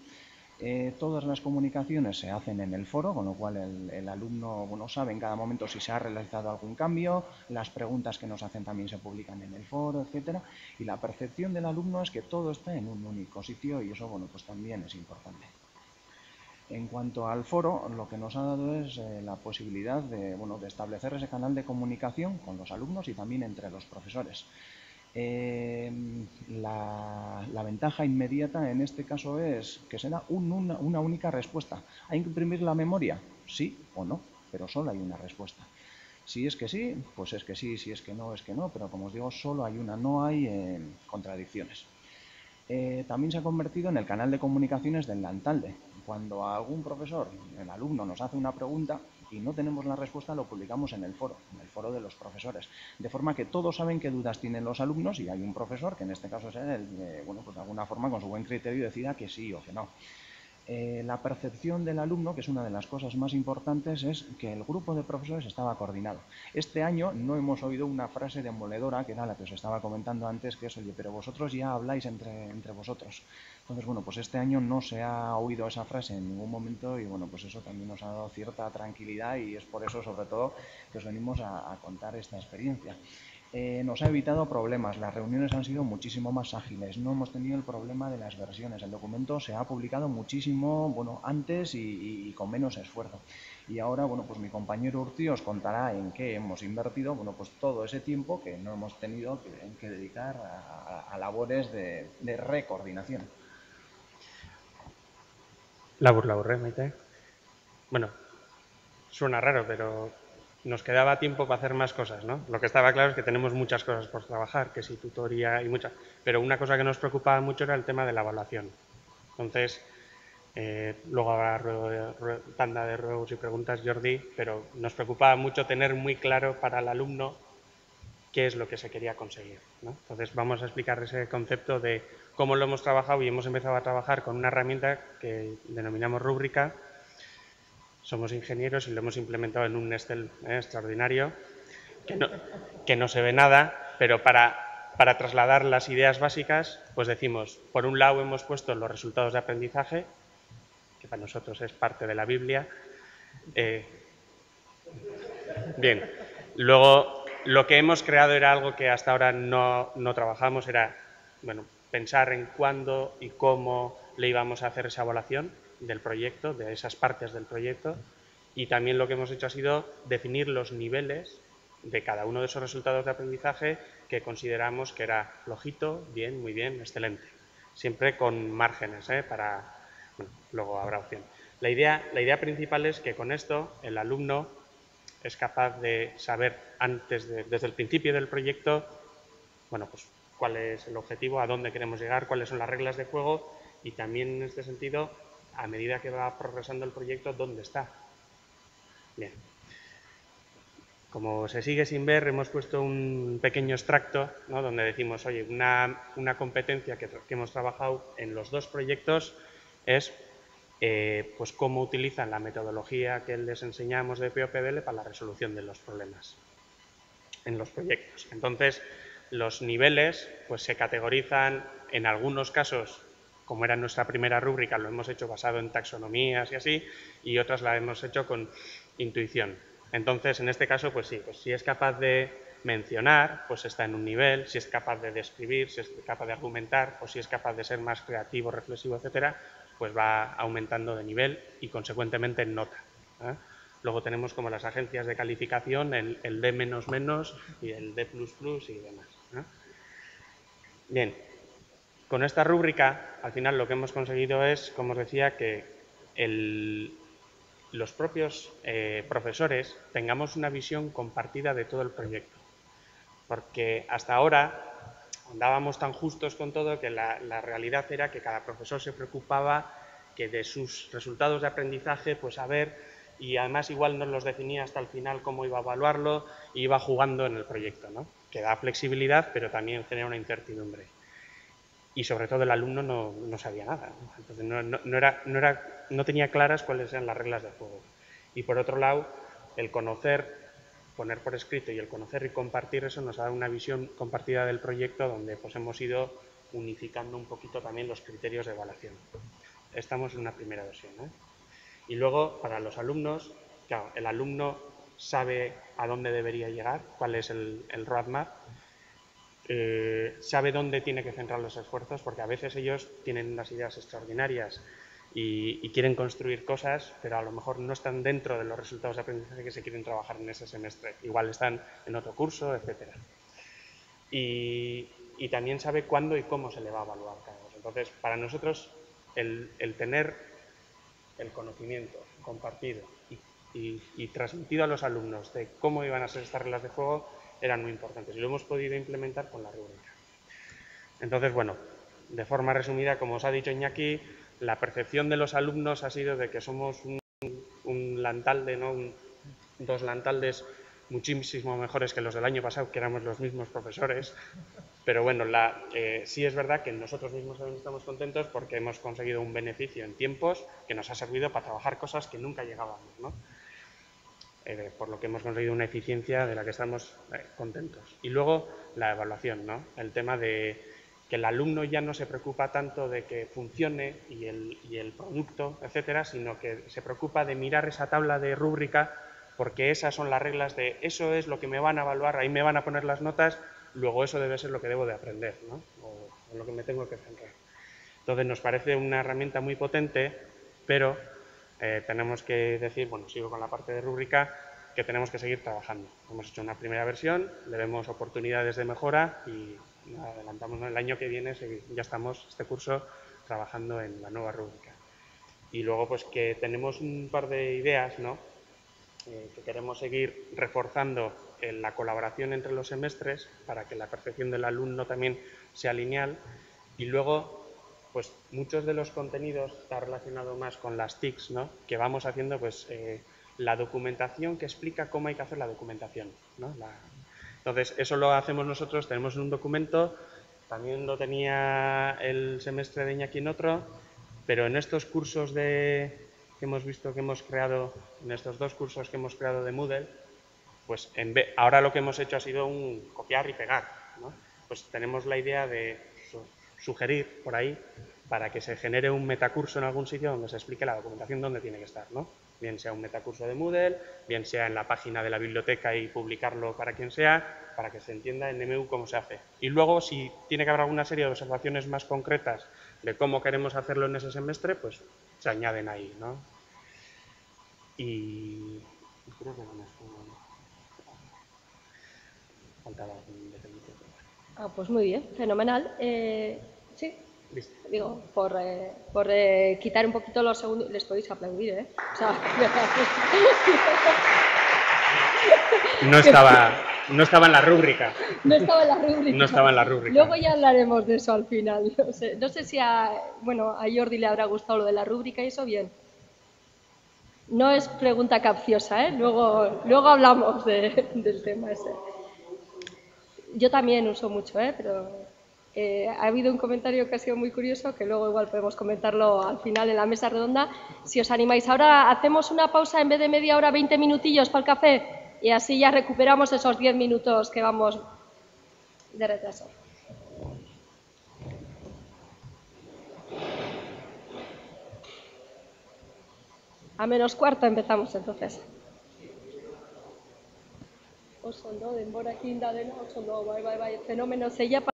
Todas las comunicaciones se hacen en el foro, con lo cual el alumno bueno, sabe en cada momento si se ha realizado algún cambio, las preguntas que nos hacen también se publican en el foro, etcétera, y la percepción del alumno es que todo está en un único sitio y eso bueno, pues también es importante. En cuanto al foro, lo que nos ha dado es la posibilidad de, bueno, de establecer ese canal de comunicación con los alumnos y también entre los profesores. La ventaja inmediata en este caso es que será una única respuesta. ¿Hay que imprimir la memoria? Sí o no, pero solo hay una respuesta. Si es que sí, pues es que sí, si es que no, pero como os digo, solo hay una, no hay contradicciones. También se ha convertido en el canal de comunicaciones del Lantalde. Cuando algún profesor, el alumno, nos hace una pregunta y no tenemos la respuesta, lo publicamos en el foro de los profesores. De forma que todos saben qué dudas tienen los alumnos y hay un profesor, que en este caso es el bueno, pues de alguna forma con su buen criterio decida que sí o que no. La percepción del alumno, que es una de las cosas más importantes, es que el grupo de profesores estaba coordinado. Este año no hemos oído una frase demoledora, que era la que os estaba comentando antes, que es, oye, pero vosotros ya habláis entre vosotros. Entonces, bueno, pues este año no se ha oído esa frase en ningún momento y, bueno, pues eso también nos ha dado cierta tranquilidad y es por eso, sobre todo, que os venimos a contar esta experiencia. Nos ha evitado problemas, las reuniones han sido muchísimo más ágiles, no hemos tenido el problema de las versiones, el documento se ha publicado muchísimo bueno, antes y con menos esfuerzo. Y ahora, bueno, pues mi compañero Urti os contará en qué hemos invertido, bueno, pues todo ese tiempo que no hemos tenido que dedicar a labores de recoordinación. Labur, Maite. Bueno, suena raro, pero nos quedaba tiempo para hacer más cosas, ¿no? Lo que estaba claro es que tenemos muchas cosas por trabajar, que sí, tutoría y muchas. Pero una cosa que nos preocupaba mucho era el tema de la evaluación. Entonces, luego habrá tanda de ruegos y preguntas, Jordi, pero nos preocupaba mucho tener muy claro para el alumno qué es lo que se quería conseguir, ¿no? Entonces, vamos a explicar ese concepto de cómo lo hemos trabajado y hemos empezado a trabajar con una herramienta que denominamos rúbrica. Somos ingenieros y lo hemos implementado en un Excel extraordinario, que no se ve nada, pero para trasladar las ideas básicas, pues decimos, por un lado hemos puesto los resultados de aprendizaje, que para nosotros es parte de la Biblia. Bien, luego lo que hemos creado era algo que hasta ahora no trabajamos, era bueno, pensar en cuándo y cómo le íbamos a hacer esa evaluación del proyecto, de esas partes del proyecto, y también lo que hemos hecho ha sido definir los niveles de cada uno de esos resultados de aprendizaje que consideramos que era flojito, bien, muy bien, excelente. Siempre con márgenes, para... Bueno, luego habrá opción. La idea principal es que con esto el alumno es capaz de saber desde el principio del proyecto, bueno, pues cuál es el objetivo, a dónde queremos llegar, cuáles son las reglas de juego y también en este sentido, a medida que va progresando el proyecto, dónde está. Bien. Como se sigue sin ver, hemos puesto un pequeño extracto, ¿no? Donde decimos, oye, una competencia que hemos trabajado en los dos proyectos es pues cómo utilizan la metodología que les enseñamos de POPDL para la resolución de los problemas en los proyectos. Entonces, los niveles pues se categorizan en algunos casos, como era nuestra primera rúbrica, lo hemos hecho basado en taxonomías y así, y otras la hemos hecho con intuición. Entonces, en este caso, pues sí, pues si es capaz de mencionar, pues está en un nivel, si es capaz de describir, si es capaz de argumentar, o si es capaz de ser más creativo, reflexivo, etcétera, pues va aumentando de nivel y, consecuentemente, en nota. Luego tenemos como las agencias de calificación, el D++ y el D++ y demás. Bien, con esta rúbrica, al final lo que hemos conseguido es, como os decía, que los propios profesores tengamos una visión compartida de todo el proyecto. Porque hasta ahora andábamos tan justos con todo que la realidad era que cada profesor se preocupaba que de sus resultados de aprendizaje, pues a ver, y además igual no los definía hasta el final cómo iba a evaluarlo y iba jugando en el proyecto, ¿no? Que da flexibilidad, pero también genera una incertidumbre. Y sobre todo el alumno no sabía nada, ¿no? Entonces no tenía claras cuáles eran las reglas de juego. Y por otro lado, el conocer, poner por escrito y el conocer y compartir eso nos ha dado una visión compartida del proyecto donde pues hemos ido unificando un poquito también los criterios de evaluación. Estamos en una primera versión, ¿eh? Y luego, para los alumnos, claro, el alumno sabe a dónde debería llegar, cuál es el roadmap, sabe dónde tiene que centrar los esfuerzos, porque a veces ellos tienen unas ideas extraordinarias y quieren construir cosas, pero a lo mejor no están dentro de los resultados de aprendizaje que se quieren trabajar en ese semestre. Igual están en otro curso, etc. Y también sabe cuándo y cómo se le va a evaluar cada cosa. Entonces, para nosotros, el tener el conocimiento compartido y transmitido a los alumnos de cómo iban a ser estas reglas de juego eran muy importantes y lo hemos podido implementar con la rúbrica. Entonces, bueno, de forma resumida, como os ha dicho Iñaki, la percepción de los alumnos ha sido de que somos un Lantalde, ¿no? Dos Lantaldes muchísimo mejores que los del año pasado, que éramos los mismos profesores. Pero bueno, sí es verdad que nosotros mismos también estamos contentos porque hemos conseguido un beneficio en tiempos que nos ha servido para trabajar cosas que nunca llegábamos, ¿no? Por lo que hemos conseguido una eficiencia de la que estamos contentos. Y luego la evaluación, ¿no? El tema de que el alumno ya no se preocupa tanto de que funcione y el producto, etcétera, sino que se preocupa de mirar esa tabla de rúbrica porque esas son las reglas de eso es lo que me van a evaluar, ahí me van a poner las notas, luego eso debe ser lo que debo de aprender, ¿no? O lo que me tengo que centrar. Entonces nos parece una herramienta muy potente, pero tenemos que decir, bueno, sigo con la parte de rúbrica, que tenemos que seguir trabajando. Hemos hecho una primera versión, le vemos oportunidades de mejora y adelantamos, ¿no? El año que viene ya estamos, este curso, trabajando en la nueva rúbrica. Y luego, pues que tenemos un par de ideas, ¿no? Que queremos seguir reforzando en la colaboración entre los semestres para que la percepción del alumno también sea lineal. Y luego, pues muchos de los contenidos está relacionado más con las TICs, ¿no? Que vamos haciendo, pues la documentación que explica cómo hay que hacer la documentación, ¿no? Entonces, eso lo hacemos nosotros, tenemos un documento, también lo tenía el semestre de Iñaki en otro, pero en estos cursos que hemos visto que hemos creado, en estos 2 cursos que hemos creado de Moodle, pues ahora lo que hemos hecho ha sido un copiar y pegar, ¿no? Pues tenemos la idea de sugerir por ahí para que se genere un metacurso en algún sitio donde se explique la documentación donde tiene que estar, ¿no? Bien sea un metacurso de Moodle, bien sea en la página de la biblioteca y publicarlo para quien sea, para que se entienda en MU cómo se hace. Y luego, si tiene que haber alguna serie de observaciones más concretas de cómo queremos hacerlo en ese semestre, pues se añaden ahí, ¿no? Y creo que no me faltaba algún detallito. Pues muy bien, fenomenal. Sí, Listo. digo, por quitar un poquito los segundos, les podéis aplaudir, ¿eh? O sea, no estaba en la rúbrica. No estaba en la rúbrica. No estaba en la rúbrica. Luego ya hablaremos de eso al final. No sé si a Jordi le habrá gustado lo de la rúbrica y eso, bien. No es pregunta capciosa, ¿eh? Luego hablamos del tema ese. Yo también uso mucho, pero ha habido un comentario que ha sido muy curioso, que luego igual podemos comentarlo al final en la mesa redonda. Si os animáis, ahora hacemos una pausa en vez de media hora, 20 minutillos para el café, y así ya recuperamos esos 10 minutos que vamos de retraso. A -4 empezamos entonces. Oso ondo, denborakin da dena, oso ondo, bai, fenomeno zeia.